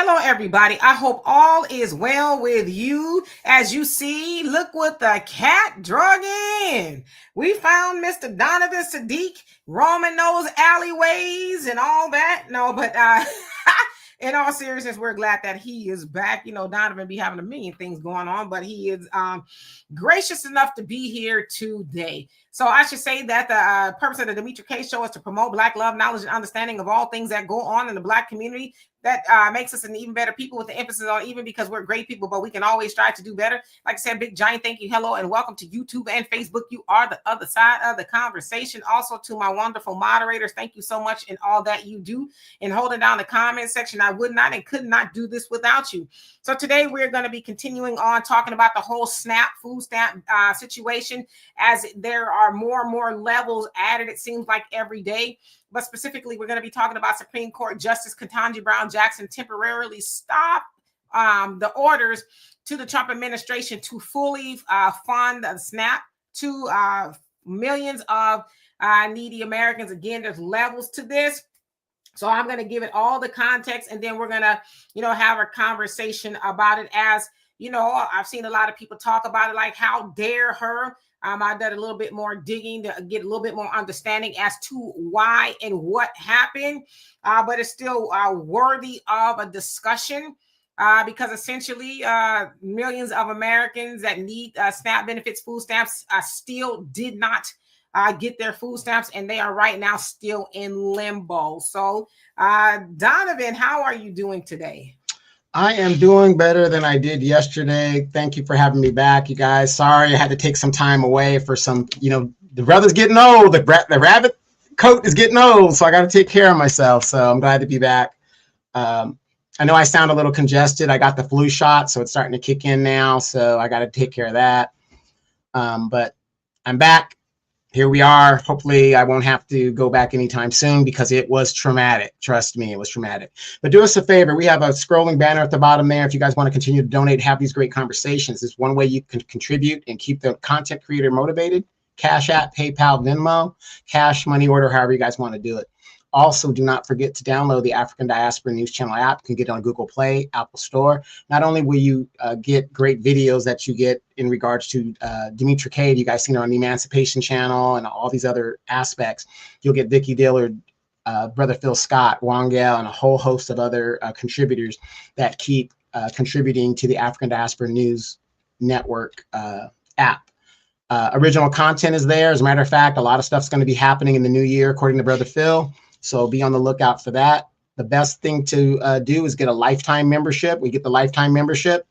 Hello, everybody. I hope all is well with you. As you see, look what the cat drug in. We found Mr. Donovan Saadiq roaming those alleyways and all that. No, but in all seriousness, we're glad that he is back. You know, Donovan be having a million things going on, but he is gracious enough to be here today. So I should say that the purpose of the Demetri K Show is to promote Black love, knowledge, and understanding of all things that go on in the Black community. That makes us an even better people, with the emphasis on even, because we're great people, but we can always strive to do better. Like I said, big giant thank you, hello, and welcome to YouTube and Facebook. You are the other side of the conversation. Also to my wonderful moderators, thank you so much in all that you do in holding down the comment section. I would not and could not do this without you. So today we're going to be continuing on talking about the whole food stamp situation, as there are more and more levels added, it seems like, every day. But specifically, we're going to be talking about Supreme Court Justice Ketanji Brown Jackson temporarily stopped the orders to the Trump administration to fully fund the SNAP to millions of needy Americans. Again, there's levels to this. So I'm going to give it all the context, and then we're going to, have a conversation about it. As I've seen a lot of people talk about it, like, how dare her? I did a little bit more digging to get a little bit more understanding as to why and what happened, but it's still worthy of a discussion, because essentially millions of Americans that need SNAP benefits, food stamps, still did not get their food stamps, and they are right now still in limbo. So Donovan, how are you doing today? I am doing better than I did yesterday. Thank you for having me back, you guys. Sorry I had to take some time away for some, the brother's getting old. The rabbit coat is getting old, so I got to take care of myself. So I'm glad to be back. I know I sound a little congested. I got the flu shot, so it's starting to kick in now. So I got to take care of that. But I'm back. Here we are. Hopefully I won't have to go back anytime soon, because it was traumatic. Trust me, it was traumatic. But do us a favor. We have a scrolling banner at the bottom there. If you guys want to continue to donate, have these great conversations. It's one way you can contribute and keep the content creator motivated. Cash App, PayPal, Venmo, cash, money order, however you guys want to do it. Also, do not forget to download the African Diaspora News Channel app. You can get it on Google Play, Apple Store. Not only will you get great videos that you get in regards to Demetri K, you guys seen her on the Emancipation Channel and all these other aspects. You'll get Vicky Dillard, Brother Phil Scott, Wangel, and a whole host of other contributors that keep contributing to the African Diaspora News Network app. Original content is there. As a matter of fact, a lot of stuff's going to be happening in the new year, according to Brother Phil. So be on the lookout for that. The best thing to do is get a lifetime membership. We get the lifetime membership.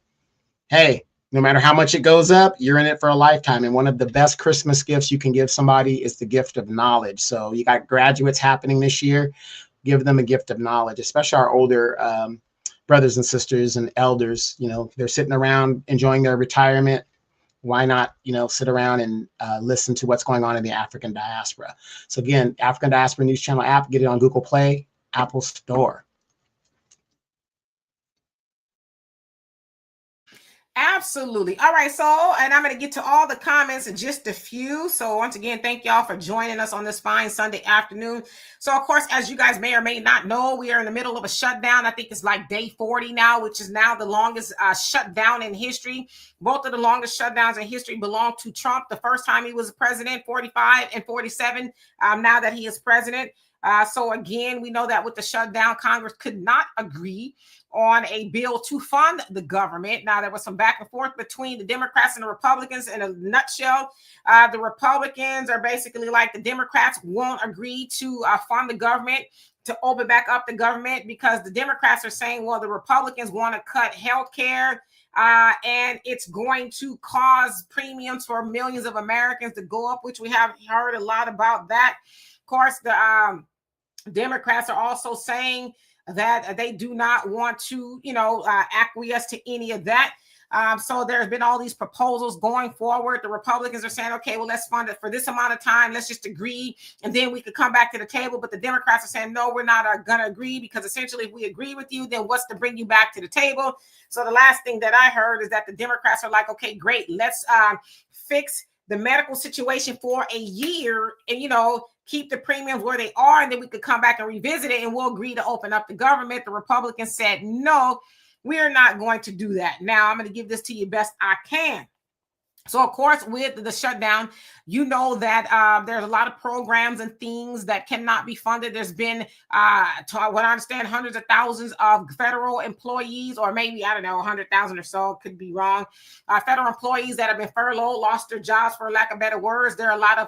Hey, no matter how much it goes up, you're in it for a lifetime. And one of the best Christmas gifts you can give somebody is the gift of knowledge. So you got graduates happening this year. Give them a gift of knowledge, especially our older brothers and sisters and elders. They're sitting around enjoying their retirement. Why not, sit around and listen to what's going on in the African diaspora? So again, African Diaspora News Channel app, get it on Google Play, Apple Store. Absolutely. All right. So, and I'm going to get to all the comments in just a few. So once again, thank y'all for joining us on this fine Sunday afternoon. So of course, as you guys may or may not know, we are in the middle of a shutdown. I think it's like day 40 now, which is now the longest shutdown in history. Both of the longest shutdowns in history belong to Trump. The first time he was president, 45 and 47. Now that he is president. So again, we know that with the shutdown, Congress could not agree on a bill to fund the government. Now, there was some back and forth between the Democrats and the Republicans. In a nutshell, the Republicans are basically like, the Democrats won't agree to fund the government, to open back up the government, because the Democrats are saying, well, the Republicans want to cut health care, and it's going to cause premiums for millions of Americans to go up, which we have heard a lot about that. Of course, the Democrats are also saying that they do not want to, acquiesce to any of that. So there's been all these proposals going forward. The Republicans are saying, okay, well, let's fund it for this amount of time. Let's just agree, and then we could come back to the table. But the Democrats are saying, no, we're not going to agree, because essentially if we agree with you, then what's to bring you back to the table? So the last thing that I heard is that the Democrats are like, okay, great, let's fix the medical situation for a year, and, keep the premiums where they are, and then we could come back and revisit it, and we'll agree to open up the government. The Republicans said, no, we're not going to do that. Now, I'm going to give this to you best I can. So, of course, with the shutdown, you know that there's a lot of programs and things that cannot be funded. There's been, to what I understand, hundreds of thousands of federal employees, or maybe, I don't know, 100,000 or so, could be wrong. Federal employees that have been furloughed, lost their jobs, for lack of better words. There are a lot of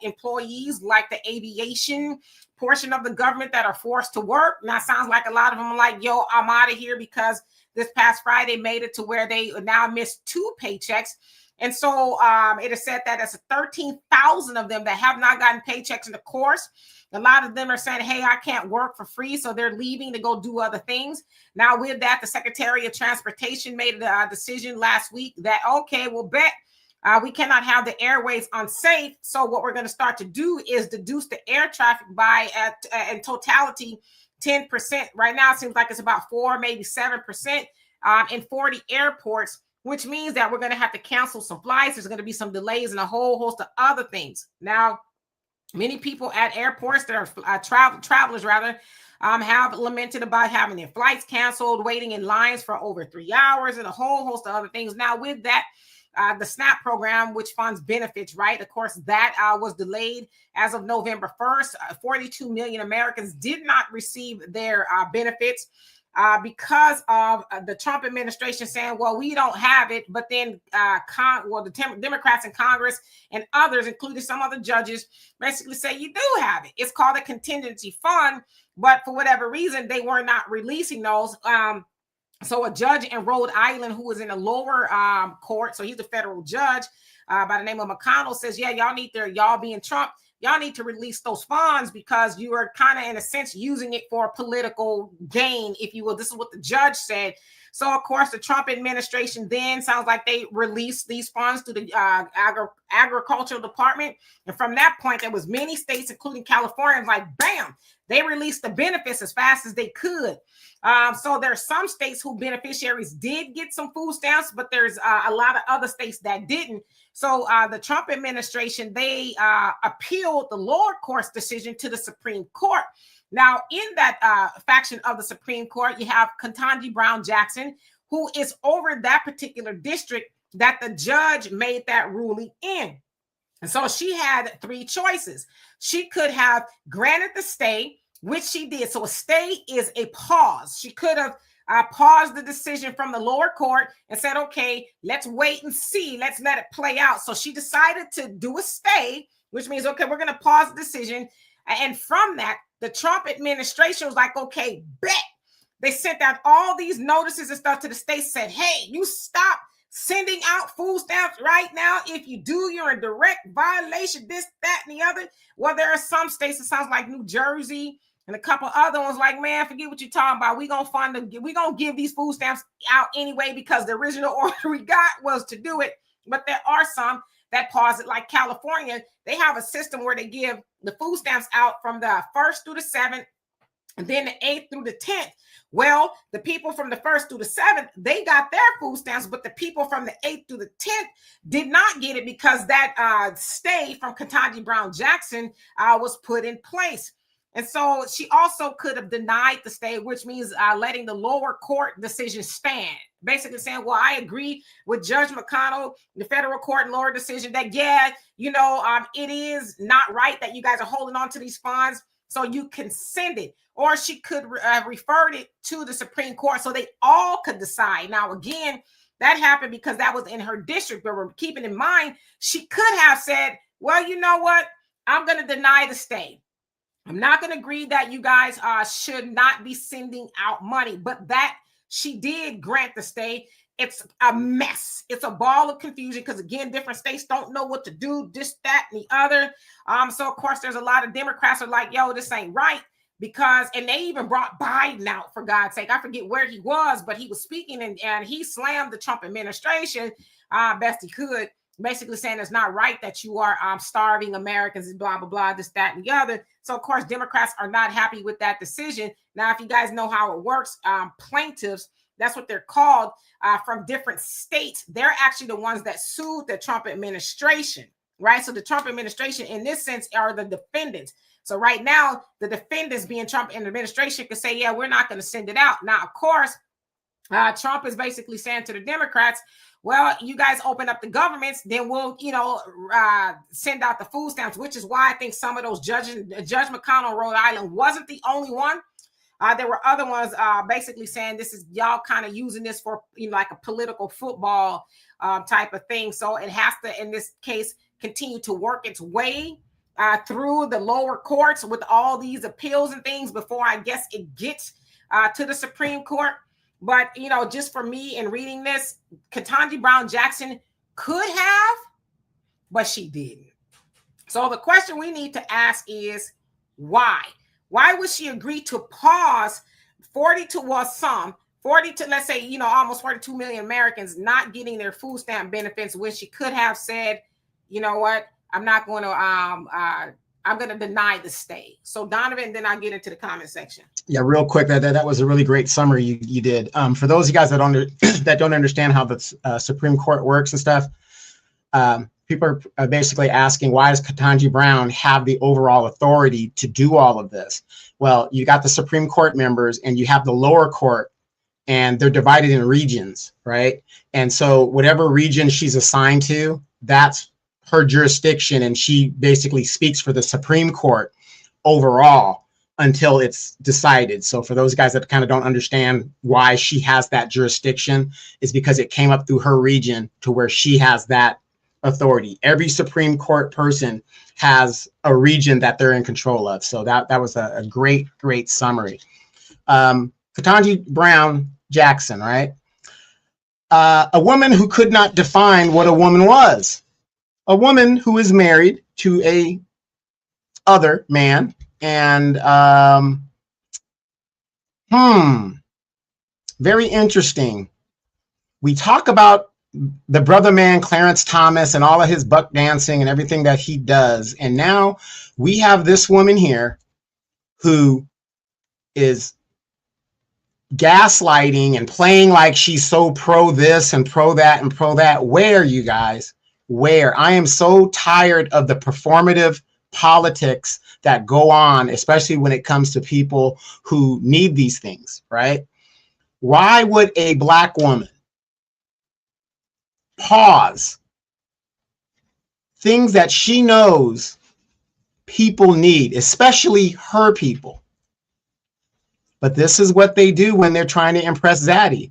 employees like the aviation portion of the government that are forced to work. Now, it sounds like a lot of them are like, yo, I'm out of here, because this past Friday made it to where they now missed 2 paychecks. And so it is said that there's 13,000 of them that have not gotten paychecks in the course. A lot of them are saying, hey, I can't work for free, so they're leaving to go do other things. Now, with that, the Secretary of Transportation made a decision last week that, okay, we'll bet we cannot have the airways unsafe. So what we're going to start to do is reduce the air traffic by, in totality, 10%. Right now, it seems like it's about 4, maybe 7% in 40 airports, which means that we're going to have to cancel some flights. There's going to be some delays and a whole host of other things. Now, many people at airports that are travelers have lamented about having their flights canceled, waiting in lines for over 3 hours, and a whole host of other things. Now, with that, the SNAP program, which funds benefits, right? Of course, that was delayed as of November 1st. 42 million Americans did not receive their benefits. Because of the Trump administration saying, well, we don't have it, but then the Democrats in Congress and others, including some other judges, basically say you do have it. It's called a contingency fund, but for whatever reason, they were not releasing those. So a judge in Rhode Island who was in a lower court, so he's a federal judge by the name of McConnell, says, yeah, y'all being Trump, y'all need to release those funds because you are kind of, in a sense, using it for political gain, if you will. This is what the judge said. So, of course, the Trump administration then sounds like they released these funds to the agricultural department. And from that point, there was many states, including California, like, bam, they released the benefits as fast as they could. So there are some states who beneficiaries did get some food stamps, but there's a lot of other states that didn't. So the Trump administration, they appealed the lower court's decision to the Supreme Court. Now, in that faction of the Supreme Court, you have Ketanji Brown Jackson, who is over that particular district that the judge made that ruling in. And so she had 3 choices. She could have granted the stay, which she did. So a stay is a pause. She could have paused the decision from the lower court and said, okay, let's wait and see. Let's let it play out. So she decided to do a stay, which means, okay, we're going to pause the decision. And from that, the Trump administration was like, okay, bet. They sent out all these notices and stuff to the states, said, hey, you stop sending out food stamps right now. If you do, you're in direct violation, this, that, and the other. Well, there are some states, it sounds like New Jersey and a couple other ones, like, man, forget what you're talking about. We're going to fund them. We're going to give these food stamps out anyway, because the original order we got was to do it. But there are some that pause it, like California. They have a system where they give the food stamps out from the 1st through the 7th, and then the 8th through the 10th. Well, the people from the 1st through the 7th, they got their food stamps, but the people from the 8th through the 10th did not get it, because that stay from Ketanji Brown Jackson was put in place. And so she also could have denied the stay, which means letting the lower court decision stand. Basically saying, well, I agree with Judge McConnell, the federal court and lower decision, that, yeah, it is not right that you guys are holding on to these funds, so you can send it. Or she could refer it to the Supreme Court so they all could decide. Now, again, that happened because that was in her district, but we're keeping in mind, she could have said, well, you know what? I'm going to deny the stay. I'm not going to agree that you guys should not be sending out money, but that she did grant the stay. It's a mess. It's a ball of confusion because, again, different states don't know what to do, this, that, and the other. So, of course, there's a lot of Democrats are like, yo, this ain't right. And they even brought Biden out, for God's sake. I forget where he was, but he was speaking and he slammed the Trump administration best he could, basically saying it's not right that you are starving Americans and blah, blah, blah, this, that, and the other. So, of course, Democrats are not happy with that decision. Now, if you guys know how it works, plaintiffs, that's what they're called, from different states, they're actually the ones that sued the Trump administration. right? So the Trump administration, in this sense, are the defendants. So right now, the defendants, being Trump and the administration, could say, yeah, we're not going to send it out. Now, of course, Trump is basically saying to the Democrats, well, you guys open up the governments, then we'll, send out the food stamps, which is why I think some of those judges, Judge McConnell, Rhode Island, wasn't the only one. There were other ones basically saying this is y'all kind of using this for, like a political football type of thing. So it has to, in this case, continue to work its way through the lower courts with all these appeals and things before I guess it gets to the Supreme Court. But, just for me in reading this, Ketanji Brown Jackson could have, but she didn't. So the question we need to ask is why? Why would she agree to pause 40 to, let's say, almost 42 million Americans not getting their food stamp benefits when she could have said, you know what, I'm not going to, I'm going to deny the stay. So Donovan, then I'll get into the comment section. Yeah, real quick, that was a really great summary you did. For those of you guys that don't understand how the Supreme Court works and stuff, people are basically asking, why does Ketanji Brown have the overall authority to do all of this? Well, you got the Supreme Court members and you have the lower court, and they're divided in regions, right? And so whatever region she's assigned to, that's her jurisdiction, and she basically speaks for the Supreme Court overall until it's decided. So for those guys that kind of don't understand why she has that jurisdiction, is because it came up through her region to where she has that authority. Every Supreme Court person has a region that they're in control of. So that was a great summary. Ketanji Brown Jackson, right? A woman who could not define what a woman was. A woman who is married to a other man. And very interesting. We talk about the brother man, Clarence Thomas, and all of his buck dancing and everything that he does. And now we have this woman here who is gaslighting and playing like she's so pro this and pro that and pro that. Where, you guys? Where? I am so tired of the performative politics that go on, especially when it comes to people who need these things, right? Why would a Black woman pause things that she knows people need, especially her people? But this is what they do when they're trying to impress Zaddy.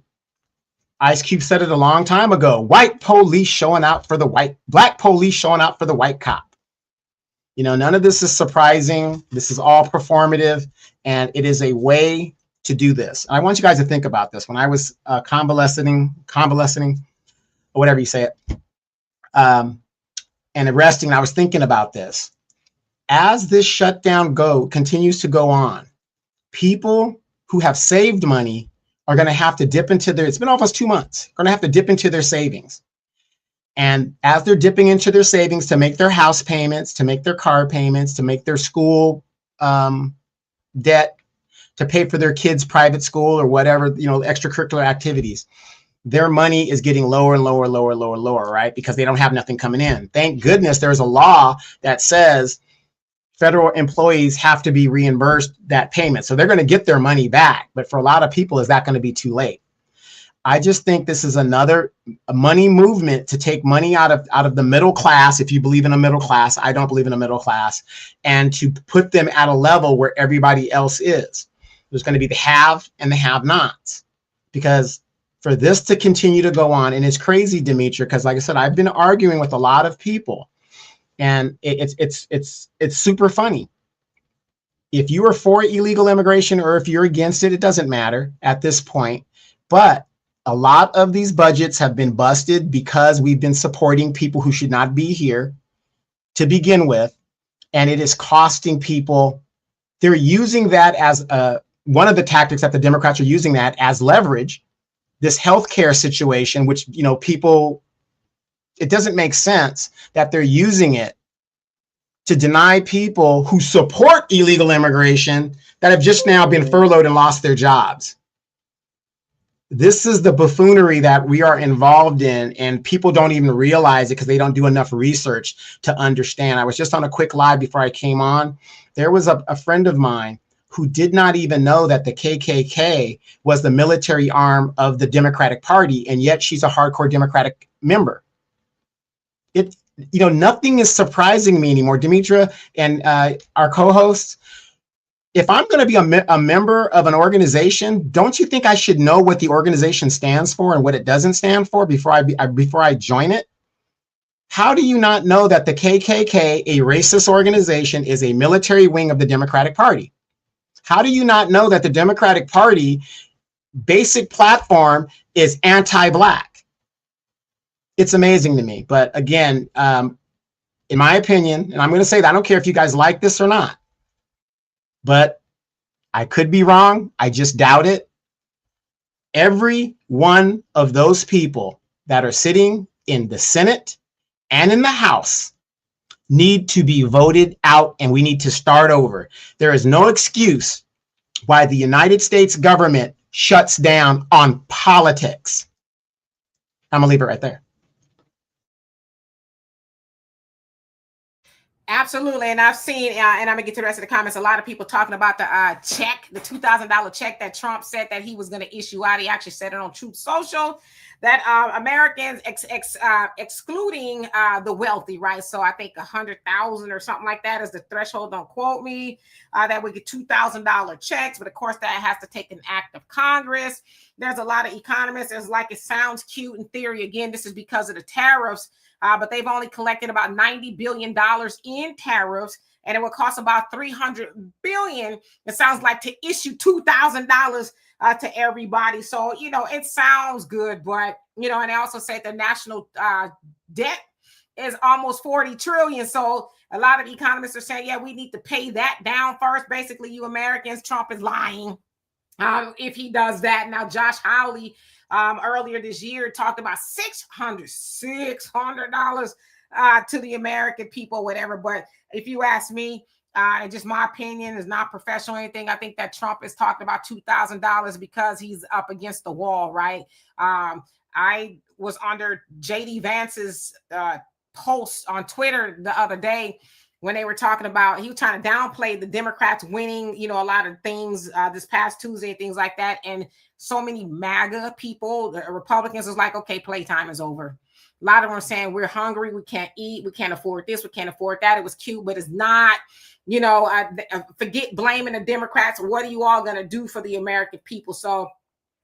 Ice Cube said it a long time ago. White police showing out for the white, Black police showing out for the white cop. None of this is surprising. This is all performative, and it is a way to do this. I want you guys to think about this. When I was convalescing, or whatever you say it, and arresting, I was thinking about this. As this shutdown continues to go on, people who have saved money are going to have to dip into it's been almost 2 months, going to have to dip into their savings. And as they're dipping into their savings to make their house payments, to make their car payments, to make their school debt, to pay for their kids' private school or whatever, extracurricular activities, their money is getting lower and lower, right? Because they don't have nothing coming in. Thank goodness there's a law that says federal employees have to be reimbursed that payment. So they're going to get their money back. But for a lot of people, is that going to be too late? I just think this is another money movement to take money out of the middle class. If you believe in a middle class, I don't believe in a middle class, and to put them at a level where everybody else is. There's going to be the have and the have-nots, because for this to continue to go on, and it's crazy, Demetria, because like I said, I've been arguing with a lot of people, and it's super funny. If you are for illegal immigration or if you're against it, it doesn't matter at this point, but a lot of these budgets have been busted because we've been supporting people who should not be here to begin with. And it is costing people. They're using that as one of the tactics that the Democrats are using that as leverage, this healthcare situation, which, people, it doesn't make sense that they're using it to deny people who support illegal immigration that have just now been furloughed and lost their jobs. This is the buffoonery that we are involved in, and people don't even realize it because they don't do enough research to understand. I was just on a quick live before I came on. There was a friend of mine who did not even know that the KKK was the military arm of the Democratic Party, and yet she's a hardcore Democratic member. Nothing is surprising me anymore. Demetra and our co-hosts, if I'm going to be a member of an organization, don't you think I should know what the organization stands for and what it doesn't stand for before I join it? How do you not know that the KKK, a racist organization, is a military wing of the Democratic Party? How do you not know that the Democratic Party basic platform is anti-Black? It's amazing to me. But again, in my opinion, and I'm going to say that I don't care if you guys like this or not, but I could be wrong. I just doubt it. Every one of those people that are sitting in the Senate and in the House need to be voted out, and we need to start over. There is no excuse why the United States government shuts down on politics. I'm gonna leave it right there. Absolutely. And I've seen, and I'm going to get to the rest of the comments, a lot of people talking about the check, the $2,000 check that Trump said that he was going to issue out. He actually said it on Truth Social that Americans, excluding the wealthy, right? So I think 100,000 or something like that is the threshold. Don't quote me, that we get $2,000 checks. But of course, that has to take an act of Congress. There's a lot of economists. It's like it sounds cute in theory. Again, this is because of the tariffs. But they've only collected about $90 billion in tariffs, and it will cost about $300 billion. It sounds like to issue $2,000 to everybody. So, it sounds good, but, and they also said the national debt is almost 40 trillion. So a lot of economists are saying, yeah, we need to pay that down first. Basically, you Americans, Trump is lying if he does that. Now, Josh Hawley, earlier this year talked about $600 to the American people, whatever. But if you ask me, and just my opinion is not professional or anything, I think that Trump is talking about $2,000 because he's up against the wall, right? I was under JD Vance's post on Twitter the other day when they were talking about, he was trying to downplay the Democrats winning, a lot of things this past Tuesday and things like that. And so many MAGA people, the Republicans, was like, okay, playtime is over. A lot of them are saying we're hungry, we can't eat, we can't afford this, we can't afford that. It was cute, but it's not, forget blaming the Democrats. What are you all going to do for the American people? So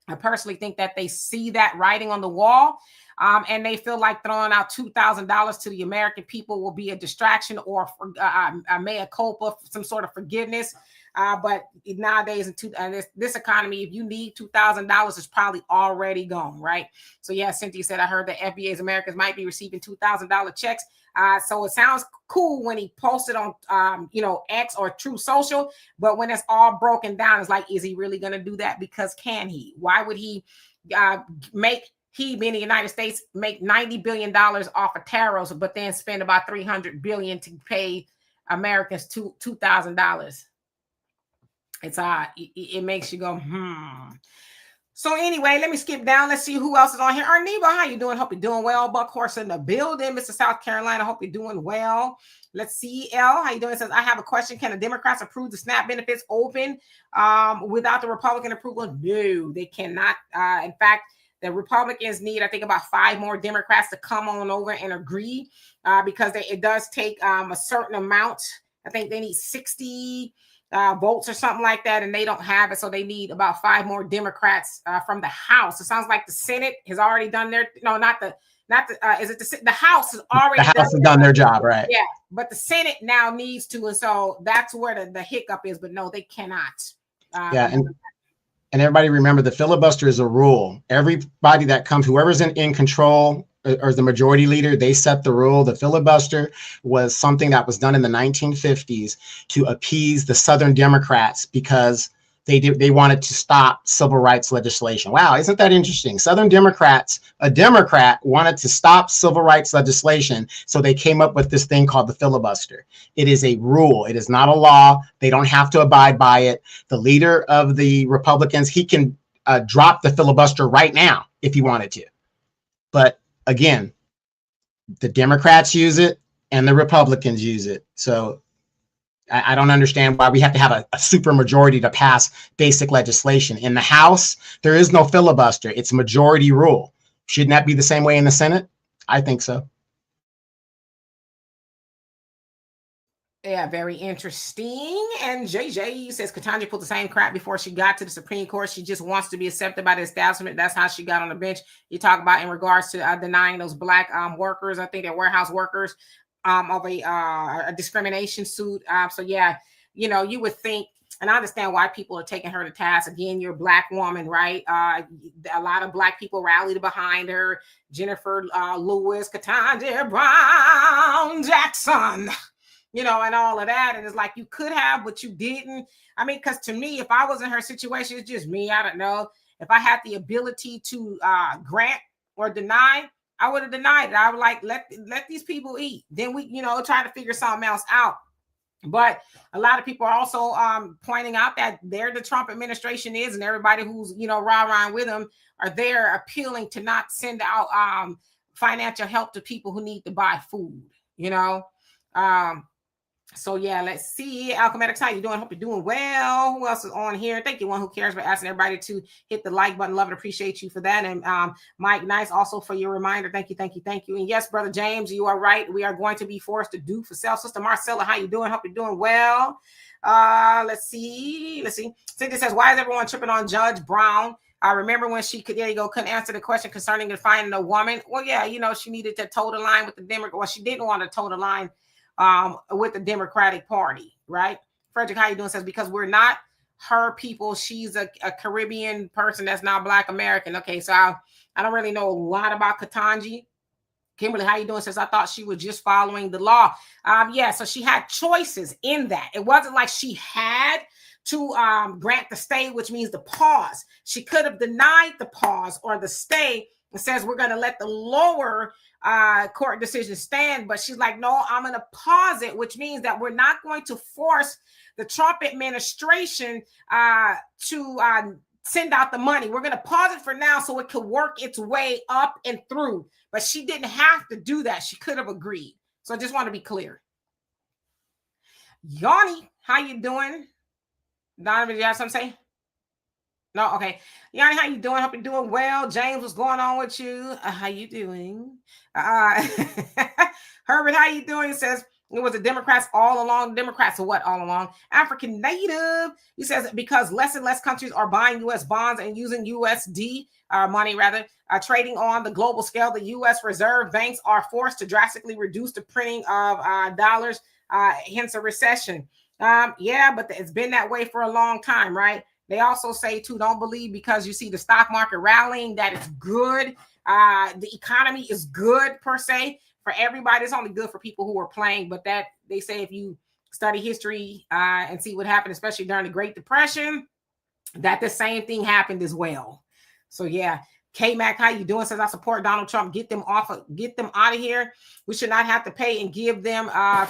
I personally think that they see that writing on the wall. And they feel like throwing out $2,000 to the American people will be a distraction or a mea culpa, some sort of forgiveness. But nowadays, in this economy, if you need $2,000, it's probably already gone, right? So yeah, Cynthia said, I heard that FBA's Americans might be receiving $2,000 checks. So it sounds cool when he posted on, X or Truth Social, but when it's all broken down, it's like, is he really going to do that? Because can he? Why would he he being the United States make $90 billion off of tariffs, but then spend about $300 billion to pay Americans $2,000? It's it makes you go, So anyway, let me skip down. Let's see who else is on here. Arneva, how you doing? Hope you're doing well. Buckhorse in the building. Mr. South Carolina, hope you're doing well. Let's see. L, how you doing? It says, I have a question. Can the Democrats approve the SNAP benefits open without the Republican approval? No, they cannot. In fact, the Republicans need, I think, about 5 more Democrats to come on over and agree because it does take a certain amount. I think they need 60 votes or something like that, and they don't have it. So they need about 5 more Democrats from the House. It sounds like the Senate has already done their, the House has already done their job, right? Yeah, but the Senate now needs to, and so that's where the hiccup is. But no, they cannot. And everybody remember, the filibuster is a rule. Everybody that comes, whoever's in control or the majority leader, they set the rule. The filibuster was something that was done in the 1950s to appease the Southern Democrats because they wanted to stop civil rights legislation. Wow, isn't that interesting? Southern Democrats, a Democrat wanted to stop civil rights legislation, so they came up with this thing called the filibuster. It is a rule. It is not a law. They don't have to abide by it. The leader of the Republicans, he can drop the filibuster right now if he wanted to. But again, the Democrats use it and the Republicans use it. So I don't understand why we have to have a super majority to pass basic legislation. In the House, there is no filibuster. It's majority rule. Shouldn't that be the same way in the Senate? I think so. Yeah, very interesting. And JJ says Ketanji pulled the same crap before she got to the Supreme Court. She just wants to be accepted by the establishment. That's how she got on the bench. You talk about in regards to denying those black workers, I think they're warehouse workers, of a discrimination suit. So yeah, you would think, and I understand why people are taking her to task. Again, you're a black woman, right? A lot of black people rallied behind her. Jennifer Lewis, Ketanji Brown Jackson. And all of that. And it's like, you could have, but you didn't. I mean, because to me, if I was in her situation, it's just me. I don't know. If I had the ability to grant or deny, I would have denied it. I would like, let these people eat. Then we, try to figure something else out. But a lot of people are also pointing out that there the Trump administration is, and everybody who's, rah-rahing with them are there appealing to not send out financial help to people who need to buy food, So yeah, let's see. Alchemetics, how you doing? Hope you're doing well. Who else is on here? Thank you, one who cares, for asking everybody to hit the like button. Love and appreciate you for that. And Mike, nice also for your reminder. Thank you. And yes, Brother James, you are right. We are going to be forced to do for self. Sister Marcella, how you doing? Hope you're doing well. Let's see. Cindy says, why is everyone tripping on Judge Brown? I remember when she couldn't answer the question concerning finding a woman. Well, yeah, she needed to toe the line with the Democrat. Well, she didn't want to toe the line with the Democratic Party, right? Frederick, how you doing? Says, because we're not her people. She's a Caribbean person that's not Black American. Okay, so I don't really know a lot about Ketanji. Kimberly, how you doing? Says, I thought she was just following the law. Yeah, so she had choices in that. It wasn't like she had to grant the stay, which means the pause. She could have denied the pause or the stay and says, we're going to let the lower court decision stand, but she's like, no, I'm going to pause it, which means that we're not going to force the Trump administration to send out the money. We're going to pause it for now so it could work its way up and through, but she didn't have to do that. She could have agreed. So I just want to be clear. Yanni, how you doing? Donovan, do you have something to say? No, okay. Yanni, how you doing? Hope you're doing well. James, what's going on with you? How you doing? Herbert, how you doing? He says, it was the Democrats all along. Democrats are what all along? African Native. He says, because less and less countries are buying U.S. bonds and using USD money, trading on the global scale. The U.S. Reserve banks are forced to drastically reduce the printing of dollars, hence a recession. Yeah, but it's been that way for a long time, right? They also say, too, don't believe because you see the stock market rallying that it's good. The economy is good, per se, for everybody. It's only good for people who are playing. But that they say if you study history and see what happened, especially during the Great Depression, that the same thing happened as well. So, yeah. K-Mac, how you doing? Says, I support Donald Trump. Get them out of here. We should not have to pay and give them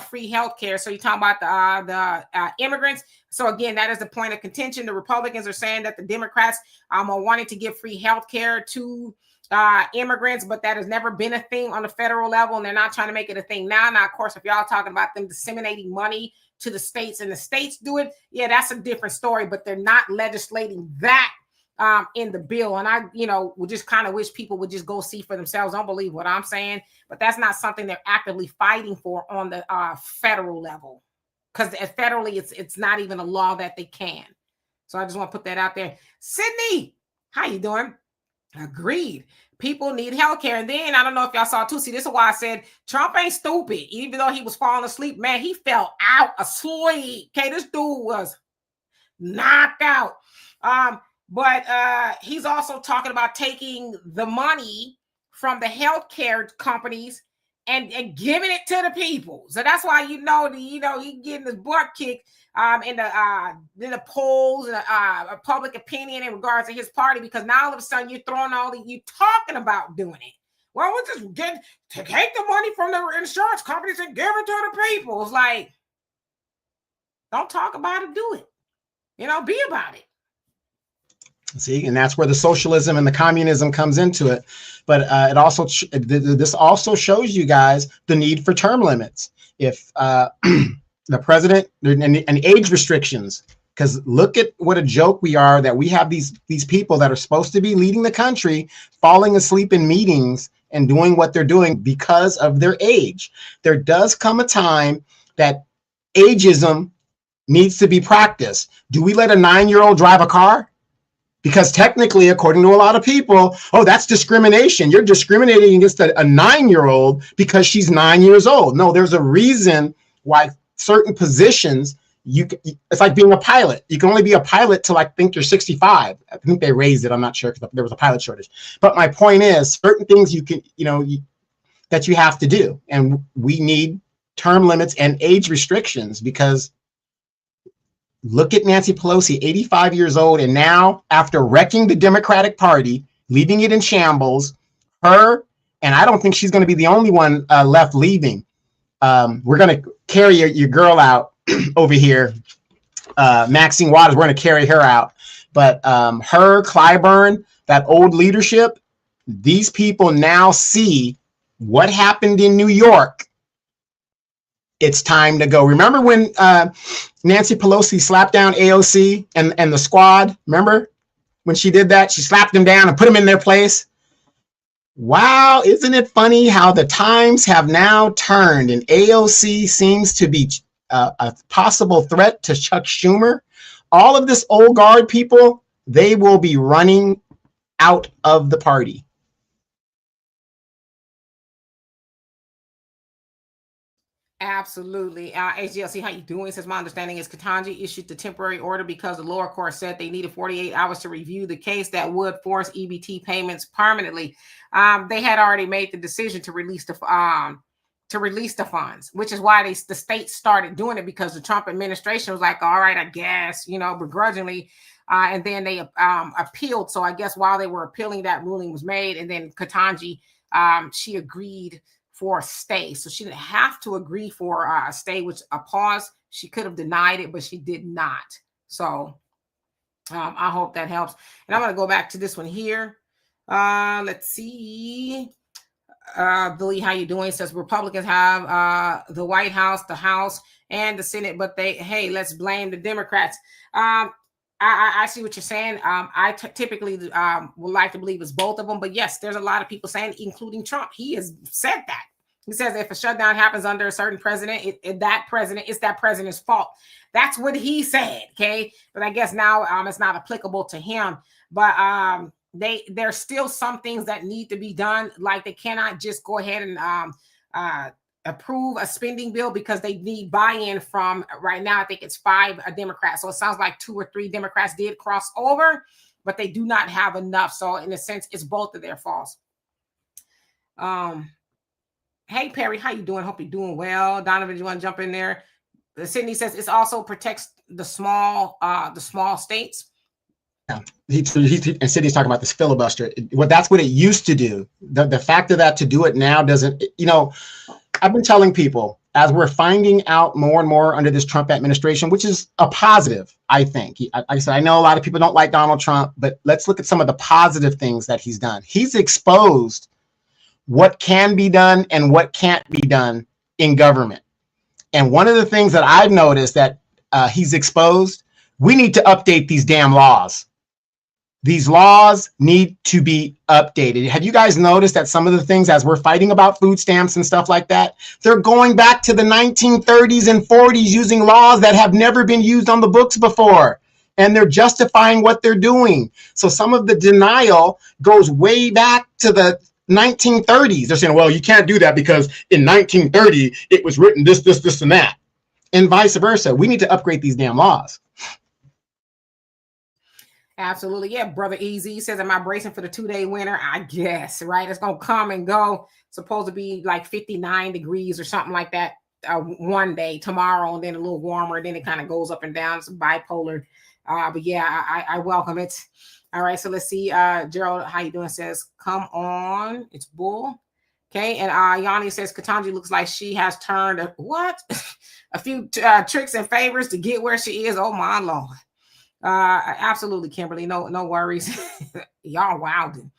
free health care. So you're talking about the immigrants. So again, that is the point of contention. The Republicans are saying that the Democrats are wanting to give free health care to immigrants, but that has never been a thing on the federal level, and they're not trying to make it a thing now. Now, of course, if y'all talking about them disseminating money to the states and the states do it, yeah, that's a different story, but they're not legislating that in the bill. And I, would just kind of wish people would just go see for themselves. Don't believe what I'm saying, but that's not something they're actively fighting for on the federal level, because federally it's not even a law that they can. So I just want to put that out there. Sydney, how you doing? Agreed. People need health care. And then I don't know if y'all saw too. See, this is why I said Trump ain't stupid. Even though he was falling asleep, man, he fell out asleep. Okay, this dude was knocked out. But he's also talking about taking the money from the healthcare companies and giving it to the people. So that's why he getting his butt kicked in the polls and public opinion in regards to his party, because now all of a sudden you're throwing you talking about doing it. Well, we'll just take the money from the insurance companies and give it to the people. It's like, don't talk about it, do it. Be about it. See, and that's where the socialism and the communism comes into it. But it also this also shows you guys the need for term limits. If the president and age restrictions, because look at what a joke we are that we have these people that are supposed to be leading the country falling asleep in meetings and doing what they're doing because of their age. There does come a time that ageism needs to be practiced. Do we let a 9-year-old drive a car? Because technically, according to a lot of people, oh, that's discrimination. You're discriminating against a 9-year-old because she's 9 years old. No, there's a reason why certain positions, it's like being a pilot. You can only be a pilot till I think you're 65. I think they raised it. I'm not sure because there was a pilot shortage. But my point is, certain things you can, that you have to do. And we need term limits and age restrictions because look at Nancy Pelosi, 85 years old, and now after wrecking the Democratic Party, leaving it in shambles, her, and I don't think she's going to be the only one left leaving. We're going to carry your girl out over here, Maxine Waters. We're going to carry her out. But her, Clyburn, that old leadership, these people now see what happened in New York. It's time to go. Remember when Nancy Pelosi slapped down AOC and the squad? Remember when she did that? She slapped them down and put them in their place. Wow, isn't it funny how the times have now turned and AOC seems to be a possible threat to Chuck Schumer? All of this old guard people, they will be running out of the party. Absolutely. HGLC, how you doing? Says, my understanding is Ketanji issued the temporary order because the lower court said they needed 48 hours to review the case that would force EBT payments permanently. They had already made the decision to release the funds, which is why the state started doing it, because the Trump administration was like, all right, I guess, begrudgingly. And then they appealed. So I guess while they were appealing, that ruling was made. And then Ketanji, she agreed for a stay. So she didn't have to agree for a stay, which a pause. She could have denied it, but she did not. So I hope that helps. And I'm going to go back to this one here. Let's see. Billy, how you doing? Says Republicans have the White House, the House, and the Senate, but hey, let's blame the Democrats. I see what you're saying. I typically would like to believe it's both of them, but yes, there's a lot of people saying, including Trump. He has said that. He says if a shutdown happens under a certain president, it's that president's fault. That's what he said. Okay, but I guess now it's not applicable to him. But there's still some things that need to be done. Like they cannot just go ahead and approve a spending bill because they need buy-in from, right now I think it's 5 Democrats. So it sounds like 2 or 3 Democrats did cross over, but they do not have enough. So in a sense, it's both of their faults. Hey Perry, how you doing? Hope you're doing well. Donovan, you want to jump in there? Sydney says it also protects the small states. Yeah, and Sydney's talking about this filibuster. That's what it used to do. The fact of that, to do it now doesn't, I've been telling people, as we're finding out more and more under this Trump administration, which is a positive, I think. Like I said, I know a lot of people don't like Donald Trump, but let's look at some of the positive things that he's done. He's exposed what can be done and what can't be done in government. And one of the things that I've noticed that he's exposed, we need to update these damn laws. These laws need to be updated. Have you guys noticed that some of the things, as we're fighting about food stamps and stuff like that, they're going back to the 1930s and 40s using laws that have never been used on the books before. And they're justifying what they're doing. So some of the denial goes way back to the 1930s. They're saying, well, you can't do that because in 1930, it was written this, and that. And vice versa. We need to upgrade these damn laws. Absolutely. Yeah, Brother Easy says, am I bracing for the 2-day winter? I guess, right? It's going to come and go. Supposed to be like 59 degrees or something like that one day, tomorrow, and then a little warmer. Then it kind of goes up and down. It's bipolar. But yeah, I welcome it. All right, so let's see. Gerald, how you doing? Says, come on. It's bull. Okay, and Yanni says, Ketanji looks like she has turned a few tricks and favors to get where she is. Oh, my Lord. Absolutely, Kimberly. No worries. Y'all wilding.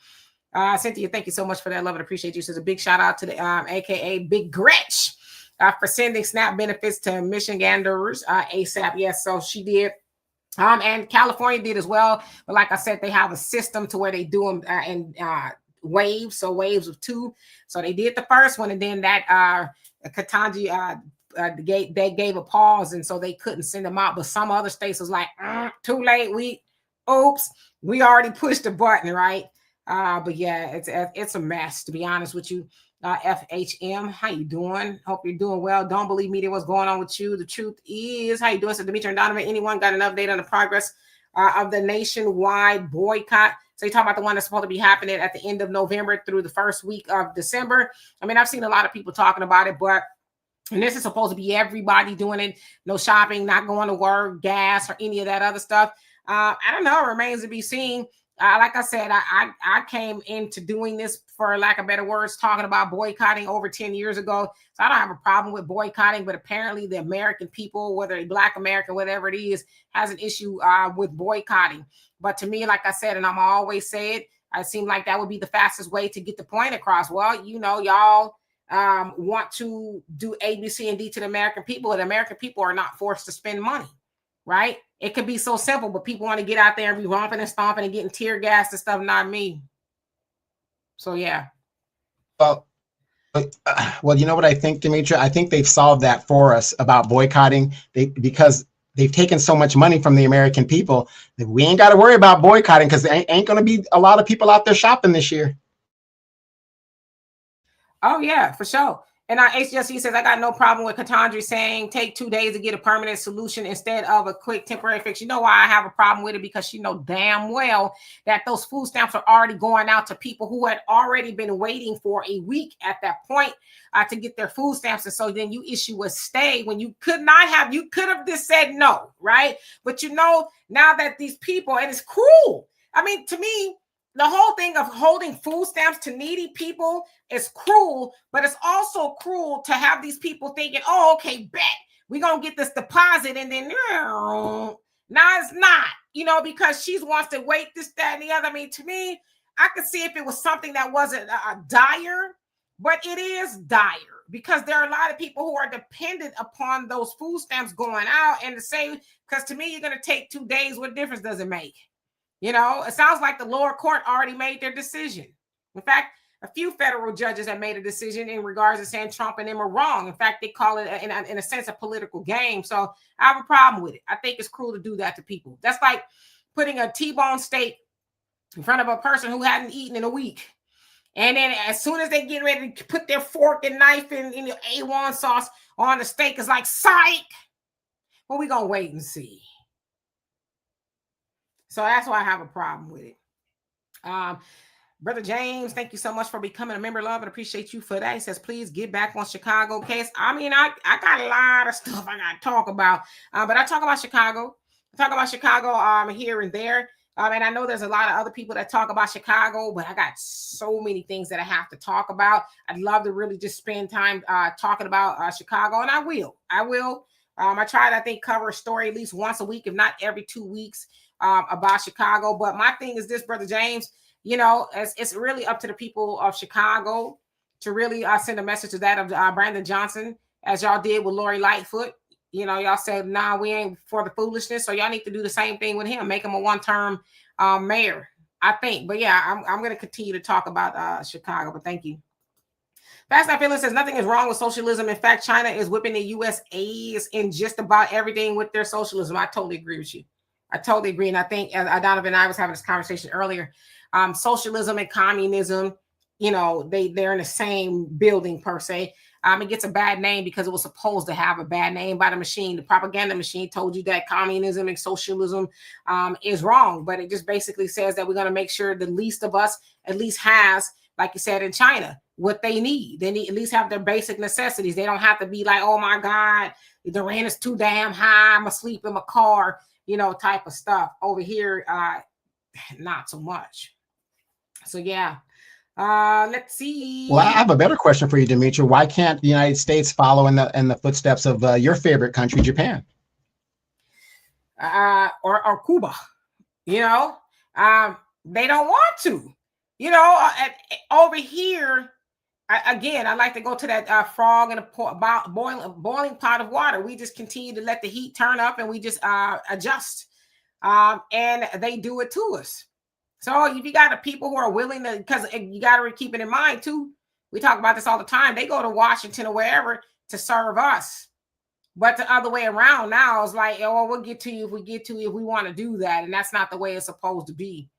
Cynthia, thank you so much for that. Love and appreciate you. So, a big shout out to the AKA Big Gretch for sending SNAP benefits to Michiganders ASAP. Yes, so she did. And California did as well. But like I said, they have a system to where they do them in waves, so waves of 2. So they did the first one, and then that Ketanji they gave a pause, and so they couldn't send them out. But some other states was like, too late. We already pushed the button, right? But yeah, it's a mess, to be honest with you. FHM, how you doing? Hope you're doing well. Don't believe media, what's going on with you. The truth is, how you doing? So Dimitri and Donovan, anyone got an update on the progress of the nationwide boycott? So you talk about the one that's supposed to be happening at the end of November through the first week of December. I mean, I've seen a lot of people talking about it, but and this is supposed to be everybody doing it. No shopping, not going to work, gas, or any of that other stuff. I don't know. It remains to be seen. Like I said, I came into doing this, for lack of better words, talking about boycotting over 10 years ago. So I don't have a problem with boycotting, but apparently the American people, whether a Black American, whatever it is, has an issue with boycotting. But to me, like I said, and I'm always say it seemed like that would be the fastest way to get the point across. Well, you know, y'all want to do A, B, C, and D to the American people, and the American people are not forced to spend money. Right? It could be so simple, but people want to get out there and be romping and stomping and getting tear gassed and stuff. Not me. So yeah. Well, you know what I think, Demetria? I think they've solved that for us about boycotting. Because they've taken so much money from the American people that we ain't got to worry about boycotting, because there ain't going to be a lot of people out there shopping this year. Oh yeah, for sure. And HGSC says, I got no problem with Ketanji saying take 2 days to get a permanent solution instead of a quick temporary fix. You know why I have a problem with it? Because she know damn well that those food stamps are already going out to people who had already been waiting for a week at that point to get their food stamps. And so then you issue a stay when you could have just said no, right? But you know, now that these people, and it's cruel. I mean, to me, the whole thing of holding food stamps to needy people is cruel, but it's also cruel to have these people thinking, oh, okay, bet we're going to get this deposit. And then, no, it's not, you know, because she wants to wait this, that, and the other. I mean, to me, I could see if it was something that wasn't dire, but it is dire because there are a lot of people who are dependent upon those food stamps going out. And to say, because to me, you're going to take 2 days, what difference does it make? You know, it sounds like the lower court already made their decision. In fact, a few federal judges have made a decision in regards to saying Trump and them are wrong. In fact, they call it, in a sense, a political game. So I have a problem with it. I think it's cruel to do that to people. That's like putting a T-bone steak in front of a person who hadn't eaten in a week. And then as soon as they get ready to put their fork and knife in the A1 sauce on the steak, it's like, psych. Well, we're going to wait and see. So that's why I have a problem with it. Brother James, thank you so much for becoming a member. Love and appreciate you for that. He says, please get back on Chicago case. I mean, I got a lot of stuff I got to talk about, but I talk about Chicago. I talk about Chicago here and there. And I know there's a lot of other people that talk about Chicago, but I got so many things that I have to talk about. I'd love to really just spend time talking about Chicago, and I will. I try to, I think, cover a story at least once a week, if not every 2 weeks. About Chicago. But my thing is this, Brother James, you know, it's really up to the people of Chicago to really send a message to that of Brandon Johnson, as y'all did with Lori Lightfoot. You know, y'all said, nah, we ain't for the foolishness. So y'all need to do the same thing with him. Make him a one-term mayor, I think. But yeah, I'm going to continue to talk about Chicago, but thank you. Fast Not Feeling says, nothing is wrong with socialism. In fact, China is whipping the U.S. ass in just about everything with their socialism. I totally agree with you. I totally agree. And I think Donovan and I was having this conversation earlier. Socialism and communism, you know, they're in the same building per se. It gets a bad name because it was supposed to have a bad name by the machine. The propaganda machine told you that communism and socialism is wrong. But it just basically says that we're going to make sure the least of us at least has, like you said, in China, what they need. They need at least have their basic necessities. They don't have to be like, oh, my God, the rent is too damn high. I'm asleep in my car. You know, type of stuff. Over here, not so much. So yeah, let's see. Well, I have a better question for you, Demetri. Why can't the United States follow in the footsteps of your favorite country, Japan? or Cuba. You know, they don't want to. You know, over here, again, I like to go to that frog in a boiling pot of water. We just continue to let the heat turn up, and we just adjust. And they do it to us. So if you got the people who are willing to, because you got to keep it in mind too. We talk about this all the time. They go to Washington or wherever to serve us. But the other way around now is like, oh, we'll get to you if we get to you if we want to do that. And that's not the way it's supposed to be.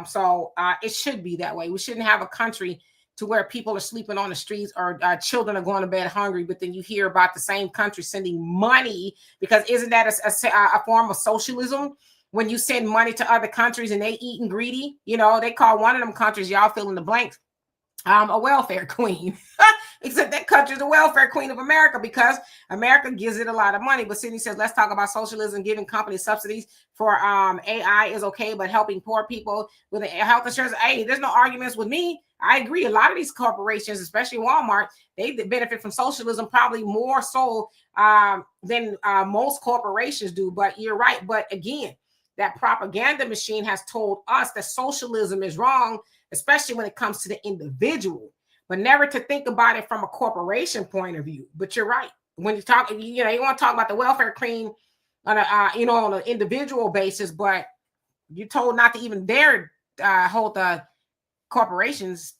So it should be that way. We shouldn't have a country to where people are sleeping on the streets or children are going to bed hungry. But then you hear about the same country sending money, because isn't that a form of socialism? When you send money to other countries and they eating greedy, you know, they call one of them countries, y'all fill in the blanks, a welfare queen. Except that country is the welfare queen of America because America gives it a lot of money. But Sydney says, let's talk about socialism. Giving companies subsidies for AI is okay, but helping poor people with health insurance, hey, there's no arguments with me. I agree. A lot of these corporations, especially Walmart, they benefit from socialism probably more so than most corporations do. But you're right. But again, that propaganda machine has told us that socialism is wrong, especially when it comes to the individual, but never to think about it from a corporation point of view. But you're right. When you talk, you want to talk about the welfare queen on on an individual basis, but you're told not to even dare hold the corporations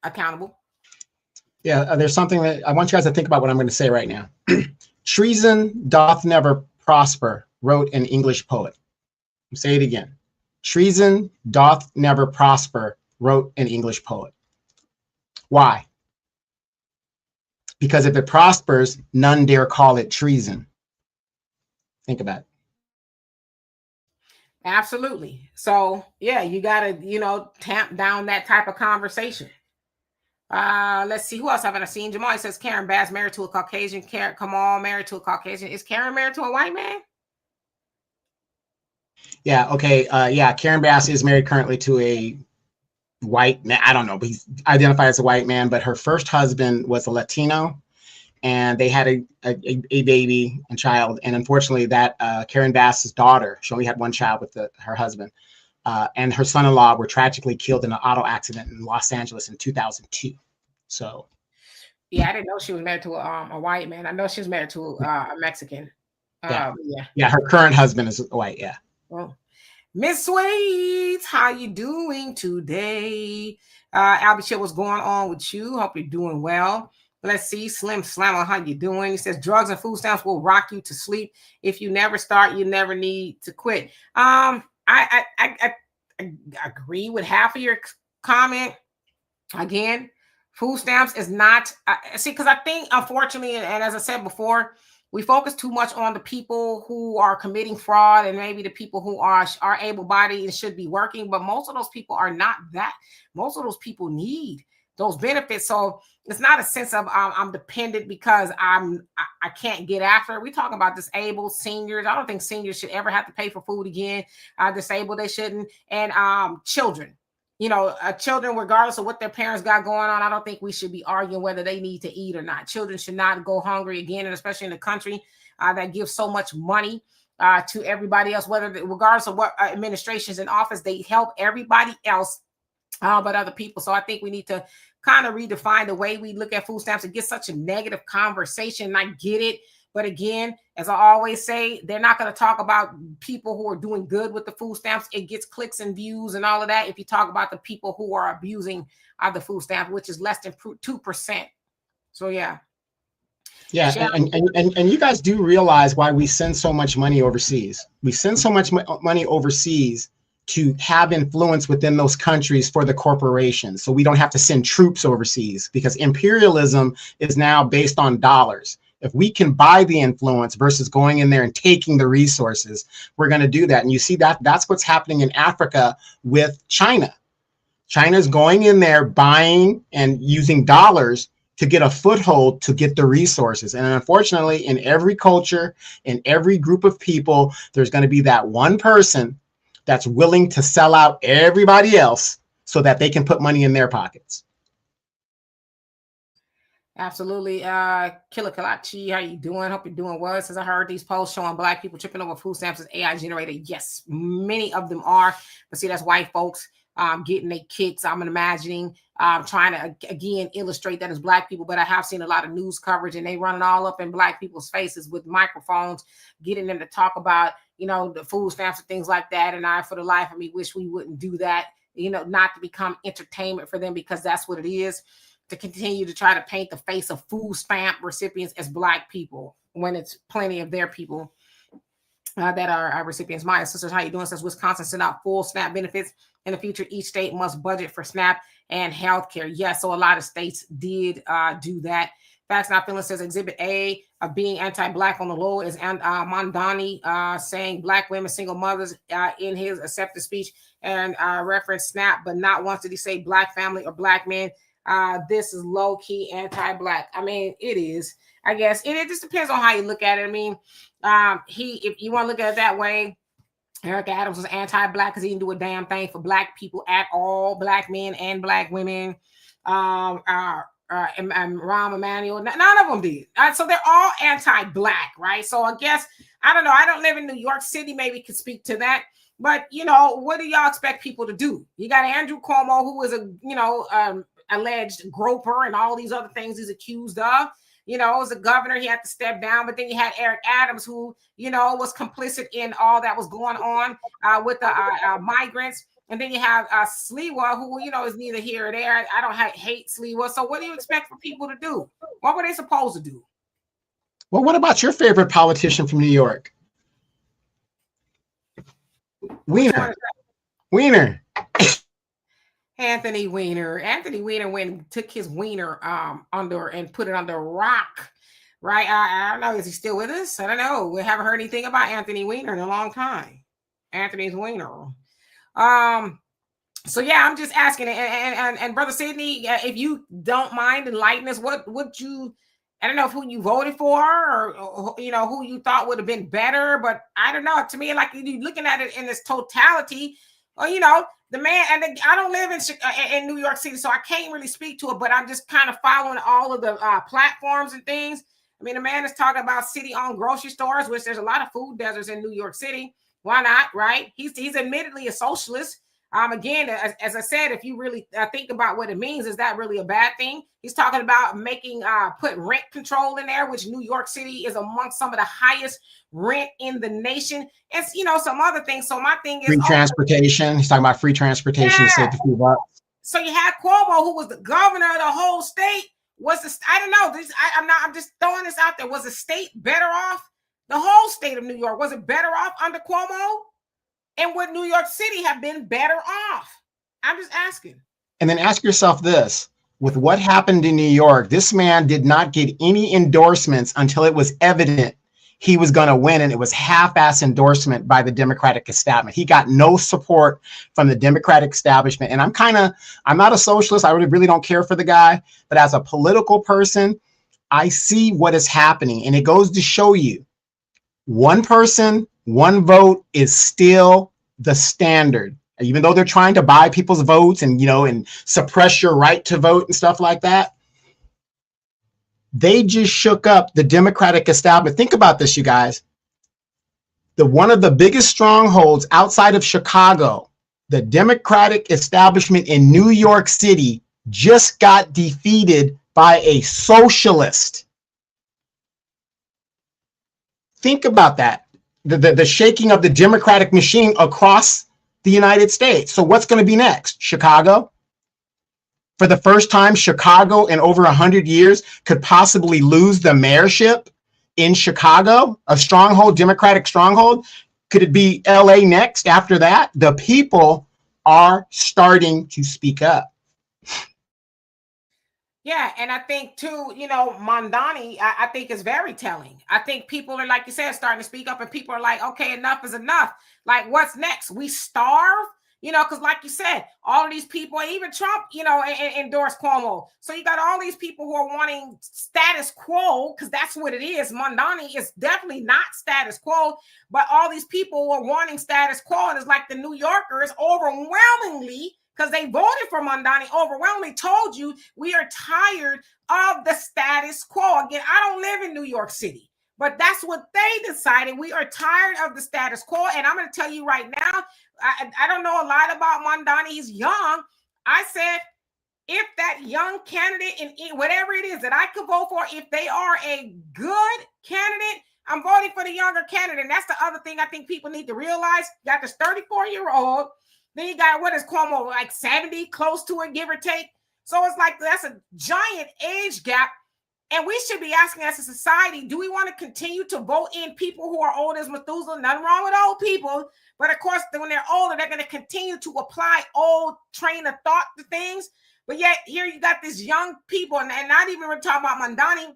accountable. Yeah, there's something that I want you guys to think about what I'm going to say right now. Treason doth never prosper, wrote an English poet. Say it again. Treason doth never prosper, wrote an English poet. Why? Because if it prospers, none dare call it treason. Think about it. Absolutely. So yeah, you got to, tamp down that type of conversation. Let's see, who else haven't I seen? Jamal says Karen Bass married to a Caucasian. Karen, come on, married to a Caucasian. Is Karen married to a white man? Yeah, okay. Karen Bass is married currently to a white man. I don't know, but he's identified as a white man, but her first husband was a Latino, and they had a baby and child. And unfortunately, that Karen Bass's daughter, she only had one child with her husband, and her son-in-law were tragically killed in an auto accident in Los Angeles in 2002. So, yeah, I didn't know she was married to a white man. I know she was married to a Mexican. Yeah, her current husband is white. Yeah. Well, Miss Sweet, how you doing today? Albie, what's going on with you? Hope you're doing well. Let's see, Slim Slammer, how you doing? He says drugs and food stamps will rock you to sleep. If you never start, you never need to quit. I agree with half of your comment. Again, food stamps is not because I think, unfortunately, and as I said before, we focus too much on the people who are committing fraud and maybe the people who are able-bodied and should be working, but most of those people are not that. Most of those people need those benefits. So it's not a sense of I'm dependent because I can't get after it. We talk about disabled seniors. I don't think seniors should ever have to pay for food again. Disabled, they shouldn't. And children. Children, regardless of what their parents got going on, I don't think we should be arguing whether they need to eat or not. Children should not go hungry again, and especially in a country that gives so much money to everybody else, regardless of what administration's in office, they help everybody else but other people. So I think we need to kind of redefine the way we look at food stamps. It gets such a negative conversation, and I get it. But again, as I always say, they're not going to talk about people who are doing good with the food stamps. It gets clicks and views and all of that if you talk about the people who are abusing the food stamp, which is less than 2%. So, yeah. Yeah, and you guys do realize why we send so much money overseas. We send so much money overseas to have influence within those countries for the corporations. So we don't have to send troops overseas, because imperialism is now based on dollars. If we can buy the influence versus going in there and taking the resources, we're going to do that. And you see that's what's happening in Africa with China. China's going in there buying and using dollars to get a foothold to get the resources. And unfortunately, in every culture, in every group of people, there's going to be that one person that's willing to sell out everybody else so that they can put money in their pockets. Absolutely. Killer Kalachi, how you doing? Hope you're doing well. Since I heard these posts showing black people tripping over food stamps as AI generated. Yes, many of them are. But see, that's white folks getting their kicks. I'm imagining trying to, again, illustrate that as black people. But I have seen a lot of news coverage and they running all up in black people's faces with microphones, getting them to talk about, the food stamps and things like that. And I, for the life of me, wish we wouldn't do that, not to become entertainment for them, because that's what it is, to continue to try to paint the face of food stamp recipients as black people when it's plenty of their people that are recipients. My sisters, how you doing? Says Wisconsin sent out full SNAP benefits. In the future, each state must budget for SNAP and healthcare. Yes, so a lot of states did do that. Facts Not Feeling says Exhibit A of being anti-black on the low is Mondani saying black women, single mothers in his acceptance speech, and reference SNAP, but not once did he say black family or black men. This is low-key anti-black. I mean, it is, I guess. And it just depends on how you look at it. I mean, if you want to look at it that way, Eric Adams was anti-black because he didn't do a damn thing for black people at all, black men and black women. And Rahm Emanuel, none of them did. So they're all anti-black, right? So I guess, I don't know. I don't live in New York City. Maybe could speak to that. But, what do y'all expect people to do? You got Andrew Cuomo, who is alleged groper and all these other things he's accused of. As a governor, he had to step down. But then you had Eric Adams, who, was complicit in all that was going on with the migrants. And then you have Sliwa, who, is neither here or there. I don't hate Sliwa. So what do you expect for people to do? What were they supposed to do? Well, what about your favorite politician from New York? Weiner. Anthony Weiner. Anthony Weiner went and took his wiener under and put it under a rock, right? I don't know. Is he still with us? I don't know. We haven't heard anything about Anthony Weiner in a long time. Anthony's Weiner. So yeah, I'm just asking, and Brother Sidney, if you don't mind enlightening us, what would you? I don't know who you voted for, or who you thought would have been better, but I don't know. To me, like you looking at it in its totality, or the man, and I don't live in New York City, so I can't really speak to it, but I'm just kind of following all of the platforms and things. I mean, the man is talking about city-owned grocery stores, which there's a lot of food deserts in New York City. Why not, right? He's admittedly a socialist. Again, as I said, if you really think about what it means, is that really a bad thing? He's talking about put rent control in there, which New York City is amongst some of the highest rent in the nation, and some other things. So my thing is free transportation. He's talking about free transportation to save the few bucks. So you had Cuomo, who was the governor of the whole state. I don't know. I'm just throwing this out there. Was the state better off? The whole state of New York, was it better off under Cuomo? And would New York City have been better off? I'm just asking. And then ask yourself this. With what happened in New York, this man did not get any endorsements until it was evident he was going to win. And it was half-ass endorsement by the Democratic establishment. He got no support from the Democratic establishment. And I'm not a socialist. I really don't care for the guy. But as a political person, I see what is happening. And it goes to show you, one person, one vote is still the standard. Even though they're trying to buy people's votes and, and suppress your right to vote and stuff like that, they just shook up the Democratic establishment. Think about this, you guys. One of the biggest strongholds outside of Chicago, the Democratic establishment in New York City, just got defeated by a socialist. Think about that. The shaking of the Democratic machine across the United States. So what's going to be next? Chicago? For the first time, Chicago in over 100 years could possibly lose the mayorship in Chicago, a stronghold, Democratic stronghold. Could it be LA next after that? The people are starting to speak up. Yeah, and I think too, Mondani, I think is very telling. I think people are, like you said, starting to speak up, and people are like, okay, enough is enough. Like, what's next? We starve? Because like you said, all of these people, even Trump, endorsed Cuomo. So you got all these people who are wanting status quo, because that's what it is. Mondani is definitely not status quo, but all these people are wanting status quo, and it's like the New Yorkers overwhelmingly, because they voted for Mondani overwhelmingly, told you we are tired of the status quo. Again, I don't live in New York City, but that's what they decided. We are tired of the status quo. And I'm going to tell you right now, I don't know a lot about Mondani. He's young. I said, if that young candidate in whatever it is that I could vote for, if they are a good candidate, I'm voting for the younger candidate. And that's the other thing I think people need to realize. You got this 34-year-old. Then you got, what is Cuomo, like 70, close to it, give or take. So it's like that's a giant age gap. And we should be asking as a society, do we want to continue to vote in people who are old as Methuselah? Nothing wrong with old people. But of course, when they're older, they're going to continue to apply old train of thought to things. But yet here you got these young people, and not even we're talking about Mondani,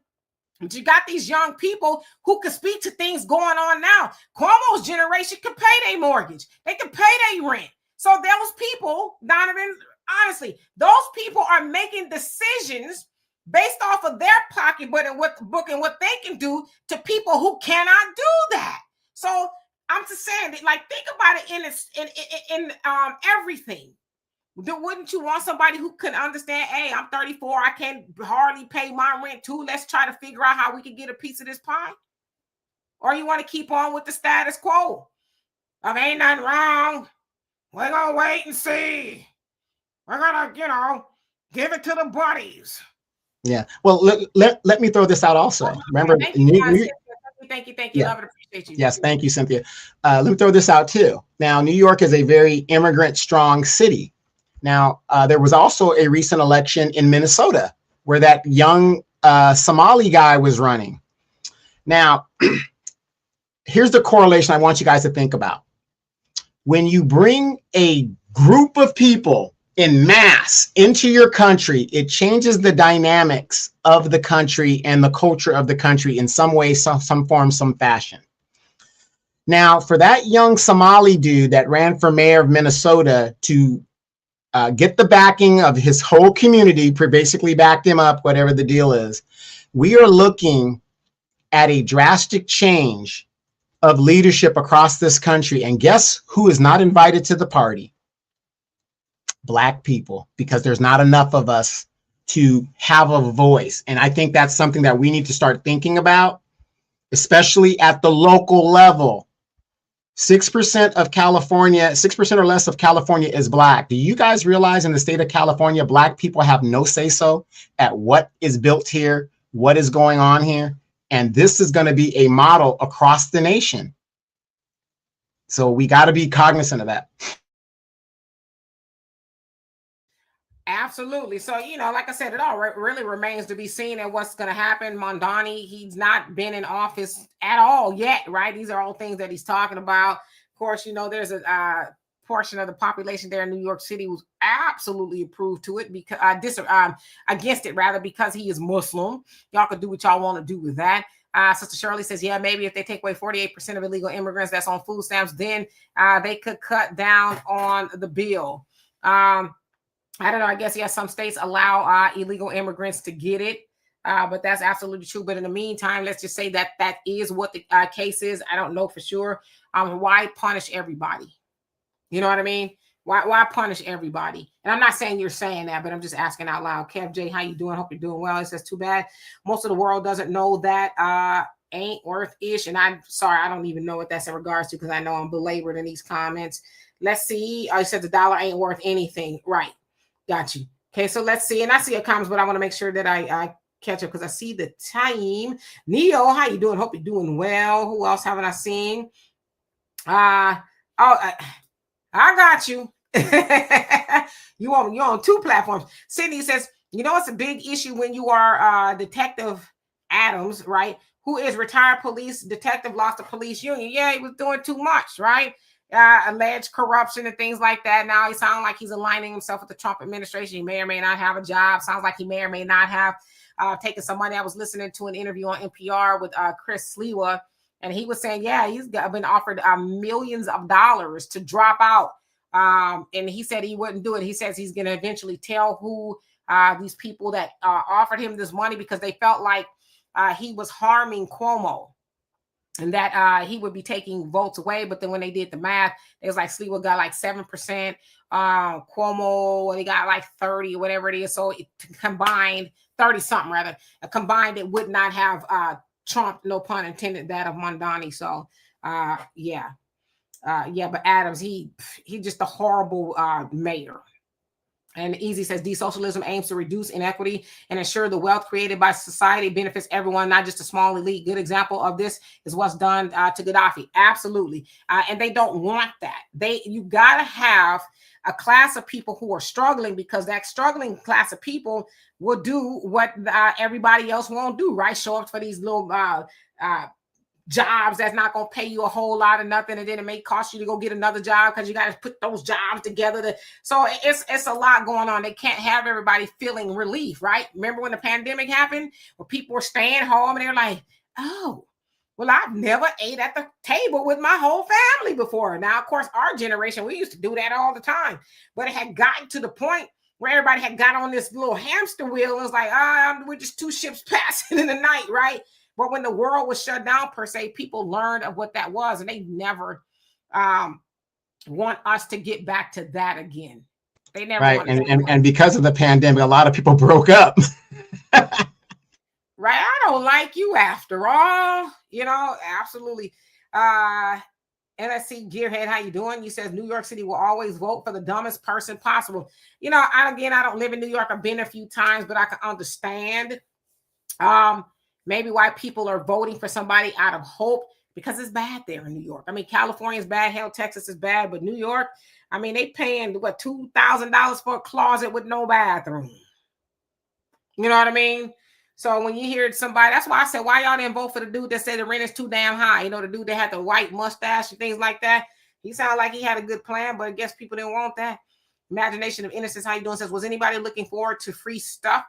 but you got these young people who can speak to things going on now. Cuomo's generation can pay their mortgage. They can pay their rent. So those people, Donovan, honestly, those people are making decisions based off of their pocketbook and what they can do to people who cannot do that. So I'm just saying, like, think about it in everything. Wouldn't you want somebody who could understand, hey, I'm 34, I can't hardly pay my rent too. Let's try to figure out how we can get a piece of this pie. Or you want to keep on with the status quo of ain't nothing wrong. We're going to wait and see. We're going to, give it to the buddies. Yeah. Well, let me throw this out also. Remember, thank you. Yeah. Love it. Appreciate you. Yes. Thank you, Cynthia. Let me throw this out too. Now, New York is a very immigrant strong city. Now, there was also a recent election in Minnesota where that young Somali guy was running. Now, here's the correlation I want you guys to think about. When you bring a group of people in mass into your country, it changes the dynamics of the country and the culture of the country in some way, some form, some fashion. Now, for that young Somali dude that ran for mayor of Minnesota to get the backing of his whole community, basically backed him up, whatever the deal is, we are looking at a drastic change of leadership across this country. And guess who is not invited to the party? Black people, because there's not enough of us to have a voice. And I think that's something that we need to start thinking about, especially at the local level. 6% of California, 6% or less of California is Black. Do you guys realize in the state of California, Black people have no say-so at what is built here, what is going on here? And this is going to be a model across the nation. So we got to be cognizant of that. Absolutely. So, like I said, it all really remains to be seen at what's going to happen. Mondani, he's not been in office at all yet, right? These are all things that he's talking about. Of course, there's a portion of the population there in New York City who's absolutely approved to it because against it rather because he is Muslim. Y'all could do what y'all want to do with that. Sister Shirley says, yeah, maybe if they take away 48% of illegal immigrants that's on food stamps, then they could cut down on the bill. I don't know. I guess, some states allow illegal immigrants to get it, but that's absolutely true. But in the meantime, let's just say that is what the case is. I don't know for sure. Why punish everybody? You know what I mean? Why punish everybody? And I'm not saying you're saying that, but I'm just asking out loud. Kev J, how you doing? Hope you're doing well. It says, too bad most of the world doesn't know that ain't worth ish. And I'm sorry, I don't even know what that's in regards to because I know I'm belabored in these comments. Let's see. I said the dollar ain't worth anything. Right. Got you. Okay, so let's see. And I see your comments, but I want to make sure that I catch up because I see the time. Neo, how you doing? Hope you're doing well. Who else haven't I seen? I got you. You're on two platforms. Sydney says, it's a big issue when you are Detective Adams, right? Who is retired police detective, lost the police union. Yeah, he was doing too much, right? Alleged corruption and things like that. Now he sounds like he's aligning himself with the Trump administration. He may or may not have a job. Sounds like he may or may not have taken some money. I was listening to an interview on NPR with Chris Sliwa, and he was saying, yeah, he's been offered millions of dollars to drop out. And he said he wouldn't do it. He says he's going to eventually tell who these people that offered him this money because they felt like he was harming Cuomo. and that he would be taking votes away. But then when they did the math, it was like Sliwa got like 7%, Cuomo, they got like 30 or whatever it is. So it combined 30 something rather, combined, it would not have Trump, no pun intended, that of Mondani. So yeah, but Adams, he just a horrible mayor. And Easy says desocialism aims to reduce inequity and ensure the wealth created by society benefits everyone, not just a small elite. Good example of this is what's done to Gaddafi. Absolutely. And they don't want that. You got to have a class of people who are struggling, because that struggling class of people will do what everybody else won't do, right? Show up for these little jobs that's not going to pay you a whole lot of nothing, and then it may cost you to go get another job because you got to put those jobs together. So it's a lot going on. They can't have everybody feeling relief, right? Remember when the pandemic happened, where people were staying home and they're like, oh, well, I've never ate at the table with my whole family before. Now, of course, our generation, we used to do that all the time, but it had gotten to the point where everybody had got on this little hamster wheel and was like, we're just two ships passing in the night, right? But when the world was shut down, per se, people learned of what that was, and they never want us to get back to that again. They never right. And because of the pandemic, a lot of people broke up. Right. I don't like you after all. Absolutely. And I see Gearhead, how you doing? You says New York City will always vote for the dumbest person possible. I don't live in New York. I've been a few times, but I can understand maybe why people are voting for somebody out of hope, because it's bad there in New York. I mean, California is bad. Hell, Texas is bad. But New York, I mean, they paying $2,000 for a closet with no bathroom. You know what I mean? So when you hear somebody, that's why I said, why y'all didn't vote for the dude that said the rent is too damn high? The dude that had the white mustache and things like that. He sounded like he had a good plan, but I guess people didn't want that. Imagination of Innocence, how you doing? Says, was anybody looking forward to free stuff?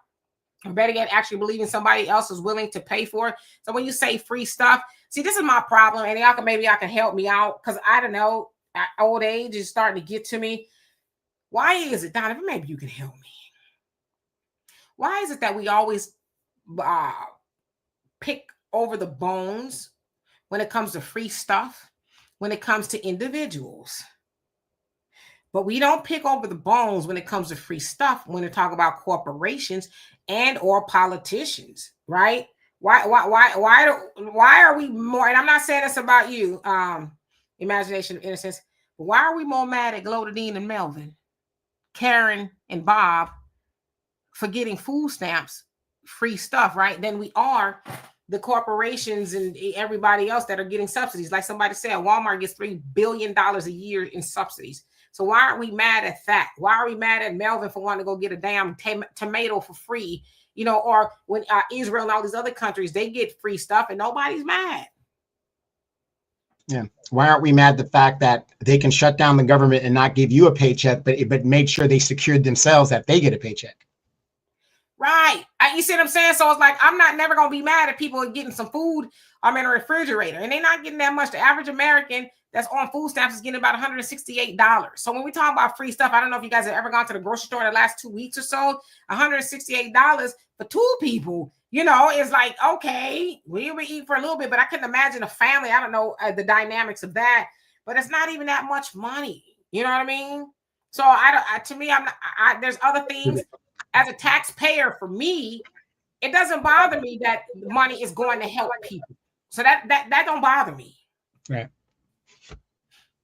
Or better yet, actually believing somebody else is willing to pay for it. So when you say free stuff, see, this is my problem, and maybe y'all can help me out, because I don't know, old age is starting to get to me. Why is it, Donovan? Maybe you can help me. Why is it that we always pick over the bones when it comes to free stuff, when it comes to individuals? But we don't pick over the bones when it comes to free stuff when we talk about corporations and or politicians, right? Why are we more? And I'm not saying this about you, Imagination of Innocence, but why are we more mad at Glodadine and Melvin, Karen and Bob for getting food stamps, free stuff, right? Than we are the corporations and everybody else that are getting subsidies. Like somebody said, Walmart gets $3 billion a year in subsidies. So why aren't we mad at that? Why are we mad at Melvin for wanting to go get a damn tomato for free? Or when Israel and all these other countries, they get free stuff and nobody's mad. Yeah. Why aren't we mad at the fact that they can shut down the government and not give you a paycheck, but make sure they secured themselves that they get a paycheck? Right. You see what I'm saying? So it's like, I'm never going to be mad at people getting some food in a refrigerator, and they're not getting that much. The average American that's on food stamps is getting about $168. So when we talk about free stuff, I don't know if you guys have ever gone to the grocery store in the last 2 weeks or so, $168 for two people, is like, okay, we eat for a little bit, but I couldn't imagine a family. I don't know the dynamics of that, but it's not even that much money. You know what I mean? So there's other things. As a taxpayer, for me, it doesn't bother me that money is going to help people. So that don't bother me. Right.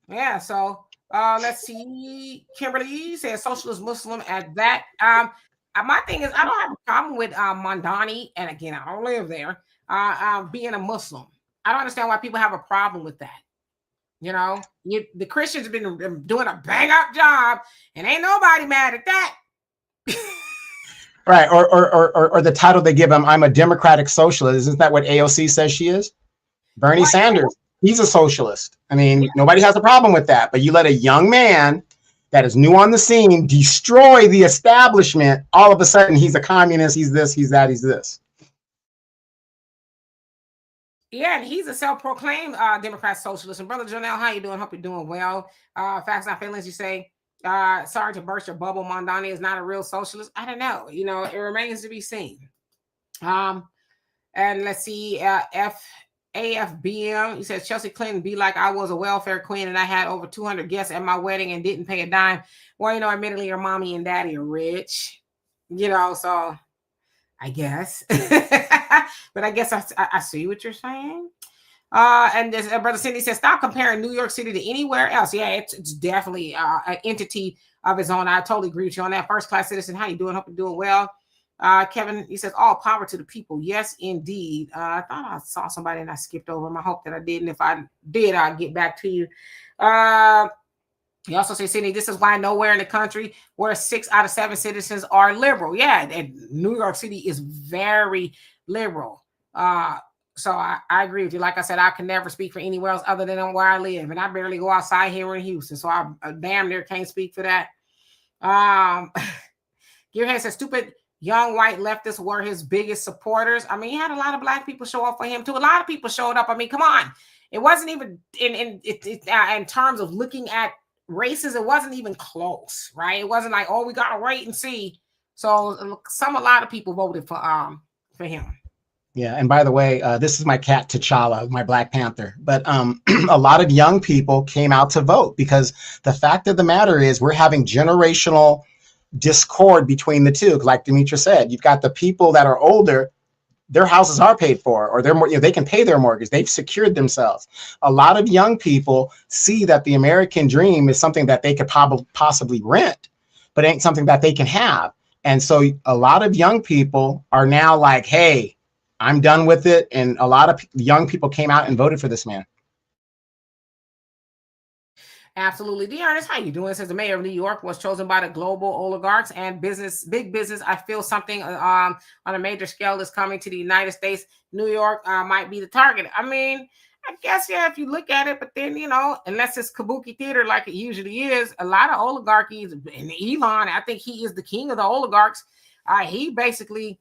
Yeah. So let's see. Kimberly says socialist Muslim at that. My thing is, I don't have a problem with Mondani, and again, I don't live there. Being a Muslim, I don't understand why people have a problem with that. The Christians have been doing a bang up job, and ain't nobody mad at that. Right, or the title they give him, I'm a democratic socialist. Isn't that what AOC says she is? Bernie Sanders, he's a socialist. I mean, nobody has a problem with that. But you let a young man that is new on the scene destroy the establishment, all of a sudden he's a communist, he's this, he's that, he's this. Yeah, and he's a self-proclaimed Democrat socialist. And Brother Janelle, how you doing? Hope you're doing well. Facts Not Feelings, you say, sorry to burst your bubble, Mondani is not a real socialist. I don't know. It remains to be seen. And let's see, AFBM, he says Chelsea Clinton be like I was a welfare queen and I had over 200 guests at my wedding and didn't pay a dime. Well, admittedly, your mommy and daddy are rich, so I guess. But I guess I see what you're saying. And this brother Cindy says, stop comparing New York City to anywhere else. Yeah, it's definitely an entity of its own. I totally agree with you on that. First class citizen, how you doing? Hope you're doing well. Kevin, he says, all power to the people. Yes, indeed. I thought I saw somebody and I skipped over him. I hope that I didn't. If I did, I'll get back to you. He also says, Sydney, this is why nowhere in the country where 6 out of 7 citizens are liberal. Yeah, and New York City is very liberal. So I agree with you. Like I said, I can never speak for anywhere else other than where I live. And I barely go outside here in Houston. So I damn near can't speak for that. Gearhead says, stupid young white leftists were his biggest supporters. I mean, he had a lot of black people show up for him too. A lot of people showed up. I mean, come on. It wasn't even in terms of looking at races. It wasn't even close, right? It wasn't like, oh, we got to wait and see. So a lot of people voted for him. Yeah, and by the way, this is my cat T'Challa, my Black Panther. But a lot of young people came out to vote because the fact of the matter is we're having generational discord between the two. Like Demetra said, you've got the people that are older, their houses are paid for, or they can pay their mortgage. They've secured themselves. A lot of young people see that the American dream is something that they could possibly rent, but ain't something that they can have. And so a lot of young people are now like, hey, I'm done with it. And a lot of young people came out and voted for this man. Absolutely. Dearness, how you doing? Says the mayor of New York was chosen by the global oligarchs and big business. I feel something on a major scale is coming to the United States. New York might be the target. I mean, I guess, yeah, if you look at it, but then, unless it's kabuki theater like it usually is, a lot of oligarchies, and Elon, I think he is the king of the oligarchs. He basically,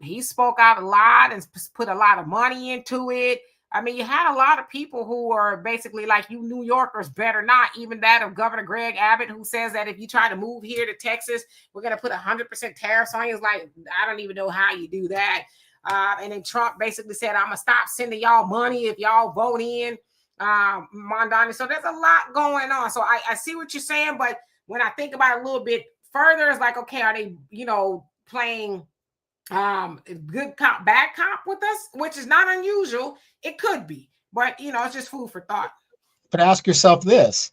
he spoke out a lot and put a lot of money into it. I mean, you had a lot of people who are basically like, you New Yorkers better not. Even that of Governor Greg Abbott, who says that if you try to move here to Texas, we're going to put 100% tariffs on you. It's like, I don't even know how you do that. And then Trump basically said, I'm going to stop sending y'all money if y'all vote in Mondani. So there's a lot going on. So I see what you're saying. But when I think about it a little bit further, it's like, okay, are they, playing good cop, bad cop with us, which is not unusual. It could be, but it's just food for thought. But ask yourself this,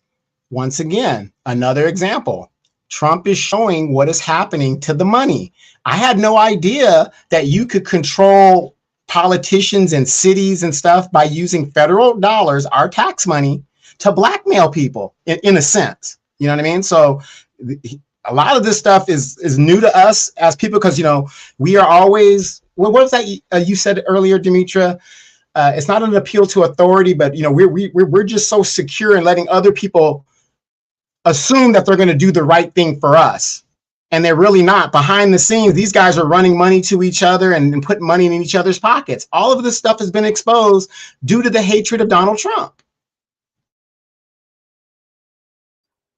once again, another example. Trump is showing what is happening to the money. I had no idea that you could control politicians and cities and stuff by using federal dollars, our tax money, to blackmail people in a sense. You know what I mean? So a lot of this stuff is new to us as people because, we are always, what was that you said earlier, Demetra? It's not an appeal to authority, but, we're just so secure in letting other people assume that they're going to do the right thing for us. And they're really not. Behind the scenes, these guys are running money to each other and putting money in each other's pockets. All of this stuff has been exposed due to the hatred of Donald Trump.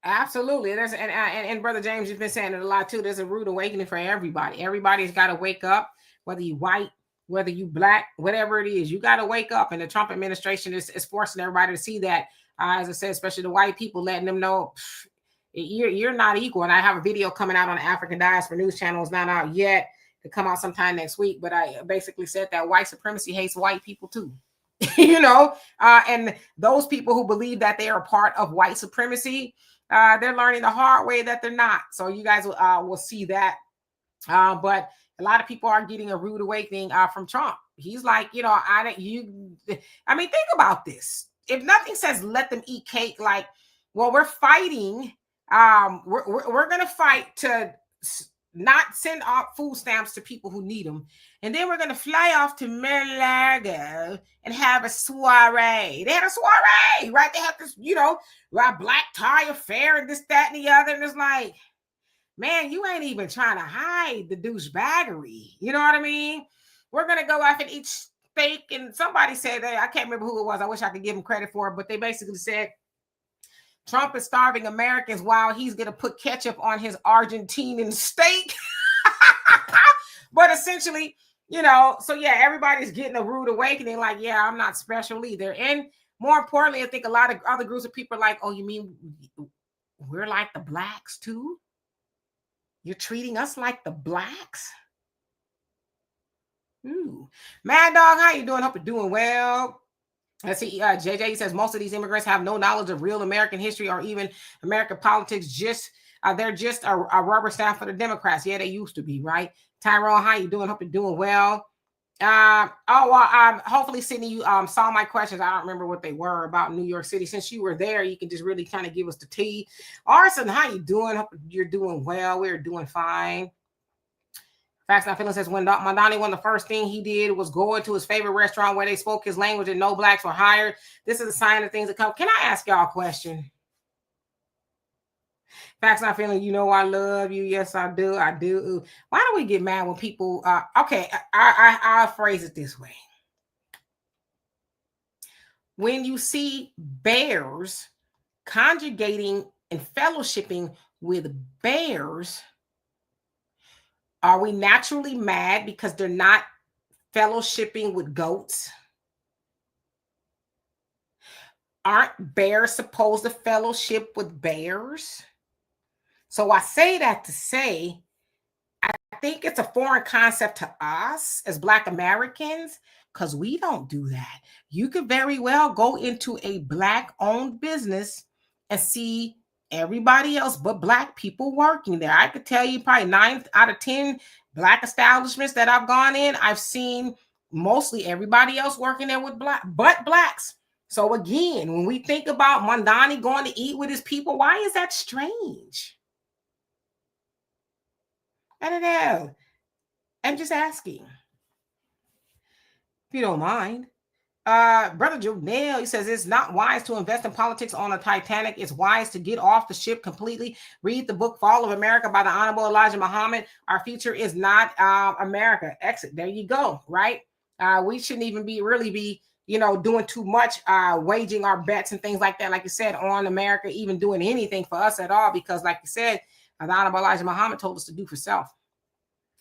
Absolutely. And Brother James, you've been saying it a lot too. There's a rude awakening for everybody. Everybody's got to wake up, whether you white, whether you black, whatever it is, you got to wake up. And the Trump administration is forcing everybody to see that. As I said, especially the white people, letting them know you're not equal. And I have a video coming out on the African Diaspora News Channel. It's not out yet, to come out sometime next week. But I basically said that white supremacy hates white people too. And those people who believe that they are part of white supremacy, they're learning the hard way that they're not. So you guys will see that. But a lot of people are getting a rude awakening from Trump. He's like, I mean, think about this. If nothing says let them eat cake, like, well, we're fighting. We're going to fight to not send off food stamps to people who need them. And then we're going to fly off to Mar-a-Lago and have a soiree. They had a soiree, right? They have this, black tie affair and this, that, and the other. And it's like, man, you ain't even trying to hide the douchebaggery. You know what I mean? We're going to go off and eat steak. And somebody said that, I can't remember who it was. I wish I could give him credit for it, but they basically said Trump is starving Americans while he's going to put ketchup on his Argentinian steak. But essentially, So yeah, everybody's getting a rude awakening. Like, yeah, I'm not special either. And more importantly, I think a lot of other groups of people are like, oh, you mean we're like the blacks too? You're treating us like the blacks? Ooh. Mad Dog, how you doing? Hope you're doing well. Let's see. JJ says most of these immigrants have no knowledge of real American history or even American politics. They're just a rubber stamp for the Democrats. Yeah, they used to be, right? Tyrone, how you doing? Hope you're doing well. Hopefully, Sydney, you saw my questions. I don't remember what they were about New York City. Since you were there, you can just really kind of give us the tea. Arson, how you doing? Hope you're doing well. We're doing fine. Facts Not Feelings says when Mondani won, the first thing he did was go into his favorite restaurant where they spoke his language and no blacks were hired. This is a sign of things to come. Can I ask y'all a question? Facts Not Feeling, I love you. Yes, I do. I do. Why do we get mad when people? Okay, I'll phrase it this way. When you see bears conjugating and fellowshipping with bears, are we naturally mad because they're not fellowshipping with goats? Aren't bears supposed to fellowship with bears? So I say that to say, I think it's a foreign concept to us as Black Americans because we don't do that. You could very well go into a Black-owned business and see everybody else but Black people working there. I could tell you probably 9 out of 10 Black establishments that I've gone in, I've seen mostly everybody else working there with Blacks. So again, when we think about Mondani going to eat with his people, why is that strange? I don't know. I'm just asking. If you don't mind. Brother Jonelle, he says it's not wise to invest in politics on a Titanic. It's wise to get off the ship completely. Read the book Fall of America by the Honorable Elijah Muhammad. Our future is not America. Exit. There you go. Right. We shouldn't even be doing too much, waging our bets and things like that. Like you said, on America, even doing anything for us at all, because like you said, the Honorable Elijah Muhammad told us to do for self.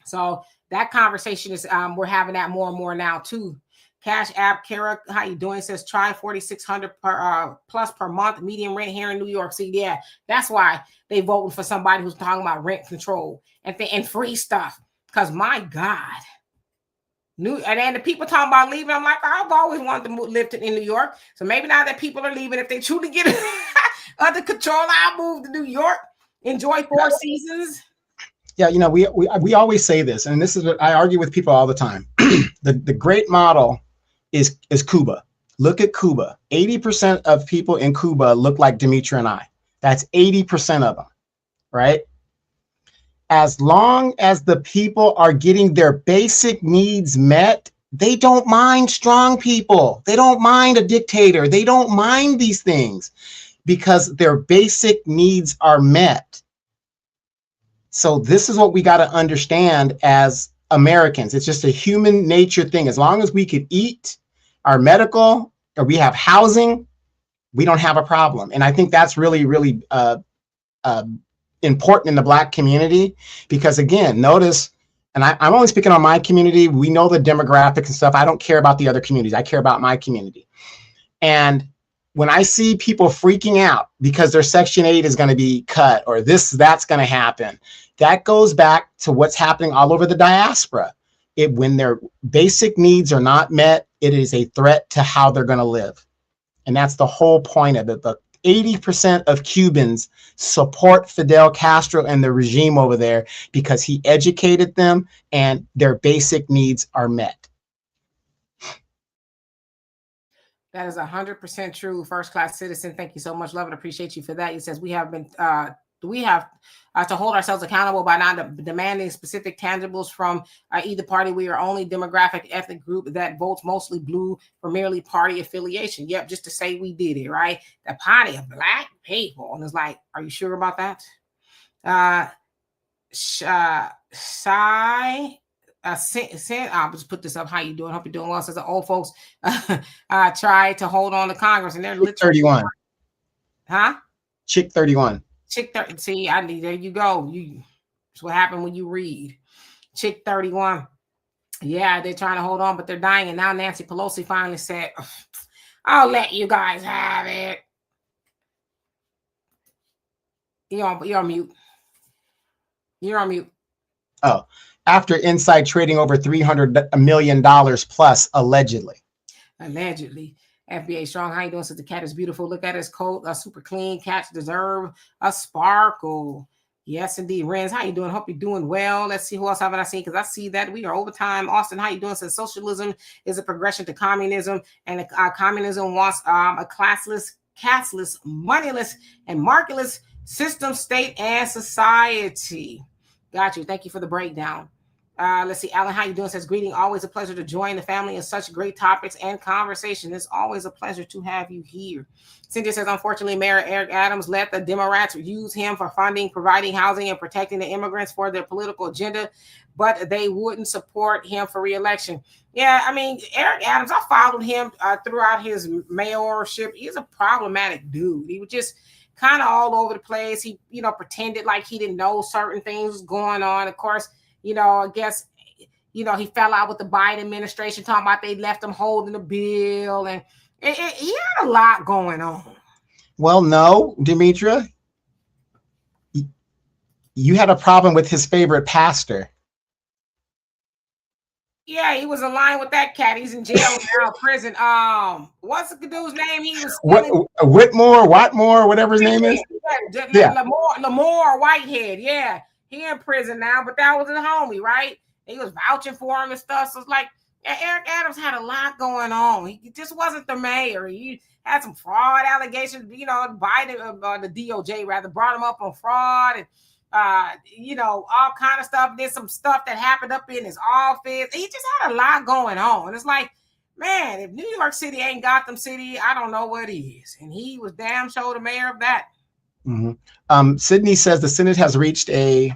So that conversation is, we're having that more and more now too. Cash App, Kara, how you doing? Says try 4,600 plus per month median rent here in New York City. Yeah, that's why they voting for somebody who's talking about rent control and free stuff. Because my God, and then the people talking about leaving. I'm like, I've always wanted to live in New York. So maybe now that people are leaving, if they truly get it under control, I'll move to New York. Enjoy 4 seasons. Yeah, we always say this, and this is what I argue with people all the time. The great model is Cuba. Look at Cuba. 80% of people in Cuba look like Demetria and I. That's 80% of them, right? As long as the people are getting their basic needs met, they don't mind strong people. They don't mind a dictator. They don't mind these things because their basic needs are met. So this is what we got to understand as Americans. It's just a human nature thing. As long as we could eat, our medical, or we have housing, we don't have a problem. And I think that's really, really important in the Black community, because again, notice, and I'm only speaking on my community. We know the demographics and stuff. I don't care about the other communities. I care about my community. And when I see people freaking out because their Section 8 is going to be cut or that's going to happen, that goes back to what's happening all over the diaspora. When their basic needs are not met, it is a threat to how they're going to live. And that's the whole point of it. The 80% of Cubans support Fidel Castro and the regime over there because he educated them and their basic needs are met. That is 100% true. First class citizen. Thank you so much. Love and appreciate you for that. He says we have to hold ourselves accountable by not demanding specific tangibles from either party. We are only demographic ethnic group that votes mostly blue for merely party affiliation. Yep, just to say we did it, right? The party of Black people. And it's like, are you sure about that? I'll just put this up. How you doing? Hope you're doing well. Says the old folks try to hold on to Congress, and they're literally 31. Huh? Chick 31. Chick 30. See, there you go. That's what happened when you read. Chick 31. Yeah, they're trying to hold on, but they're dying. And now Nancy Pelosi finally said, I'll let you guys have it. You're on mute. You're on mute. Oh, after inside trading over $300 million plus, allegedly. Allegedly. FBA Strong, how you doing? Since the cat is beautiful. Look at his coat. Super clean. Cats deserve a sparkle. Yes, indeed. Renz, how you doing? Hope you're doing well. Let's see who else haven't I seen, because I see that we are over time. Austin, how you doing? Since socialism is a progression to communism, and communism wants a classless, castless, moneyless, and marketless system, state, and society. Got you. Thank you for the breakdown. Let's see. Alan, how you doing? Says, greeting. Always a pleasure to join the family in such great topics and conversation. It's always a pleasure to have you here. Cynthia says, unfortunately, Mayor Eric Adams let the Democrats use him for funding, providing housing, and protecting the immigrants for their political agenda, but they wouldn't support him for re-election. Yeah, I mean, Eric Adams, I followed him throughout his mayorship. He's a problematic dude. He was just kind of all over the place. He, pretended like he didn't know certain things was going on. Of course, I guess, he fell out with the Biden administration, talking about they left him holding the bill. And he had a lot going on. Well, no, Demetra, you had a problem with his favorite pastor. Yeah, he was aligned with that cat. He's in jail now, prison. What's the dude's name? He was Watmore, whatever his name is. Yeah. Lamore Whitehead. Yeah, he in prison now, but that was his homie, right? He was vouching for him and stuff. So it's like, Eric Adams had a lot going on. He just wasn't the mayor. He had some fraud allegations. Biden, the DOJ rather, brought him up on fraud and all kind of stuff. There's some stuff that happened up in his office. He just had a lot going on. It's like, man, if New York City ain't Gotham City, I don't know what is. And he was damn sure the mayor of that. Mm-hmm. Sydney says the Senate has reached a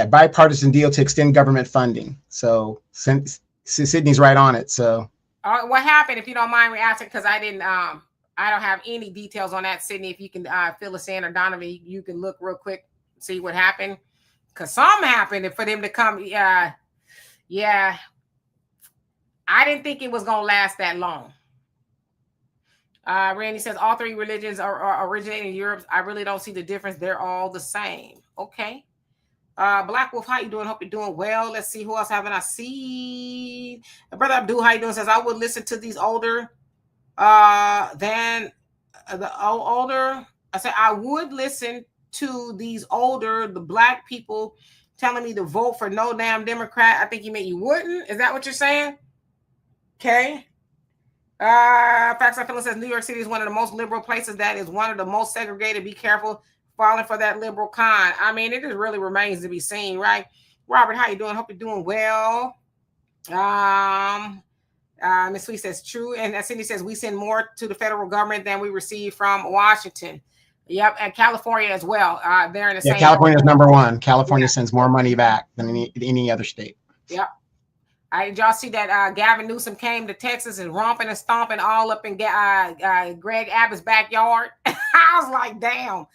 bipartisan deal to extend government funding. So Sydney's right on it. So what happened, if you don't mind me asking, because I don't have any details on that, Sydney. If you can fill us in, or Donovan, you can look real quick, see what happened. Because something happened for them to come. Yeah. I didn't think it was going to last that long. Randy says, all three religions are originating in Europe. I really don't see the difference. They're all the same. Okay. Black Wolf, how you doing? Hope you're doing well. Let's see, who else haven't I seen? Brother Abdul, how you doing? Says, I would listen to these older than the older. I said I would listen to these older, the black people telling me to vote for no damn Democrat. I think you meant you wouldn't. Is that what you're saying? Okay. Facts I feel says New York City is one of the most liberal places. That is one of the most segregated. Be careful falling for that liberal con. I mean, it just really remains to be seen, right? Robert, how you doing? Hope you're doing well. Ms. Sweet says true. And Cindy says we send more to the federal government than we receive from Washington. Yep, and California as well. They're in the same. California is number one. California sends more money back than any other state. Yep. Did y'all see that Gavin Newsom came to Texas and romping and stomping all up in Greg Abbott's backyard? I was like, damn.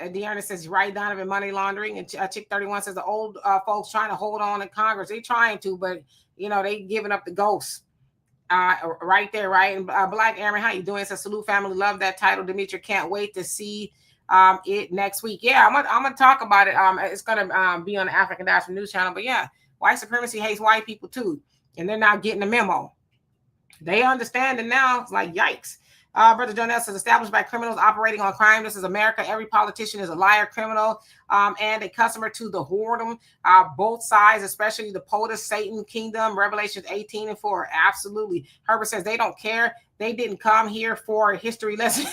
Deanna says, right, Donovan, money laundering. And Chick 31 says the old folks trying to hold on in Congress. They trying to, but, they giving up the ghosts. Right there, right? And Black Aaron, how you doing? Says, salute family, love that title. Demetri, can't wait to see it next week. Yeah, I'm gonna talk about it. It's gonna be on the African Diaspora News Channel. But yeah, white supremacy hates white people too, and they're not getting the memo. They understand it now. It's like, yikes. Brother Jonell says, established by criminals operating on crime. This is America. Every politician is a liar, criminal, and a customer to the whoredom. Both sides, especially the POTUS, Satan Kingdom, Revelations 18:4. Absolutely. Herbert says they don't care. They didn't come here for a history lesson.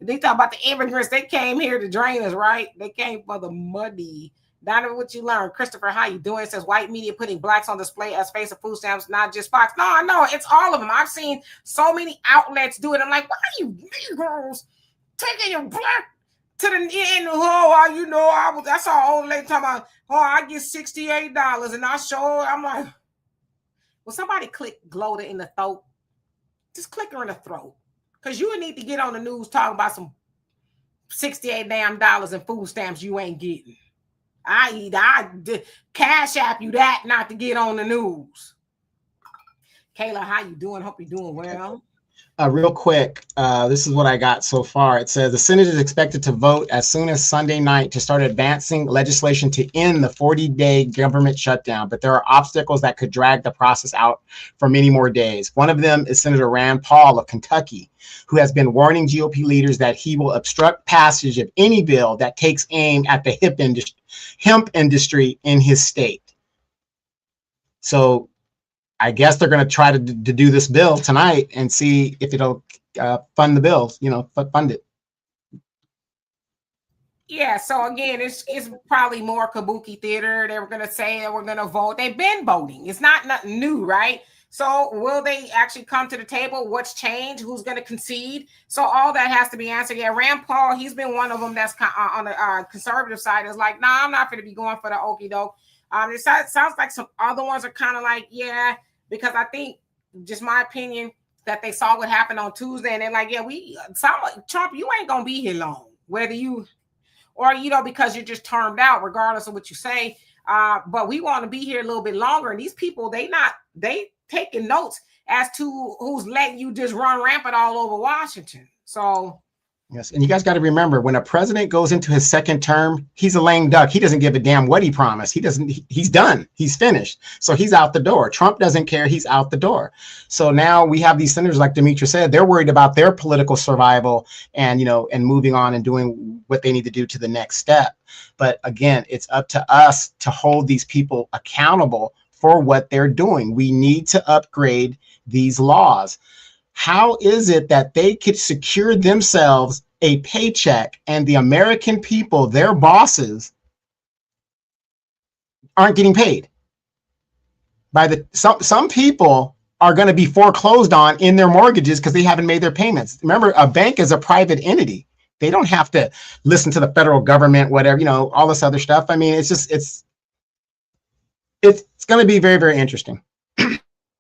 They talk about the immigrants. They came here to drain us, right? They came for the money. Donovan, what you learned? Christopher, how you doing? It says white media putting blacks on display as face of food stamps, not just Fox. No, it's all of them. I've seen so many outlets do it. I'm like, why are you Negroes taking your black to the end? I saw an old lady talking about, I get $68 and I show it. I'm like, will somebody click Gloda in the throat? Just click her in the throat. Because you need to get on the news talking about some $68 damn in food stamps you ain't getting. I cash app you that not to get on the news. Kayla, how you doing? Hope you're doing well. Real quick, this is what I got so far. It says the Senate is expected to vote as soon as Sunday night to start advancing legislation to end the 40-day government shutdown, but there are obstacles that could drag the process out for many more days. One of them is Senator Rand Paul of Kentucky, who has been warning GOP leaders that he will obstruct passage of any bill that takes aim at the hemp industry in his state. So I guess they're going to try to do this bill tonight and see if it'll fund the bill, fund it. Yeah, so again, it's probably more kabuki theater. They were going to say that we're going to vote. They've been voting. It's not nothing new, right? So will they actually come to the table? What's changed? Who's going to concede? So all that has to be answered. Yeah, Rand Paul, he's been one of them that's on the conservative side. Is like, nah, I'm not going to be going for the okie doke. It sounds like some other ones are kind of like, yeah, because I think, just my opinion, that they saw what happened on Tuesday and they're like, yeah, Trump, you ain't going to be here long, whether you, or, because you're just termed out, regardless of what you say. But we want to be here a little bit longer. And these people, they taking notes as to who's letting you just run rampant all over Washington. So. Yes. And you guys got to remember, when a president goes into his second term, he's a lame duck. He doesn't give a damn what he promised. He's done. He's finished. So he's out the door. Trump doesn't care. He's out the door. So now we have these senators, like Demetra said, they're worried about their political survival and, and moving on and doing what they need to do to the next step. But again, it's up to us to hold these people accountable for what they're doing. We need to upgrade these laws. How is it that they could secure themselves a paycheck and the American people, their bosses, aren't getting paid? Some people are going to be foreclosed on in their mortgages because they haven't made their payments. Remember, a bank is a private entity. They don't have to listen to the federal government, whatever, all this other stuff. I mean, it's going to be very, very interesting.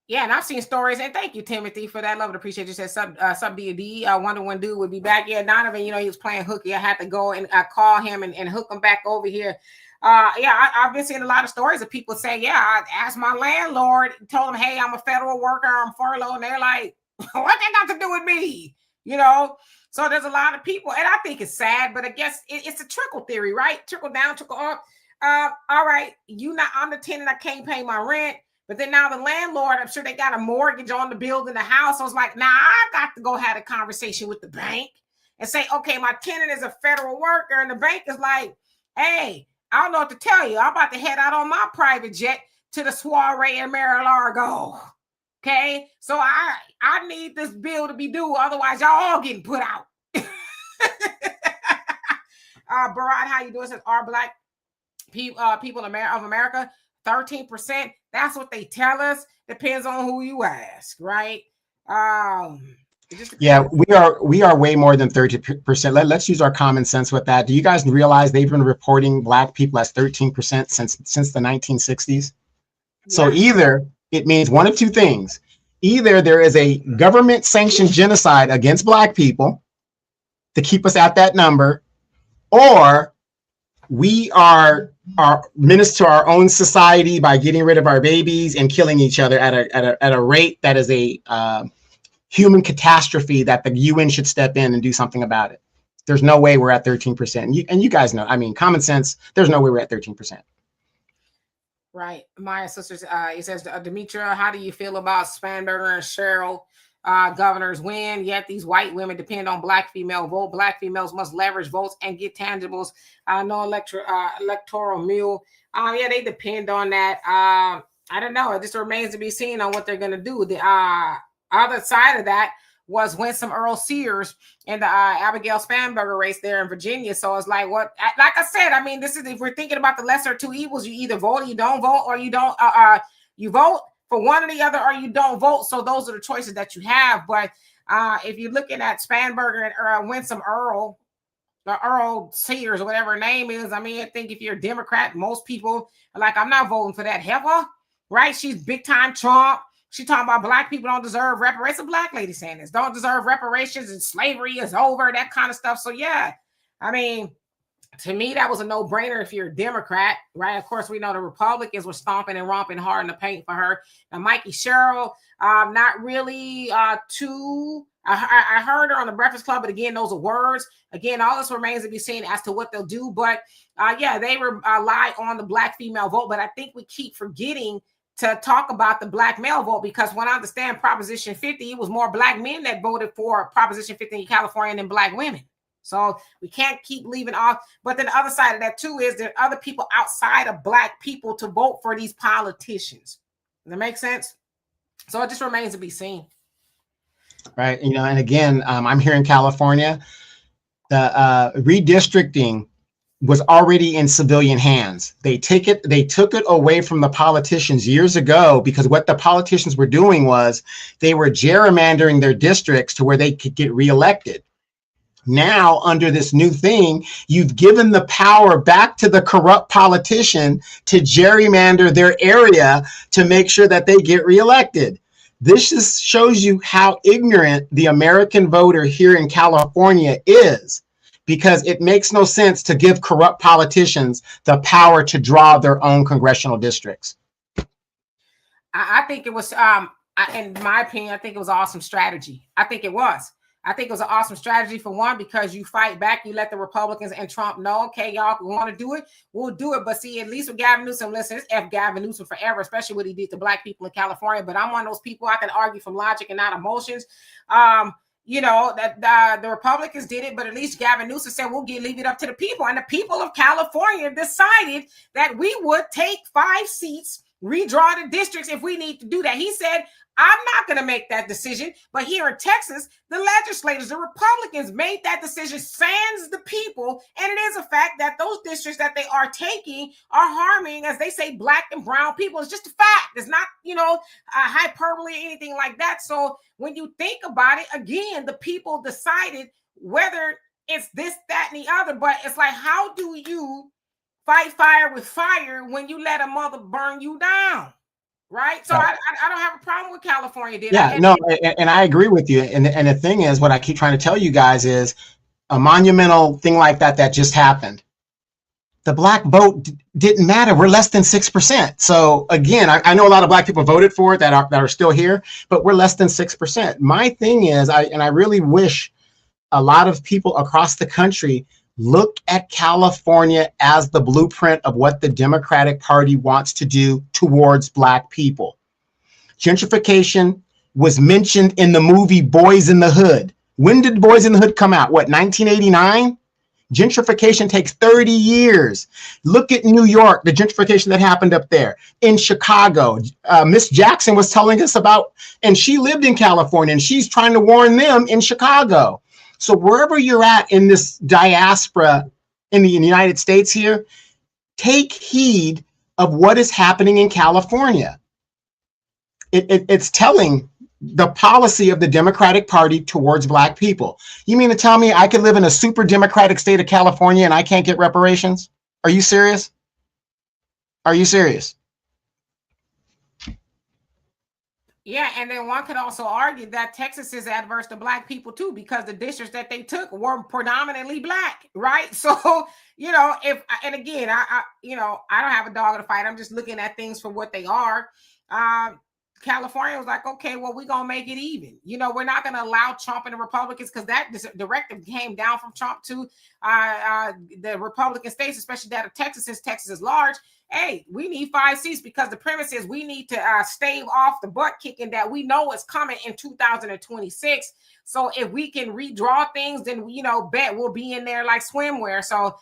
Yeah, and I've seen stories, and thank you, Timothy, for that. Love and appreciate you. Said sub B. I wonder when dude would be back. Yeah, Donovan, he was playing hooky. I had to go and call him and hook him back over here. I've been seeing a lot of stories of people saying, yeah, I asked my landlord, told him, hey, I'm a federal worker, I'm furloughed, and they're like, what that got to do with me? So there's a lot of people, and I think it's sad, but I guess it's a trickle theory, right? Trickle down, trickle up. All right, I'm the tenant, I can't pay my rent. But then now the landlord, I'm sure they got a mortgage on the building, the house. I was like, I got to go have a conversation with the bank and say, okay, my tenant is a federal worker. And the bank is like, hey, I don't know what to tell you. I'm about to head out on my private jet to the soiree in Mar-a-Lago. Okay, so I need this bill to be due. Otherwise, y'all all getting put out. Barat, how you doing? It says, are black people of America 13%? That's what they tell us. Depends on who you ask, right? Yeah, we are way more than 30%. Let's use our common sense with that. Do you guys realize they've been reporting black people as 13% since the 1960s? Yeah. So either it means one of two things. Either there is a government-sanctioned genocide against black people to keep us at that number, or we are menace to our own society by getting rid of our babies and killing each other at a rate that is a human catastrophe that the UN should step in and do something about it. There's no way we're at 13%. And you guys know, I mean, common sense, there's no way we're at 13%. Right. Maya sisters, it says, Demetra, how do you feel about Spanberger and Cheryl? Governors win, yet these white women depend on black female vote. Black females must leverage votes and get tangibles. No electoral mule. Yeah, they depend on that. I don't know. It just remains to be seen on what they're going to do. The other side of that was Winsome Earl Sears in the Abigail Spanberger race there in Virginia. So it's like, like I said, I mean, this is, if we're thinking about the lesser two evils, you either vote or you don't vote, or you don't, you vote for one or the other, or you don't vote. So those are the choices that you have. But if you're looking at Spanberger and Winsome Earl, the Earl Sears or whatever her name is, I mean, I think if you're a Democrat, most people are like, I'm not voting for that heifer, right? She's big time Trump. She talking about black people don't deserve reparations. A black lady saying this, don't deserve reparations and slavery is over, that kind of stuff. So yeah, I mean, To me, that was a no-brainer if you're a Democrat, right? Of course, we know the Republicans were stomping and romping hard in the paint for her. Now, Mikey Sherrill, not really too. I heard her on the Breakfast Club, but again, those are words. Again, all this remains to be seen as to what they'll do. But yeah, they rely on the black female vote. But I think we keep forgetting to talk about the black male vote, because when I understand Proposition 50, it was more black men that voted for Proposition 50 in California than black women. So we can't keep leaving off. But then the other side of that too is there are other people outside of black people to vote for these politicians. Does that make sense? So it just remains to be seen. Right. You know, and again, I'm here in California. The redistricting was already in civilian hands. They took it away from the politicians years ago, because what the politicians were doing was they were gerrymandering their districts to where they could get reelected. Now, under this new thing, you've given the power back to the corrupt politician to gerrymander their area to make sure that they get reelected. This just shows you how ignorant the American voter here in California is, because it makes no sense to give corrupt politicians the power to draw their own congressional districts. I think it was, in my opinion, I think it was an awesome strategy. I think it was an awesome strategy, for one, because you fight back, you let the Republicans and Trump know, okay, y'all want to do it, we'll do it. But see, at least with Gavin Newsom, listen, it's F Gavin Newsom forever, especially what he did to black people in California. But I'm one of those people, I can argue from logic and not emotions. You know, that the Republicans did it, but at least Gavin Newsom said, leave it up to the people. And the people of California decided that we would take 5 seats, redraw the districts if we need to do that. He said, I'm not going to make that decision. But here in Texas, the legislators, the Republicans made that decision, sans the people. And it is a fact that those districts that they are taking are harming, as they say, black and brown people. It's just a fact. It's not, hyperbole or anything like that. So when you think about it, again, the people decided whether it's this, that, and the other. But it's like, how do you fight fire with fire when you let a mother burn you down? Right. So I don't have a problem with California. And I agree with you. And the thing is, what I keep trying to tell you guys is a monumental thing like that just happened. The black vote didn't matter. We're less than 6%. So again, I know a lot of black people voted for it that are still here, but we're less than 6%. My thing is, I really wish a lot of people across the country look at California as the blueprint of what the Democratic Party wants to do towards black people. Gentrification was mentioned in the movie Boys in the Hood. When did Boys in the Hood come out? 1989? Gentrification takes 30 years. Look at New York, the gentrification that happened up there. In Chicago, Miss Jackson was telling us about, and she lived in California, and she's trying to warn them in Chicago. So wherever you're at in this diaspora in the United States here, take heed of what is happening in California. It's telling the policy of the Democratic Party towards black people. You mean to tell me I could live in a super democratic state of California and I can't get reparations? Are you serious? Are you serious? Yeah, and then one could also argue that Texas is adverse to black people too, because the districts that they took were predominantly black, right? So, and again, I don't have a dog in the fight. I'm just looking at things for what they are. California was like, okay, well, we're going to make it even. We're not going to allow Trump and the Republicans, because that directive came down from Trump to the Republican states, especially that of Texas, since Texas is large. Hey, we need 5 seats, because the premise is we need to stave off the butt kicking that we know is coming in 2026. So if we can redraw things, then, bet we'll be in there like swimwear. So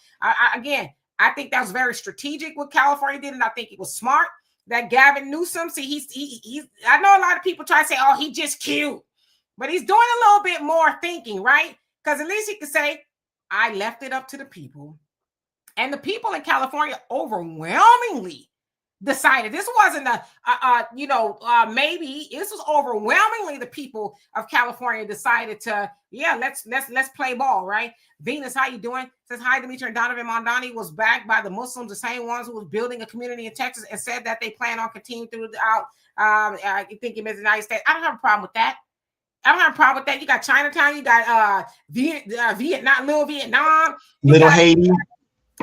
again, I think that was very strategic what California did. And I think it was smart that Gavin Newsom, he's I know a lot of people try to say, oh, he just cute, but he's doing a little bit more thinking, right? Because at least he could say, I left it up to the people. And the people in California overwhelmingly decided. This wasn't maybe. This was overwhelmingly the people of California decided to, let's play ball, right? Venus, how you doing? Says hi, Dimitri. And Donovan Mondani was backed by the Muslims, the same ones who was building a community in Texas, and said that they plan on continuing throughout. I think it means the United States. I don't have a problem with that. You got Chinatown, you got Vietnam, Little Vietnam, Little Haiti.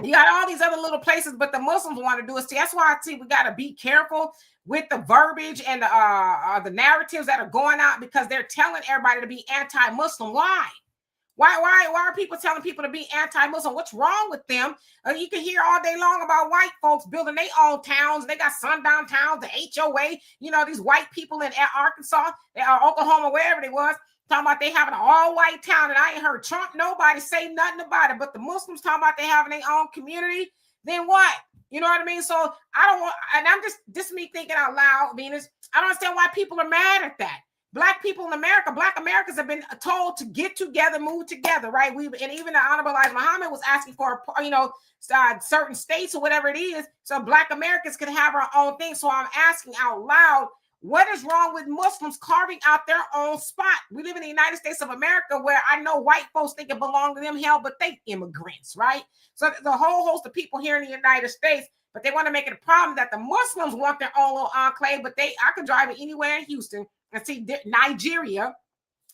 You got all these other little places, but the Muslims want to do it. See, that's why I see we got to be careful with the verbiage and the narratives that are going out, because they're telling everybody to be anti-Muslim. Why? Why are people telling people to be anti-Muslim? What's wrong with them? You can hear all day long about white folks building their own towns. They got sundown towns, the HOA. You know, these white people in Arkansas, Oklahoma, wherever they was, talking about they having an all-white town, and I ain't heard Trump, nobody say nothing about it. But the Muslims talking about they having their own community. Then what? You know what I mean? So I don't want, and I'm just me thinking out loud, Venus. I don't understand why people are mad at that. Black people in America, Black Americans have been told to get together, move together, right? And even the Honorable Elijah Muhammad was asking for, certain states or whatever it is, so Black Americans can have our own thing. So I'm asking out loud, what is wrong with Muslims carving out their own spot? We live in the United States of America, where I know white folks think it belongs to them, hell, but they immigrants, right? So there's a whole host of people here in the United States, but they want to make it a problem that the Muslims want their own little enclave, but I could drive it anywhere in Houston and see Nigerians,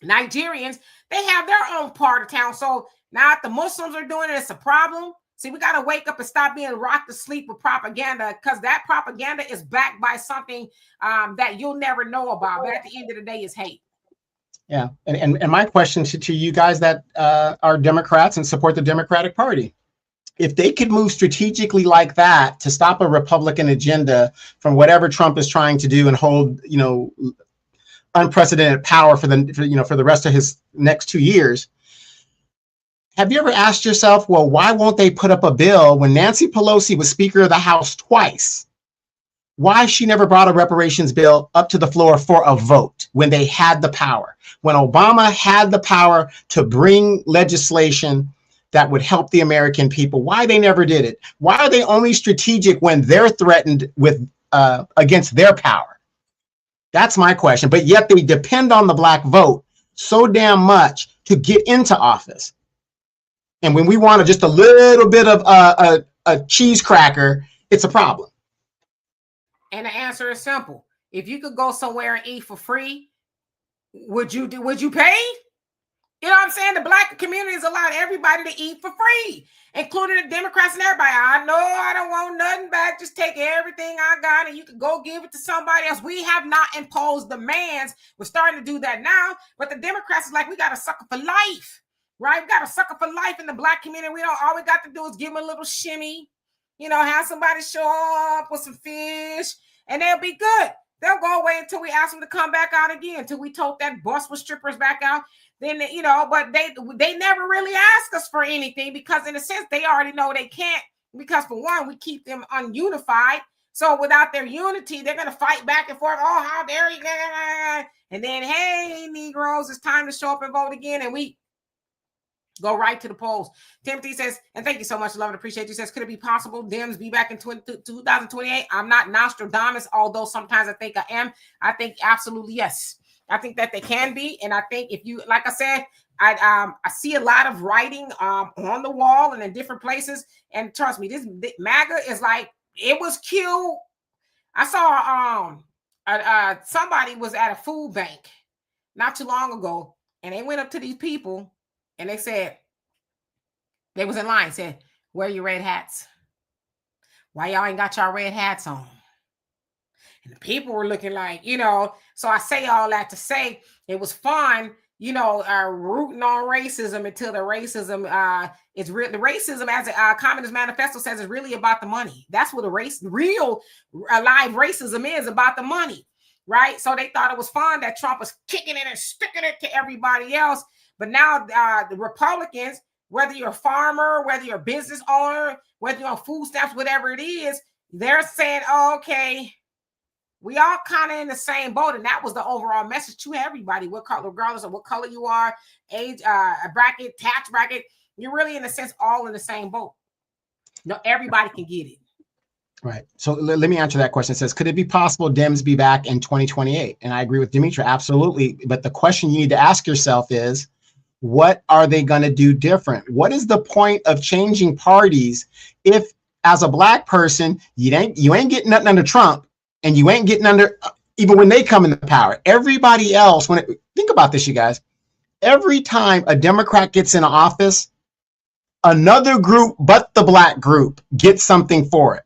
they have their own part of town. So now if the Muslims are doing it, it's a problem. See, we got to wake up and stop being rocked to sleep with propaganda, because that propaganda is backed by something that you'll never know about. But at the end of the day, it's hate. Yeah. And my question to you guys that are Democrats and support the Democratic Party, if they could move strategically like that to stop a Republican agenda from whatever Trump is trying to do and hold, unprecedented power for the rest of his next 2 years, have you ever asked yourself, well, why won't they put up a bill when Nancy Pelosi was Speaker of the House twice? Why she never brought a reparations bill up to the floor for a vote when they had the power? When Obama had the power to bring legislation that would help the American people, why they never did it? Why are they only strategic when they're threatened with against their power? That's my question. But yet they depend on the Black vote so damn much to get into office. And when we want just a little bit of a cheese cracker, it's a problem. And the answer is simple. If you could go somewhere and eat for free, would you pay? You know what I'm saying? The Black community has allowed everybody to eat for free, including the Democrats and everybody. I know I don't want nothing back. Just take everything I got and you can go give it to somebody else. We have not imposed demands. We're starting to do that now. But the Democrats is like, we got a sucker for life, right? We got a sucker for life in the Black community. All we got to do is give them a little shimmy, have somebody show up with some fish, and they'll be good. They'll go away until we ask them to come back out again, until we tote that bus with strippers back out. Then, but they never really ask us for anything, because in a sense, they already know they can't, because for one, we keep them ununified. So without their unity, they're going to fight back and forth. Oh, how dare you? And then, hey, Negroes, it's time to show up and vote again. And we go right to the polls. Timothy says, and thank you so much, love and appreciate you, says, could it be possible Dems be back in 2028? I'm not Nostradamus, although sometimes I think I am. I think absolutely yes. I think that they can be. And I think if you, like I said, I see a lot of writing on the wall and in different places. And trust me, this MAGA is like, it was cute. I saw somebody was at a food bank not too long ago, and they went up to these people and they said, they was in line, said, where are your red hats? Why y'all ain't got y'all red hats on? And the people were looking like, so I say all that to say it was fun, rooting on racism until the racism is real. The racism, as a Communist Manifesto says, is really about the money. That's what real live racism is, about the money, right? So they thought it was fun that Trump was kicking it and sticking it to everybody else. But now the Republicans, whether you're a farmer, whether you're a business owner, whether you're on food stamps, whatever it is, they're saying, oh, okay, we all kind of in the same boat. And that was the overall message to everybody, what color, regardless of what color you are, age, bracket, tax bracket, you're really, in a sense, all in the same boat. No, everybody can get it. Right. So let me answer that question. It says, could it be possible Dems be back in 2028? And I agree with Demetra, absolutely. But the question you need to ask yourself is, what are they going to do different? What is the point of changing parties if, as a Black person, you ain't getting nothing under Trump, and you ain't getting under, even when they come into power? Everybody else, think about this, you guys. Every time a Democrat gets in office, another group but the black group gets something for it.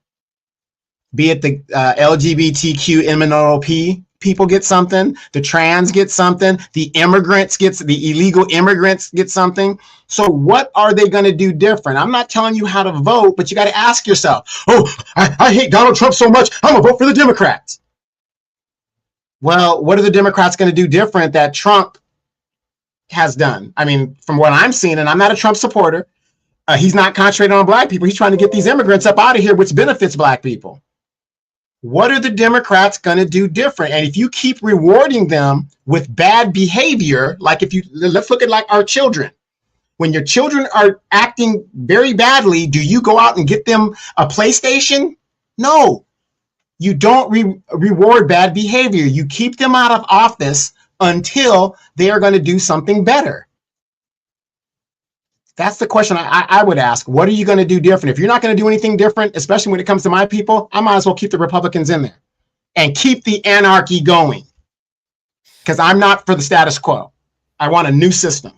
Be it the LGBTQ MNOP people get something, the trans get something, the illegal immigrants get something. So what are they going to do different? I'm not telling you how to vote, but you got to ask yourself, oh, I hate Donald Trump so much, I'm going to vote for the Democrats. Well, what are the Democrats going to do different that Trump has done? I mean, from what I'm seeing, and I'm not a Trump supporter, he's not concentrating on black people. He's trying to get these immigrants up out of here, which benefits black people. What are the Democrats going to do different? And if you keep rewarding them with bad behavior, like let's look at like our children. When your children are acting very badly, do you go out and get them a PlayStation? No, you don't reward bad behavior. You keep them out of office until they are going to do something better. That's the question I would ask. What are you going to do different? If you're not going to do anything different, especially when it comes to my people, I might as well keep the Republicans in there and keep the anarchy going, because I'm not for the status quo. I want a new system.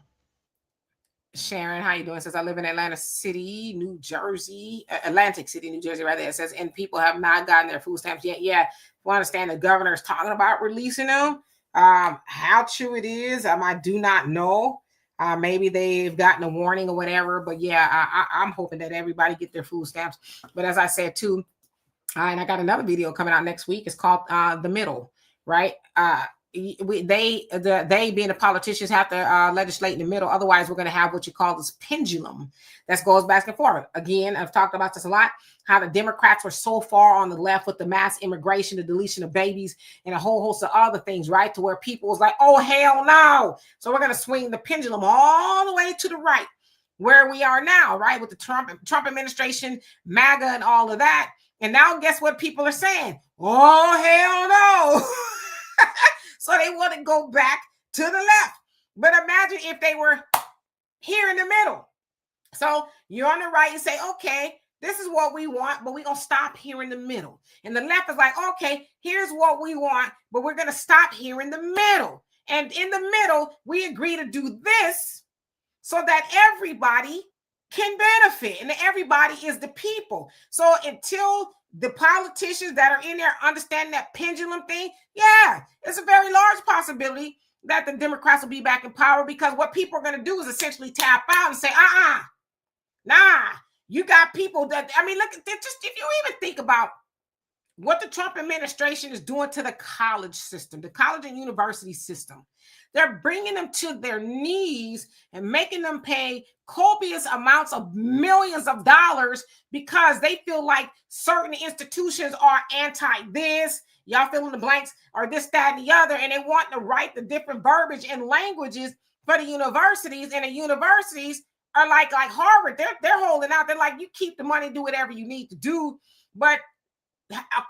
Sharon, how you doing? It says, I live in Atlantic City, New Jersey, rather. It says, and people have not gotten their food stamps yet. Yeah, I understand the governor is talking about releasing them. How true it is, I do not know. Maybe they've gotten a warning or whatever, but yeah, I'm hoping that everybody get their food stamps. But as I said too, and I got another video coming out next week. It's called The Middle, right? They being the politicians have to legislate in the middle. Otherwise, we're going to have what you call this pendulum that goes back and forth. Again, I've talked about this a lot, how the Democrats were so far on the left with the mass immigration, the deletion of babies, and a whole host of other things, right? To where people was like, oh, hell no. So we're going to swing the pendulum all the way to the right, where we are now, right? With the Trump administration, MAGA and all of that. And now guess what people are saying? Oh, hell no. So they want to go back to the left. But imagine if they were here in the middle. So you're on the right, you say, okay, this is what we want, but we're going to stop here in the middle. And the left is like, okay, here's what we want, but we're going to stop here in the middle. And in the middle, we agree to do this so that everybody can benefit. And everybody is the people. So until the politicians that are in there understand that pendulum thing, yeah, it's a very large possibility that the Democrats will be back in power, because what people are going to do is essentially tap out and say, nah, you got people that, I mean, look, just if you even think about what the Trump administration is doing to the college system, the college and university system, they're bringing them to their knees and making them pay copious amounts of millions of dollars because they feel like certain institutions are anti-this, y'all fill in the blanks, or this, that, and the other, and they want to write the different verbiage and languages for the universities, and the universities are like Harvard, they're holding out. They're like, you keep the money, do whatever you need to do, but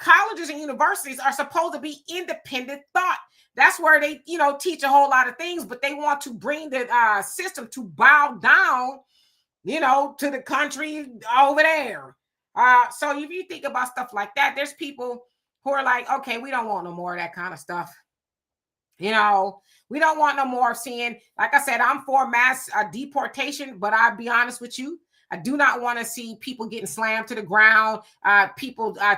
colleges and universities are supposed to be independent thought. That's where they, teach a whole lot of things, but they want to bring the system to bow down, to the country over there. So if you think about stuff like that, there's people who are like, okay, we don't want no more of that kind of stuff. We don't want no more of seeing, like I said, I'm for mass deportation, but I'll be honest with you, I do not want to see people getting slammed to the ground,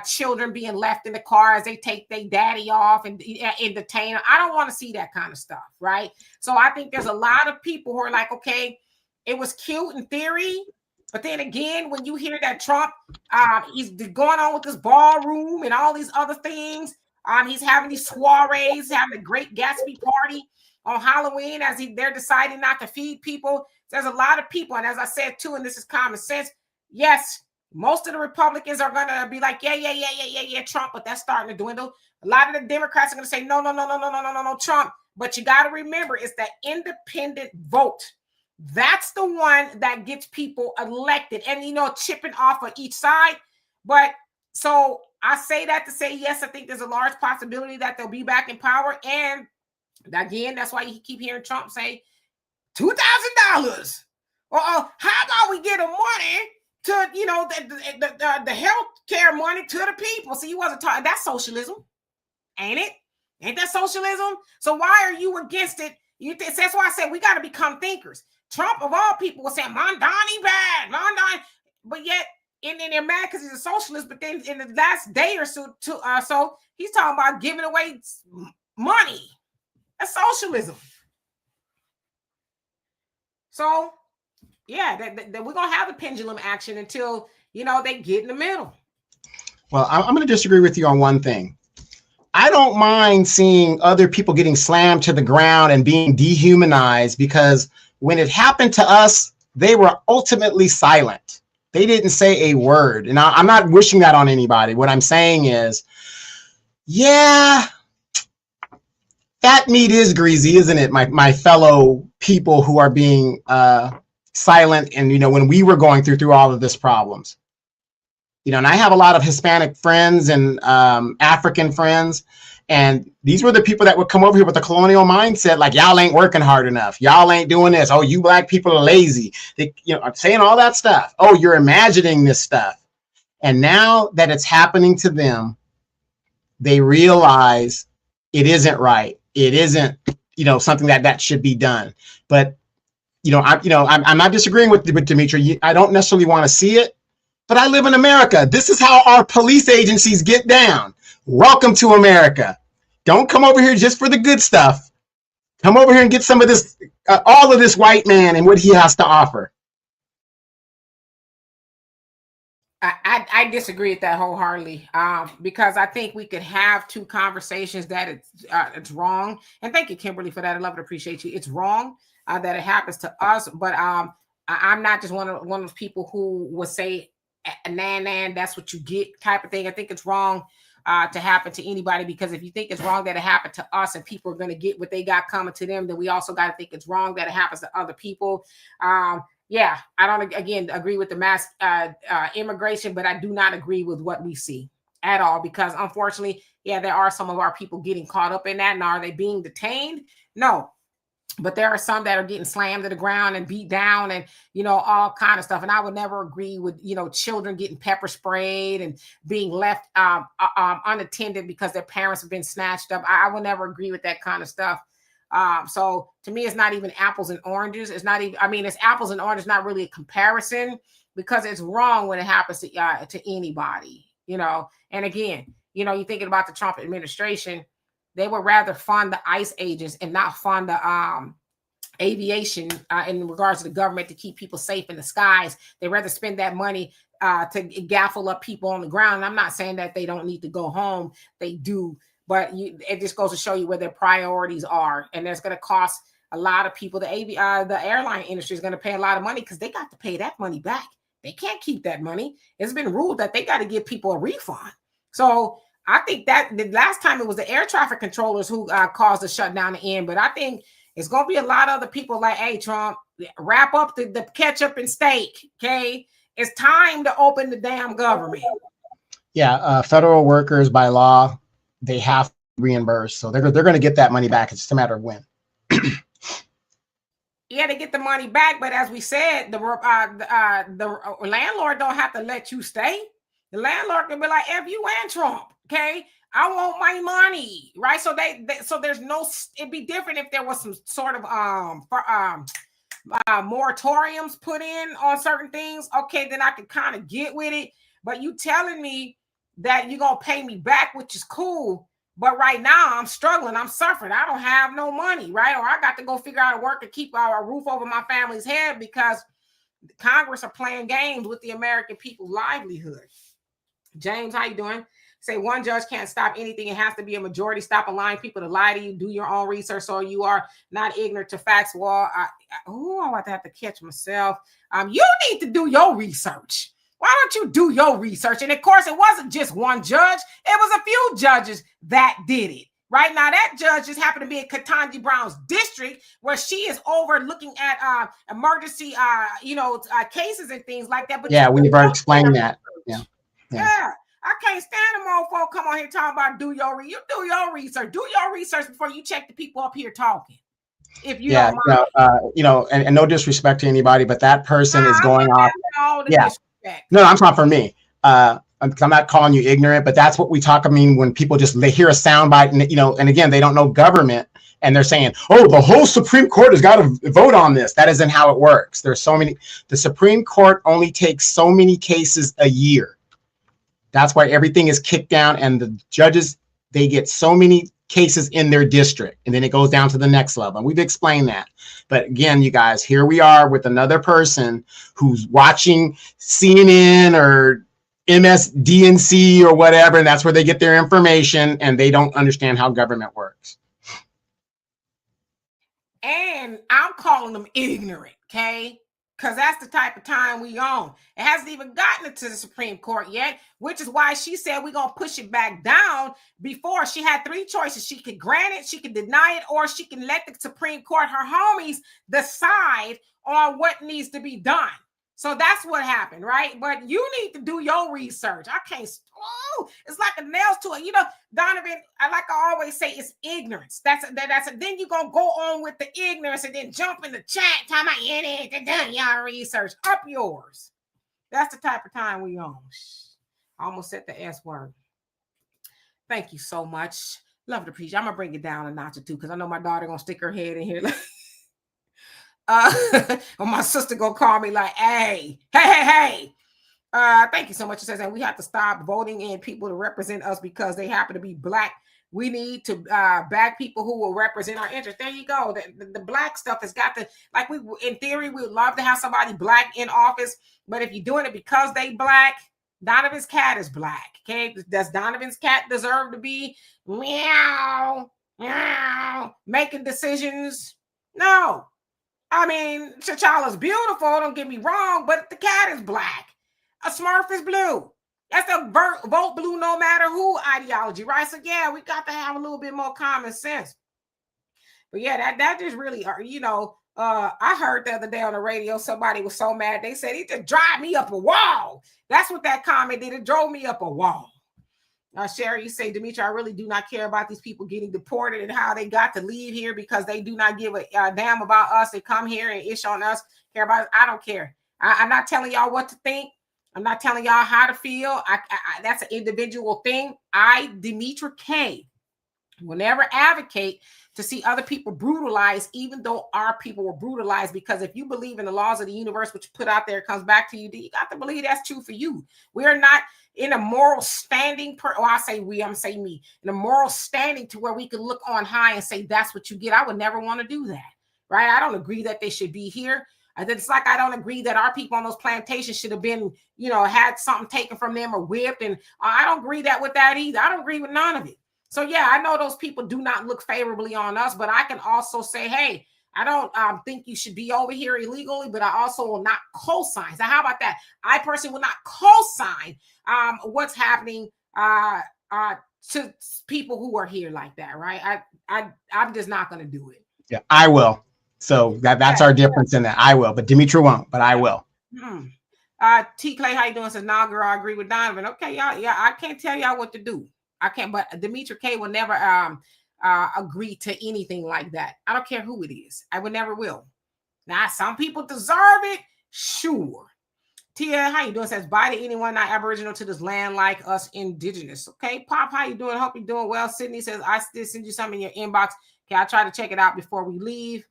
children being left in the car as they take their daddy off and detain them. I don't want to see that kind of stuff, right? So I think there's a lot of people who are like, okay, it was cute in theory, but then again, when you hear that Trump, he's going on with this ballroom and all these other things, he's having these soirees, having a great Gatsby party on Halloween as they're deciding not to feed people. There's a lot of people, and as I said too, and this is common sense, yes, most of the Republicans are going to be like, yeah, Trump, but that's starting to dwindle. A lot of the Democrats are going to say, no, Trump. But you got to remember, it's that independent vote. That's the one that gets people elected and, chipping off of each side. But so I say that to say, yes, I think there's a large possibility that they'll be back in power. And again, that's why you keep hearing Trump say, $2,000. Or how about we get a money to, the health care money to the people? So you wasn't talking, that's socialism, ain't it? Ain't that socialism? So why are you against it? That's why I said we got to become thinkers. Trump of all people was saying Mondani bad, Mondani, but yet and they're mad because he's a socialist. But then in the last day or so, so he's talking about giving away money. That's socialism. So yeah, that we're gonna have a pendulum action until they get in the middle. Well, I'm going to disagree with you on one thing. I don't mind seeing other people getting slammed to the ground and being dehumanized, because when it happened to us, they were ultimately silent. They didn't say a word. And I'm not wishing that on anybody. What I'm saying is, yeah, that meat is greasy, isn't it? My fellow people who are being silent. And, when we were going through all of this problems, and I have a lot of Hispanic friends and African friends. And these were the people that would come over here with a colonial mindset, like, y'all ain't working hard enough. Y'all ain't doing this. Oh, you black people are lazy. Saying all that stuff. Oh, you're imagining this stuff. And now that it's happening to them, they realize it isn't right. It isn't, something that should be done. But, I'm not disagreeing with Dimitri. I don't necessarily want to see it, but I live in America. This is how our police agencies get down. Welcome to America. Don't come over here just for the good stuff. Come over here and get some of this, all of this white man and what he has to offer. I disagree with that wholeheartedly, because I think we could have two conversations that it's wrong. And thank you, Kimberly, for that. I love and appreciate you. It's wrong that it happens to us, but I'm not just one of those people who would say, nan, that's what you get type of thing. I think it's wrong to happen to anybody, because if you think it's wrong that it happened to us and people are going to get what they got coming to them, then we also got to think it's wrong that it happens to other people. Yeah, I don't, again, agree with the mass immigration, but I do not agree with what we see at all, because unfortunately, yeah, there are some of our people getting caught up in that. And are they being detained? No. But there are some that are getting slammed to the ground and beat down and, all kind of stuff. And I would never agree with, children getting pepper sprayed and being left unattended because their parents have been snatched up. I would never agree with that kind of stuff. So to me, it's not even apples and oranges. It's not even, it's apples and oranges, not really a comparison, because it's wrong when it happens to anybody, And again, you're thinking about the Trump administration. They would rather fund the ICE agents and not fund the aviation in regards to the government to keep people safe in the skies. They'd rather spend that money to gaffle up people on the ground. And I'm not saying that they don't need to go home. They do. But it just goes to show you where their priorities are. And that's going to cost a lot of people. The airline industry is going to pay a lot of money because they got to pay that money back. They can't keep that money. It's been ruled that they got to give people a refund. So I think that the last time it was the air traffic controllers who caused the shutdown to end. But I think it's going to be a lot of other people like, hey, Trump, wrap up the ketchup and steak. Okay. It's time to open the damn government. Yeah. Federal workers by law, they have to reimburse. So they're going to get that money back. It's just a matter of when. Yeah, they get the money back. But as we said, the landlord don't have to let you stay. The landlord can be like, F you and Trump. Okay, I want my money, right? So so there's no. It'd be different if there was some sort of moratoriums put in on certain things. Okay, then I could kind of get with it. But you telling me that you're gonna pay me back, which is cool. But right now I'm struggling. I'm suffering. I don't have no money, right? Or I got to go figure out a work to keep a roof over my family's head because Congress are playing games with the American people's livelihood. James, how you doing? Say one judge can't stop anything. It has to be a majority. Stop allowing people to lie to you. Do your own research so you are not ignorant to facts. Well, I want to have to catch myself. You need to do your research. Why don't you do your research? And of course, it wasn't just one judge. It was a few judges that did it. Right now, that judge just happened to be in Ketanji Brown's district, where she is over looking at emergency, cases and things like that. But yeah, we've already explained that. Yeah. I can't stand them old folk come on here talking about you do your research. Do your research before you check the people up here talking. If you don't mind. And no disrespect to anybody, but that person is going off. No, I'm talking for me. I'm not calling you ignorant, but that's what we talk. I mean, when people just they hear a soundbite and and again they don't know government and they're saying, oh, the whole Supreme Court has got to vote on this. That isn't how it works. There's so many. The Supreme Court only takes so many cases a year. That's why everything is kicked down, and the judges, they get so many cases in their district, and then it goes down to the next level. And we've explained that. But again, you guys, here we are with another person who's watching CNN or MSDNC or whatever, and that's where they get their information, and they don't understand how government works. And I'm calling them ignorant, okay? Because that's the type of time we on. It hasn't even gotten to the Supreme Court yet, which is why she said we're going to push it back down. Before, she had three choices. She could grant it, she could deny it, or she can let the Supreme Court, her homies, decide on what needs to be done. So that's what happened, right? But you need to do your research. I can't. Oh, it's like a nails to it. You know, Donovan, I always say, it's ignorance. That's then you're going to go on with the ignorance and then jump in the chat talking about it. Done y'all research. Up yours. That's the type of time we on. I almost said the S word. Thank you so much. Love to appreciate. I'm going to bring it down a notch or two because I know my daughter going to stick her head in here. Or my sister gonna call me like, hey. Thank you so much. It says that we have to stop voting in people to represent us because they happen to be Black. We need to back people who will represent our interests. There you go. The Black stuff has got to, like, we in theory, we would love to have somebody Black in office, but if you're doing it because they Black, Donovan's cat is Black. Okay, does Donovan's cat deserve to be meow making decisions? No. I mean, T'Challa's beautiful, don't get me wrong, but the cat is Black. A Smurf is blue. That's the vote blue no matter who ideology, right? So yeah, we got to have a little bit more common sense. But yeah, that just really, you know, I heard the other day on the radio, somebody was so mad. They said, it just drive me up a wall. That's what that comment did. It drove me up a wall. Sherry, you say, Demetri, I really do not care about these people getting deported and how they got to leave here because they do not give a damn about us. They come here and ish on us, care about us. I don't care. I'm not telling y'all what to think. I'm not telling y'all how to feel. That's an individual thing. I, Demetri K, will never advocate to see other people brutalized, even though our people were brutalized, because if you believe in the laws of the universe, which you put out there, it comes back to you, you got to believe that's true for you. We are not in a moral standing, I say we, I'm saying me, in a moral standing to where we can look on high and say, that's what you get. I would never want to do that, right? I don't agree that they should be here. It's like I don't agree that our people on those plantations should have been, you know, had something taken from them or whipped. And I don't agree with that either. I don't agree with none of it. So, yeah, I know those people do not look favorably on us, but I can also say, hey, I don't think you should be over here illegally, but I also will not co-sign. So how about that? I personally will not co-sign what's happening to people who are here like that, right? I'm just not going to do it. Yeah, I will. So that's our difference in that. I will, but Demetri won't, but I will. T. Clay, how you doing? Says, nah, girl, I agree with Donovan. Okay, y'all. Yeah, I can't tell y'all what to do. I can't, but Demetri K will never agree to anything like that. I don't care who it is. I would never will. Now, some people deserve it. Sure. Tia, how you doing? Says, bye to anyone not Aboriginal to this land like us indigenous. Okay, Pop, how you doing? Hope you're doing well. Sydney says, I still send you something in your inbox. Okay, I'll try to check it out before we leave.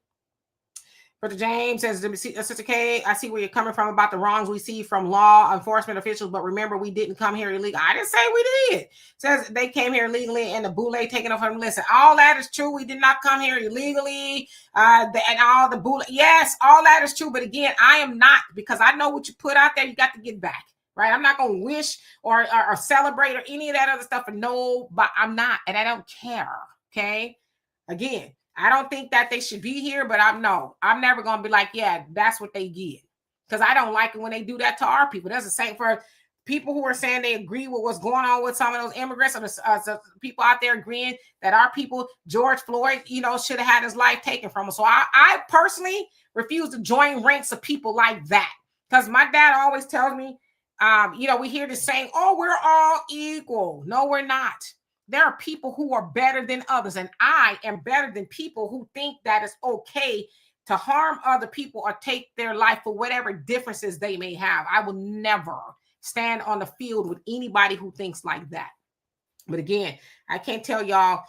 Brother James says, Sister K, I see where you're coming from about the wrongs we see from law enforcement officials, but remember, we didn't come here illegally. I didn't say we did. Says they came here illegally and the boule taken off from. Listen, all that is true. We did not come here illegally. And all the boule. Yes, all that is true. But again, I am not, because I know what you put out there, you got to get back. Right? I'm not going to wish or celebrate or any of that other stuff. And no, but I'm not. And I don't care. Okay? Again, I don't think that they should be here, but I'm never going to be like, yeah, that's what they get. Because I don't like it when they do that to our people. That's the same for people who are saying they agree with what's going on with some of those immigrants, or the people out there agreeing that our people, George Floyd, you know, should have had his life taken from him. So I personally refuse to join ranks of people like that. Because my dad always tells me, you know, we hear this saying, oh, we're all equal. No, we're not. There are people who are better than others, and I am better than people who think that it's okay to harm other people or take their life for whatever differences they may have. I will never stand on the field with anybody who thinks like that. But again, I can't tell y'all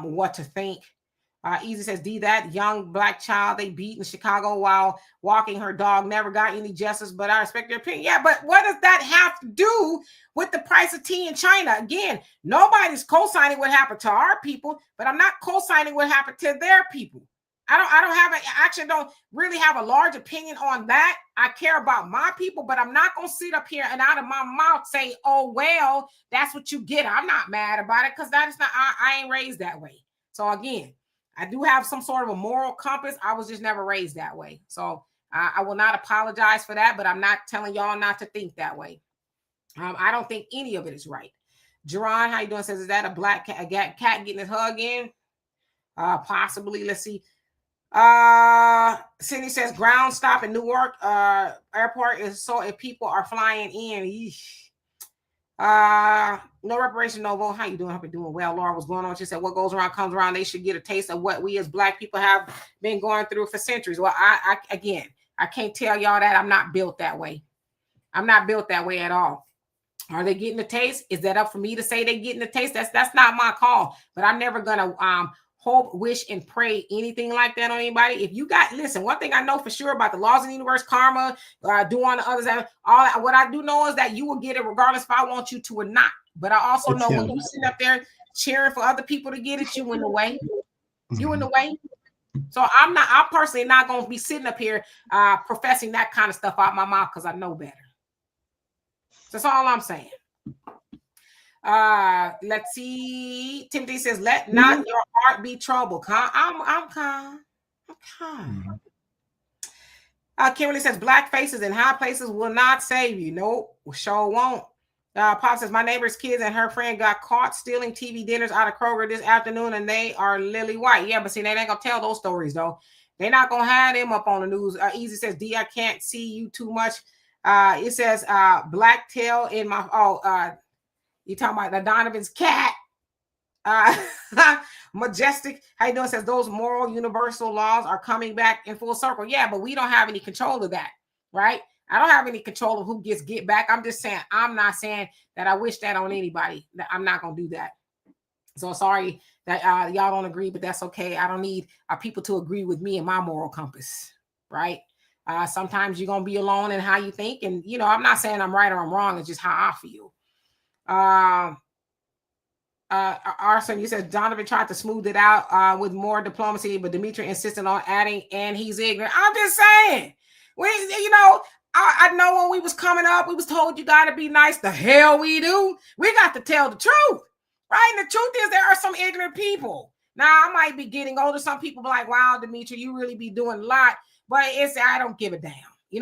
what to think. Easy says, D, that young black child they beat in Chicago while walking her dog never got any justice, but I respect your opinion. Yeah, but what does that have to do with the price of tea in China? Again, nobody's co-signing what happened to our people, but I'm not co-signing what happened to their people. I actually don't really have a large opinion on that. I care about my people, but I'm not going to sit up here and out of my mouth say, oh, well, that's what you get. I'm not mad about it because that is not, I ain't raised that way. So again, I do have some sort of a moral compass. I was just never raised that way. So I will not apologize for that, but I'm not telling y'all not to think that way. I don't think any of it is right. Jerron, how you doing? Says, is that a black cat, cat getting his hug in? Possibly. Let's see. Cindy says ground stop in Newark airport is so if people are flying in. Eesh. No reparation, no vote. How you doing? Hope you're doing well. Laura, what's going on? She said, what goes around comes around. They should get a taste of what we as black people have been going through for centuries. Well, I can't tell y'all that. I'm not built that way. I'm not built that way at all. Are they getting a taste? Is that up for me to say they getting a taste? That's not my call. But I'm never gonna hope, wish, and pray anything like that on anybody. If you got, listen, one thing I know for sure about the laws of the universe, karma, do on the others, all that, what I do know is that you will get it regardless if I want you to or not. But I also know when you sit up there cheering for other people to get it, you in the way. You in the way. So I'm personally not going to be sitting up here professing that kind of stuff out my mouth because I know better. That's all I'm saying. Let's see. Timothy says, let not your heart be troubled. I'm calm. Kimberly says, black faces in high places will not save you. Nope, sure won't. Pop says, my neighbor's kids and her friend got caught stealing TV dinners out of Kroger this afternoon, and they are lily white. Yeah, but see, they ain't gonna tell those stories though. They're not gonna have them up on the news. Easy says, D, I can't see you too much. It says, black tail in my you talking about the Donovan's cat. Majestic, how you doing? Says those moral universal laws are coming back in full circle. Yeah, but we don't have any control of that, right? I don't have any control of who gets get back. I'm just saying, I'm not saying that I wish that on anybody. I'm not going to do that. So sorry that y'all don't agree, but that's okay. I don't need people to agree with me and my moral compass, right? Sometimes you're going to be alone in how you think. And, you know, I'm not saying I'm right or I'm wrong. It's just how I feel. Arson, you said Donovan tried to smooth it out with more diplomacy, but Dimitri insisted on adding, and he's ignorant. I'm just saying, I know when we was coming up, we was told you got to be nice. The hell we do. We got to tell the truth, right? And the truth is there are some ignorant people. Now, I might be getting older. Some people be like, wow, Dimitri, you really be doing a lot. But I don't give a damn.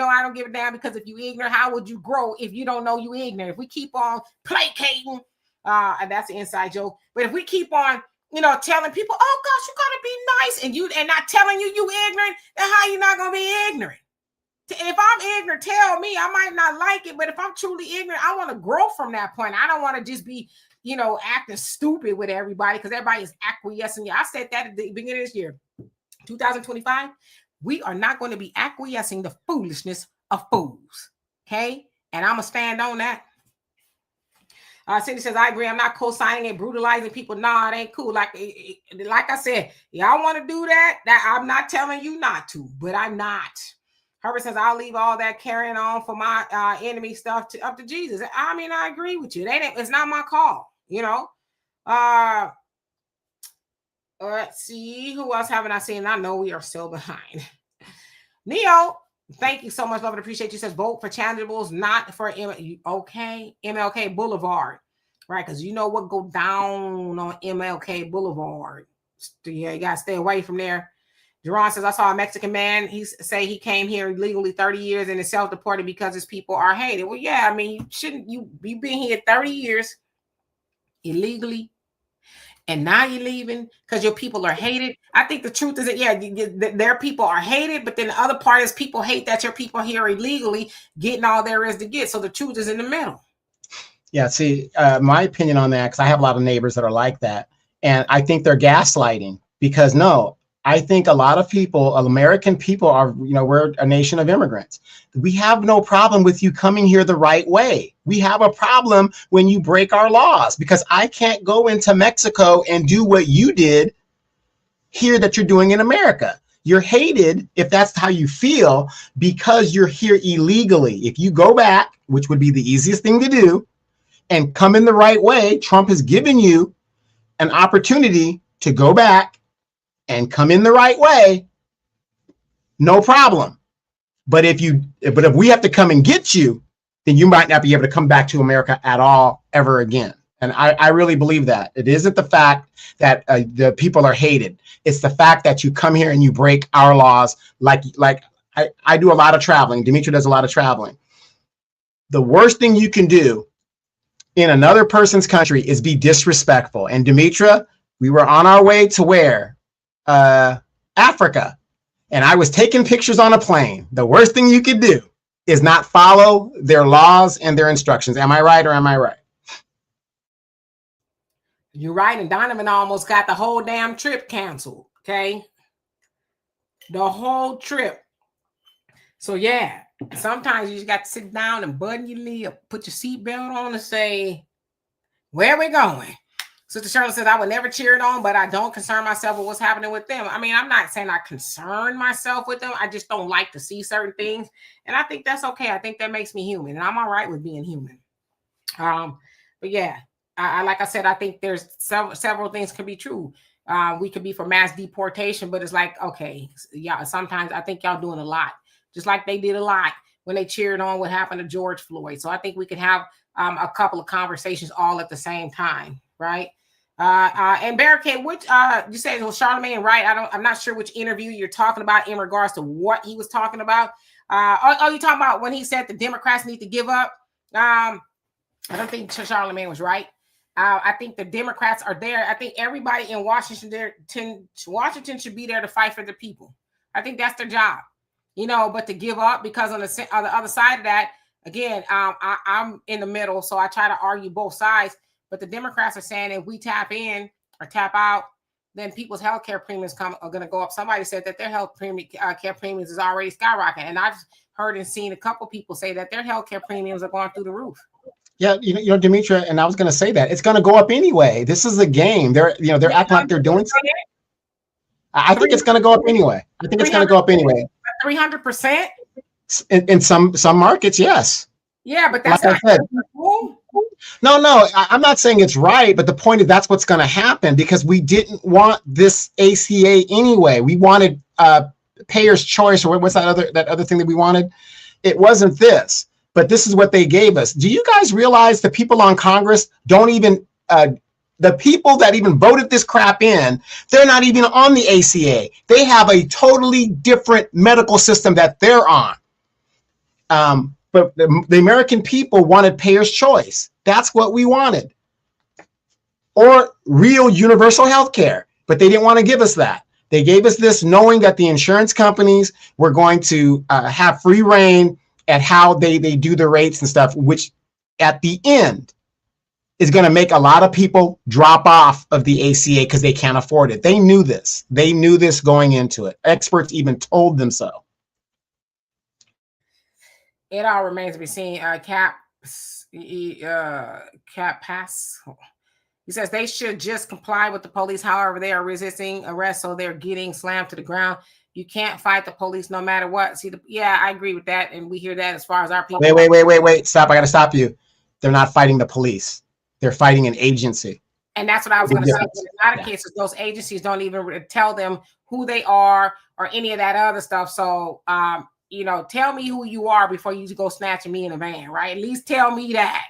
I don't give a damn because if you ignorant, how would you grow if you don't know you ignorant? If we keep on placating, and that's an inside joke. But if we keep on, telling people, oh gosh, you gotta be nice, and not telling you ignorant, then how you not gonna be ignorant? If I'm ignorant, tell me. I might not like it, but if I'm truly ignorant, I want to grow from that point. I don't want to just be, acting stupid with everybody because everybody is acquiescing. I said that at the beginning of this year, 2025. We are not going to be acquiescing the foolishness of fools. Okay, and I'm gonna stand on that. Cindy says, I agree. I'm not co-signing and brutalizing people. Nah, it ain't cool. Like I said, y'all want to do that? I'm not telling you not to, but I'm not. Herbert says, I'll leave all that carrying on for my enemy stuff up to Jesus. I mean, I agree with you. It's not my call, Let's see. Who else haven't I seen? I know we are still behind. Neo, thank you so much. Love and appreciate you. Says, vote for challengeables, not for MLK Boulevard. Right? Because you know what go down on MLK Boulevard. Yeah, you got to stay away from there. Jerron says, I saw a Mexican man. He came here illegally 30 years and is self-deported because his people are hated. Well, yeah, I mean, you've been here 30 years illegally, and now you're leaving because your people are hated. I think the truth is that, their people are hated, but then the other part is people hate that your people here illegally getting all there is to get. So the truth is in the middle. Yeah, see, my opinion on that, because I have a lot of neighbors that are like that, and I think they're gaslighting because I think a lot of people, American people are, we're a nation of immigrants. We have no problem with you coming here the right way. We have a problem when you break our laws because I can't go into Mexico and do what you did here that you're doing in America. You're hated, if that's how you feel, because you're here illegally. If you go back, which would be the easiest thing to do, and come in the right way, Trump has given you an opportunity to go back and come in the right way, no problem. But if we have to come and get you, then you might not be able to come back to America at all ever again. And I really believe that. It isn't the fact that the people are hated. It's the fact that you come here and you break our laws. Like I do a lot of traveling. Demetra does a lot of traveling. The worst thing you can do in another person's country is be disrespectful. And Demetra, we were on our way to where? Africa. And I was taking pictures on a plane. The worst thing you could do is not follow their laws and their instructions. Am I right or am I right? You're right. And Donovan almost got the whole damn trip canceled. Okay. The whole trip. So yeah, sometimes you just got to sit down and button your lip, put your seatbelt on and say, where are we going? Sister Shirley says, I would never cheer it on, but I don't concern myself with what's happening with them. I mean, I'm not saying I concern myself with them. I just don't like to see certain things. And I think that's okay. I think that makes me human. And I'm all right with being human. But yeah, like I said, I think there's several things can be true. We could be for mass deportation, but it's like, okay, yeah, sometimes I think y'all doing a lot. Just like they did a lot when they cheered on what happened to George Floyd. So I think we could have a couple of conversations all at the same time, right? And Barricade, which you said it was Charlemagne, right? I'm not sure which interview you're talking about in regards to what he was talking about. You talking about when he said the Democrats need to give up? I don't think Charlemagne was right. I think the Democrats are there. I think everybody in Washington should be there to fight for the people. I think that's their job, but to give up, because on the other side of that, again, I'm in the middle, so I try to argue both sides. But the Democrats are saying if we tap in or tap out, then people's health care premiums are going to go up. Somebody said that their care premiums is already skyrocketing. And I've heard and seen a couple people say that their health care premiums are going through the roof. Yeah, Demetra, and I was going to say that it's going to go up anyway. This is a game. They're acting like they're doing something. I think it's going to go up anyway. 300%? In some markets, yes. Yeah, but that's like I said. No, I'm not saying it's right, but the point is that's what's going to happen, because we didn't want this ACA anyway. We wanted payer's choice, or what's that other thing that we wanted? It wasn't this, but this is what they gave us. Do you guys realize the people on Congress don't even the people that even voted this crap in, they're not even on the ACA. They have a totally different medical system that they're on. But the American people wanted payer's choice. That's what we wanted. Or real universal health care. But they didn't want to give us that. They gave us this knowing that the insurance companies were going to have free reign at how they do the rates and stuff, which at the end is going to make a lot of people drop off of the ACA because they can't afford it. They knew this. They knew this going into it. Experts even told them so. It all remains to be seen. Cap Pass. He says they should just comply with the police. However, they are resisting arrest, so they're getting slammed to the ground. You can't fight the police no matter what. Yeah, I agree with that, and we hear that as far as our people. Wait! Stop! I got to stop you. They're not fighting the police. They're fighting an agency. And that's what I was going to say. In a lot of cases, those agencies don't even tell them who they are or any of that other stuff. So, tell me who you are before you go snatching me in a van, right? At least tell me that,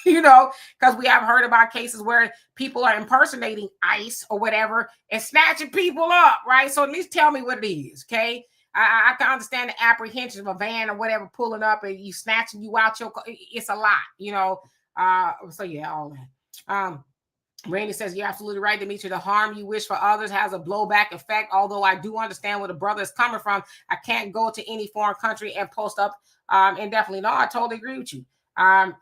because we have heard about cases where people are impersonating ICE or whatever and snatching people up, right? So at least tell me what it is, okay? I can understand the apprehension of a van or whatever pulling up and you snatching you out your car. It's a lot, so yeah, all that. Randy says, you're absolutely right, Demetri. The harm you wish for others has a blowback effect. Although I do understand where the brother is coming from. I can't go to any foreign country and post up indefinitely. No, I totally agree with you.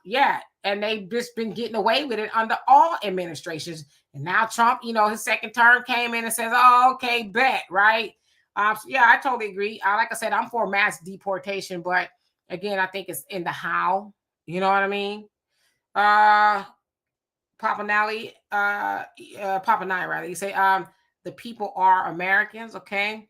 Yeah, and they've just been getting away with it under all administrations. And now Trump, his second term came in and says, oh, okay, bet, right? So yeah, I totally agree. Like I said, I'm for mass deportation, but again, I think it's in the how. You know what I mean? Papanelli, rather. You say the the people are Americans, okay?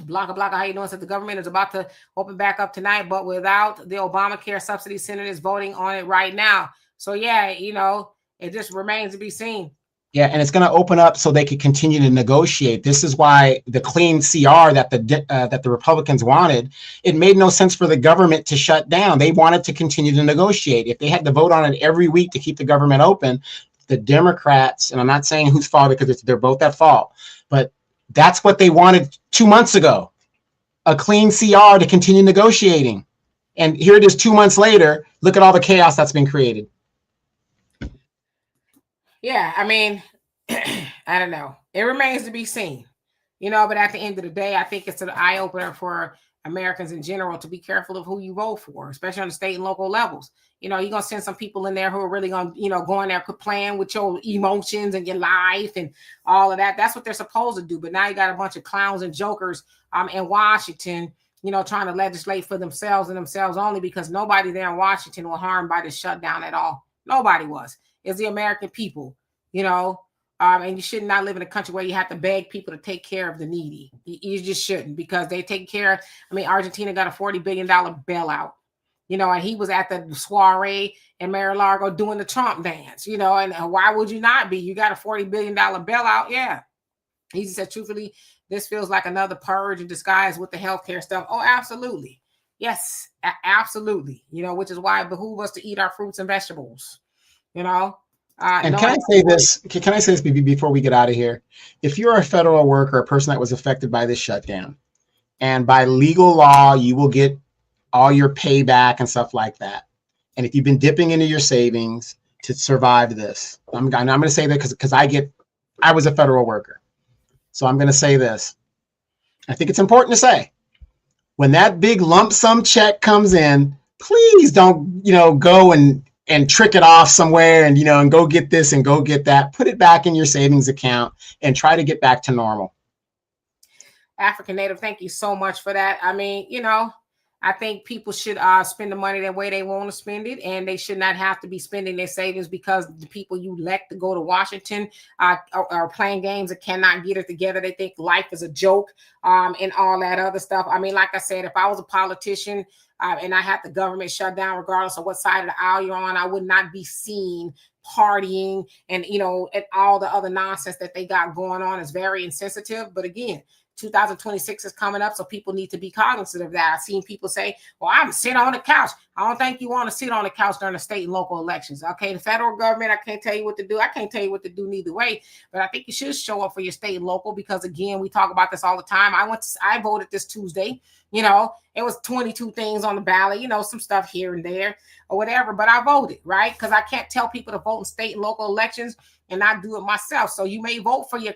Blanca, how you doing? Said the government is about to open back up tonight, but without the Obamacare subsidy, Senate is voting on it right now. So yeah, it just remains to be seen. Yeah, and it's going to open up so they can continue to negotiate. This is why the clean CR that the Republicans wanted, it made no sense for the government to shut down. They wanted to continue to negotiate. If they had to vote on it every week to keep the government open, the Democrats, and I'm not saying whose fault because they're both at fault, but that's what they wanted 2 months ago, a clean CR to continue negotiating. And here it is 2 months later. Look at all the chaos that's been created. Yeah, I mean, I don't know. It remains to be seen, but at the end of the day, I think it's an eye opener for Americans in general to be careful of who you vote for, especially on the state and local levels. You're going to send some people in there who are really going to, go in there playing with your emotions and your life and all of that. That's what they're supposed to do. But now you got a bunch of clowns and jokers in Washington, trying to legislate for themselves and themselves only, because nobody there in Washington was harmed by this shutdown at all. Nobody was. It's the American people, and you should not live in a country where you have to beg people to take care of the needy. You just shouldn't, because they take care. Argentina got a $40 billion bailout, and he was at the soiree in Mar-a-Lago doing the Trump dance, and why would you not be? You got a $40 billion bailout. Yeah. He said, truthfully, this feels like another purge in disguise with the healthcare stuff. Oh, absolutely. Yes, absolutely. Which is why it behooves us to eat our fruits and vegetables, and can I say this? Can I say this before we get out of here? If you're a federal worker, a person that was affected by this shutdown, and by legal law, you will get all your payback and stuff like that. And if you've been dipping into your savings to survive this, I'm going to say that because I was a federal worker. So I'm going to say this. I think it's important to say, when that big lump sum check comes in, please don't, go and trick it off somewhere and, and go get this and go get that. Put it back in your savings account and try to get back to normal. African Native, thank you so much for that. I think people should spend the money the way they want to spend it, and they should not have to be spending their savings because the people you elect to go to Washington are playing games and cannot get it together. They think life is a joke and all that other stuff. Like I said, if I was a politician and I had the government shut down, regardless of what side of the aisle you're on, I would not be seen partying and, and all the other nonsense that they got going on. Is very insensitive. But again, 2026 is coming up, so people need to be cognizant of that. I've seen people say, well, I'm sitting on the couch. I don't think you want to sit on the couch during the state and local elections. Okay, the federal government, I can't tell you what to do. I can't tell you what to do neither way, but I think you should show up for your state and local, because again, we talk about this all the time. I voted this Tuesday. It was 22 things on the ballot, some stuff here and there or whatever, but I voted, right? Because I can't tell people to vote in state and local elections and not do it myself. So you may vote for your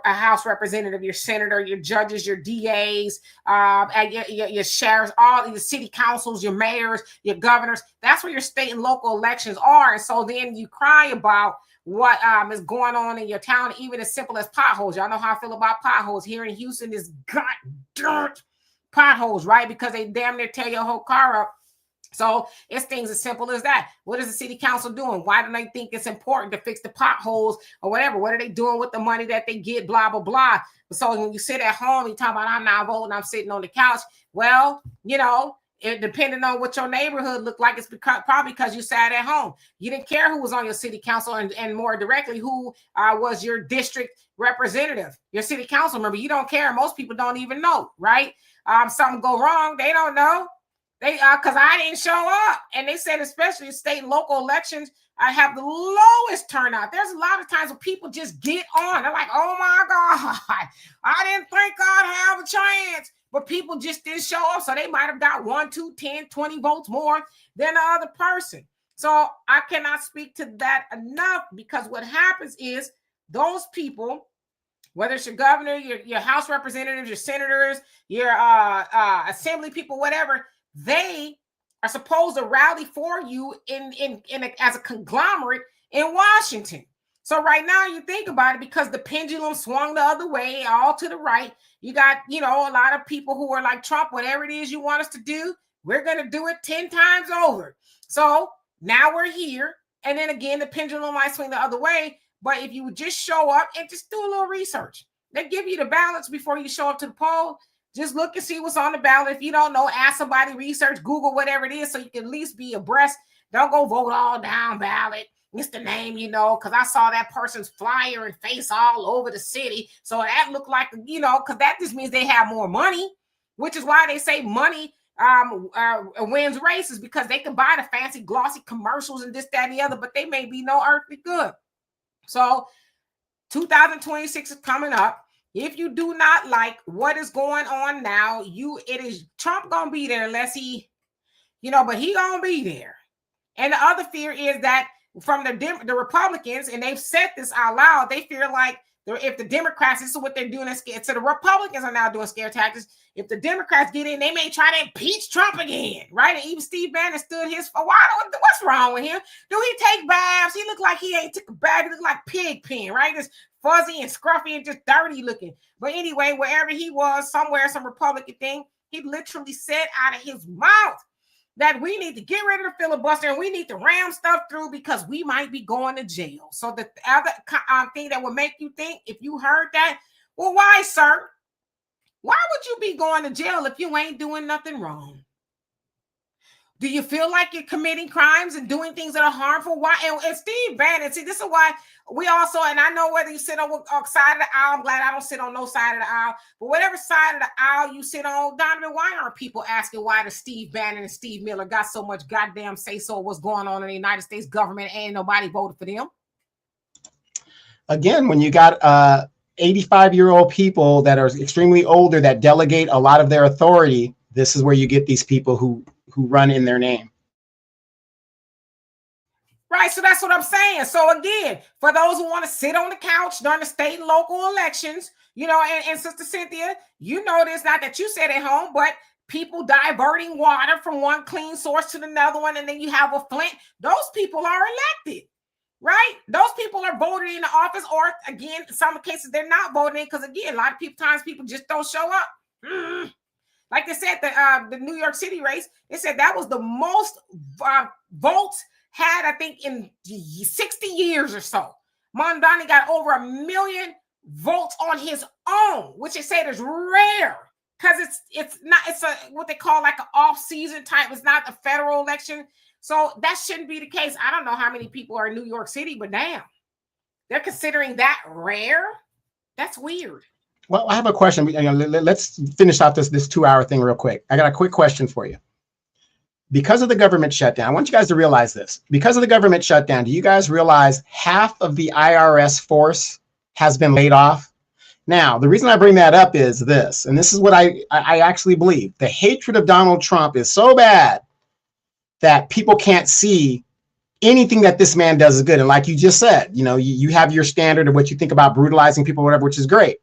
House representative, your senator, your judges, your DAs, and your sheriffs, all your city councils, your mayors, your governors. That's where your state and local elections are. And so then you cry about what is going on in your town, even as simple as potholes. Y'all know how I feel about potholes here in Houston. Is dirt potholes, right? Because they damn near tear your whole car up. So it's things as simple as that. What is the city council doing? Why do they think it's important to fix the potholes or whatever? What are they doing with the money that they get? Blah, blah, blah. So when you sit at home, you talk about, I'm not voting, I'm sitting on the couch. Well, it depending on what your neighborhood looked like, it's probably because you sat at home. You didn't care who was on your city council, and more directly, who was your district representative, your city council member. You don't care. Most people don't even know, right? Something go wrong, they don't know. They because I didn't show up, and they said especially state and local elections, I have the lowest turnout. There's a lot of times when people just get on. They're like, oh my God, I didn't think I'd have a chance. But people just didn't show up. So they might have got 1, 2, 10, 20 votes more than the other person. So I cannot speak to that enough, because what happens is those people, whether it's your governor, your House representatives, your senators, your assembly people, whatever, they are supposed to rally for you as a conglomerate in Washington. So right now you think about it, because the pendulum swung the other way, all to the right. You got, a lot of people who are like, Trump, whatever it is you want us to do, we're going to do it 10 times over. So now we're here. And then again, the pendulum might swing the other way. But if you would just show up and just do a little research, they give you the ballots before you show up to the poll. Just look and see what's on the ballot. If you don't know, ask somebody, research, Google, whatever it is, so you can at least be abreast. Don't go vote all down ballot. It's the name, because I saw that person's flyer and face all over the city. So that looked like, because that just means they have more money, which is why they say money wins races, because they can buy the fancy, glossy commercials and this, that, and the other, but they may be no earthly good. So 2026 is coming up. If you do not like what is going on now, it is Trump gonna be there unless he, but he gonna be there. And the other fear is that from the Republicans, and they've said this out loud, they fear like if the Democrats, this is what they're doing, so the Republicans are now doing scare tactics. If the Democrats get in, they may try to impeach Trump again, right? And even Steve Bannon stood his for. What's wrong with him? Do he take baths? He look like he ain't took a bath. He look like pig pen, right? It's fuzzy and scruffy and just dirty looking. But anyway, wherever he was, somewhere, some Republican thing, he literally said out of his mouth that we need to get rid of the filibuster and we need to ram stuff through because we might be going to jail. So the other thing that would make you think, if you heard that, well, why, sir? Why would you be going to jail if you ain't doing nothing wrong? Do you feel like you're committing crimes and doing things that are harmful? Why? And Steve Bannon, see, this is why we also, and I know whether you sit on side of the aisle, I'm glad I don't sit on no side of the aisle, but whatever side of the aisle you sit on, Donovan, why aren't people asking why the Steve Bannon and Steve Miller got so much goddamn say-so what's going on in the United States government and nobody voted for them? Again, when you got 85-year-old people that are extremely older that delegate a lot of their authority, this is where you get these people who run in their name. Right, so that's what I'm saying. So again, for those who want to sit on the couch during the state and local elections, and Sister Cynthia, this, not that you said at home, but people diverting water from one clean source to another one, and then you have a Flint, those people are elected, right? Those people are voted in the office, or again, in some cases, they're not voting in, because again, a lot of times people just don't show up. Like they said, the New York City race, they said that was the most votes had, I think, in 60 years or so. Mondani got over 1 million votes on his own, which they said is rare, because it's what they call like an off-season type. It's not a federal election. So that shouldn't be the case. I don't know how many people are in New York City, but damn, they're considering that rare. That's weird. Well, I have a question. Let's finish off this 2-hour thing real quick. I got a quick question for you. Because of the government shutdown, I want you guys to realize this. Because of the government shutdown, do you guys realize half of the IRS force has been laid off? Now, the reason I bring that up is this, and this is what I actually believe. The hatred of Donald Trump is so bad that people can't see anything that this man does is good. And like you just said, you have your standard of what you think about brutalizing people, whatever, which is great.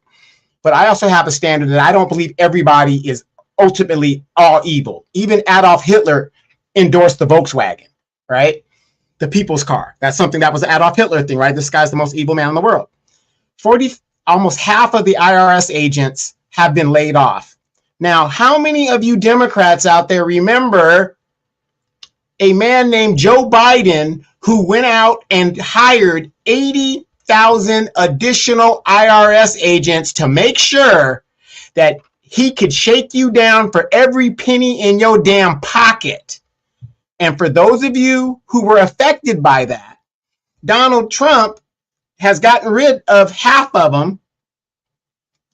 But I also have a standard that I don't believe everybody is ultimately all evil. Even Adolf Hitler endorsed the Volkswagen, right? The people's car. That's something that was an Adolf Hitler thing, right? This guy's the most evil man in the world. Almost half of the IRS agents have been laid off. Now, how many of you Democrats out there remember a man named Joe Biden who went out and hired 80,000 additional IRS agents to make sure that he could shake you down for every penny in your damn pocket? And for those of you who were affected by that, Donald Trump has gotten rid of half of them,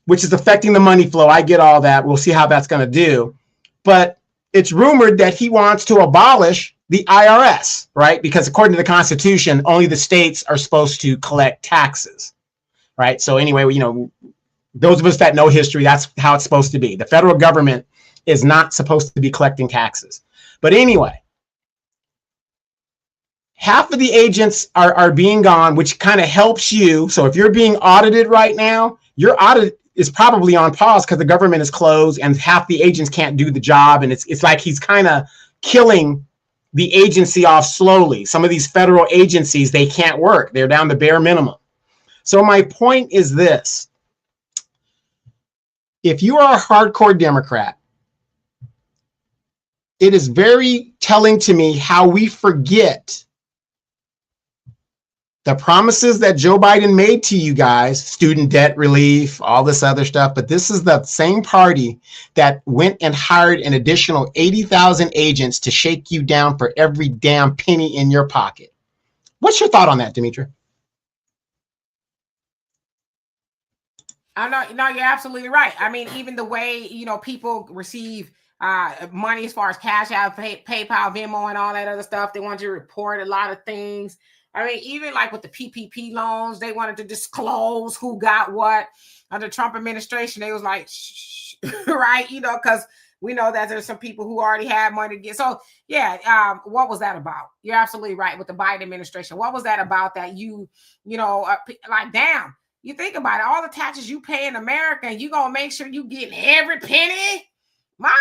which is affecting the money flow. I get all that. We'll see how that's going to do. But it's rumored that he wants to abolish the IRS, right? Because according to the Constitution, only the states are supposed to collect taxes, right? So anyway, those of us that know history, that's how it's supposed to be. The federal government is not supposed to be collecting taxes. But anyway, half of the agents are being gone, which kind of helps you. So if you're being audited right now, your audit is probably on pause because the government is closed and half the agents can't do the job. And it's like he's kind of killing the agency off slowly. Some of these federal agencies, they can't work. They're down to bare minimum. So my point is this. If you are a hardcore Democrat, it is very telling to me how we forget The promises that Joe Biden made to you guys, student debt relief, all this other stuff, but this is the same party that went and hired an additional 80,000 agents to shake you down for every damn penny in your pocket. What's your thought on that, Demetra? No, you're absolutely right. I mean, even the way, people receive money as far as Cash App, PayPal, Venmo, and all that other stuff. They want you to report a lot of things. I mean, even like with the PPP loans, they wanted to disclose who got what. Under the Trump administration, they was like, shh, right? Because we know that there's some people who already had money to get. So, yeah, what was that about? You're absolutely right with the Biden administration. What was that about that like, damn, you think about it, all the taxes you pay in America, and you going to make sure you get every penny? My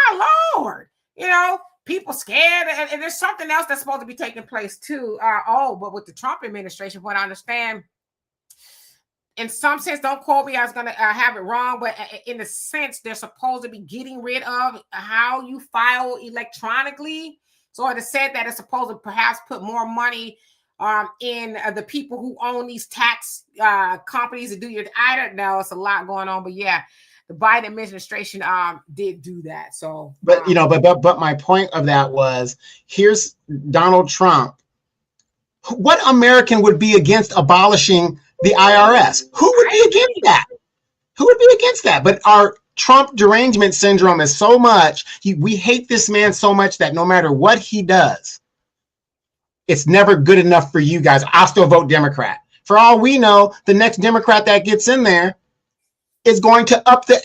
Lord, people scared, and there's something else that's supposed to be taking place too. But with the Trump administration, what I understand, in some sense, don't quote me, I was going to have it wrong, but in the sense, they're supposed to be getting rid of how you file electronically. So it is said that it's supposed to perhaps put more money in the people who own these tax companies to do your. I don't know. It's a lot going on, but yeah. The Biden administration did do that. So, but my point of that was, here's Donald Trump. What American would be against abolishing the IRS? Who would be against that? Who would be against that? But our Trump derangement syndrome is so much. We hate this man so much that no matter what he does, it's never good enough for you guys. I'll still vote Democrat. For all we know, the next Democrat that gets in there is going to up the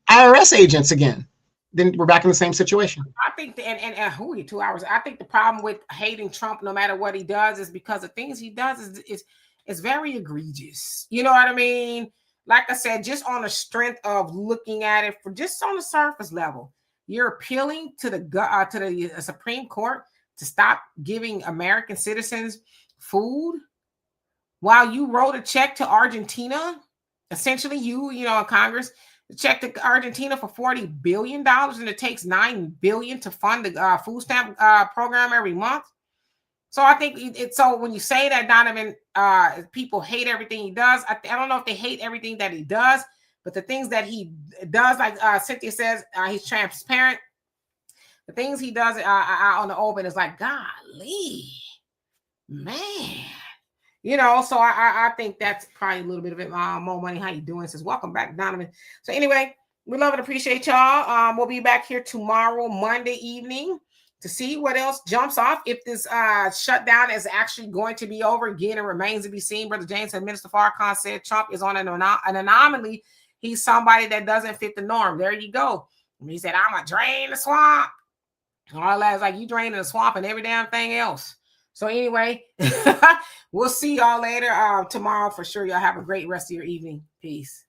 IRS agents again. Then we're back in the same situation. I think, and who are you 2 hours? I think the problem with hating Trump, no matter what he does, is because the things he does is very egregious. You know what I mean? Like I said, just on the strength of looking at it for just on the surface level, you're appealing to the Supreme Court to stop giving American citizens food while you wrote a check to Argentina. Essentially, in Congress, check to Argentina for $40 billion, and it takes $9 billion to fund the food stamp program every month. So I think so when you say that, Donovan, people hate everything he does. I don't know if they hate everything that he does, but the things that he does, like Cynthia says, he's transparent. The things he does out on the open is like, golly, man. So I think that's probably a little bit of it. More money. How you doing? Says, welcome back, Donovan. So anyway, we love and appreciate y'all. We'll be back here tomorrow, Monday evening, to see what else jumps off. If this shutdown is actually going to be over, again, it remains to be seen. Brother James said, Minister Farrakhan said Trump is on an anomaly. He's somebody that doesn't fit the norm. There you go. And he said, I'm going to drain the swamp. All that's like you draining the swamp and every damn thing else. So anyway, we'll see y'all later tomorrow for sure. Y'all have a great rest of your evening. Peace.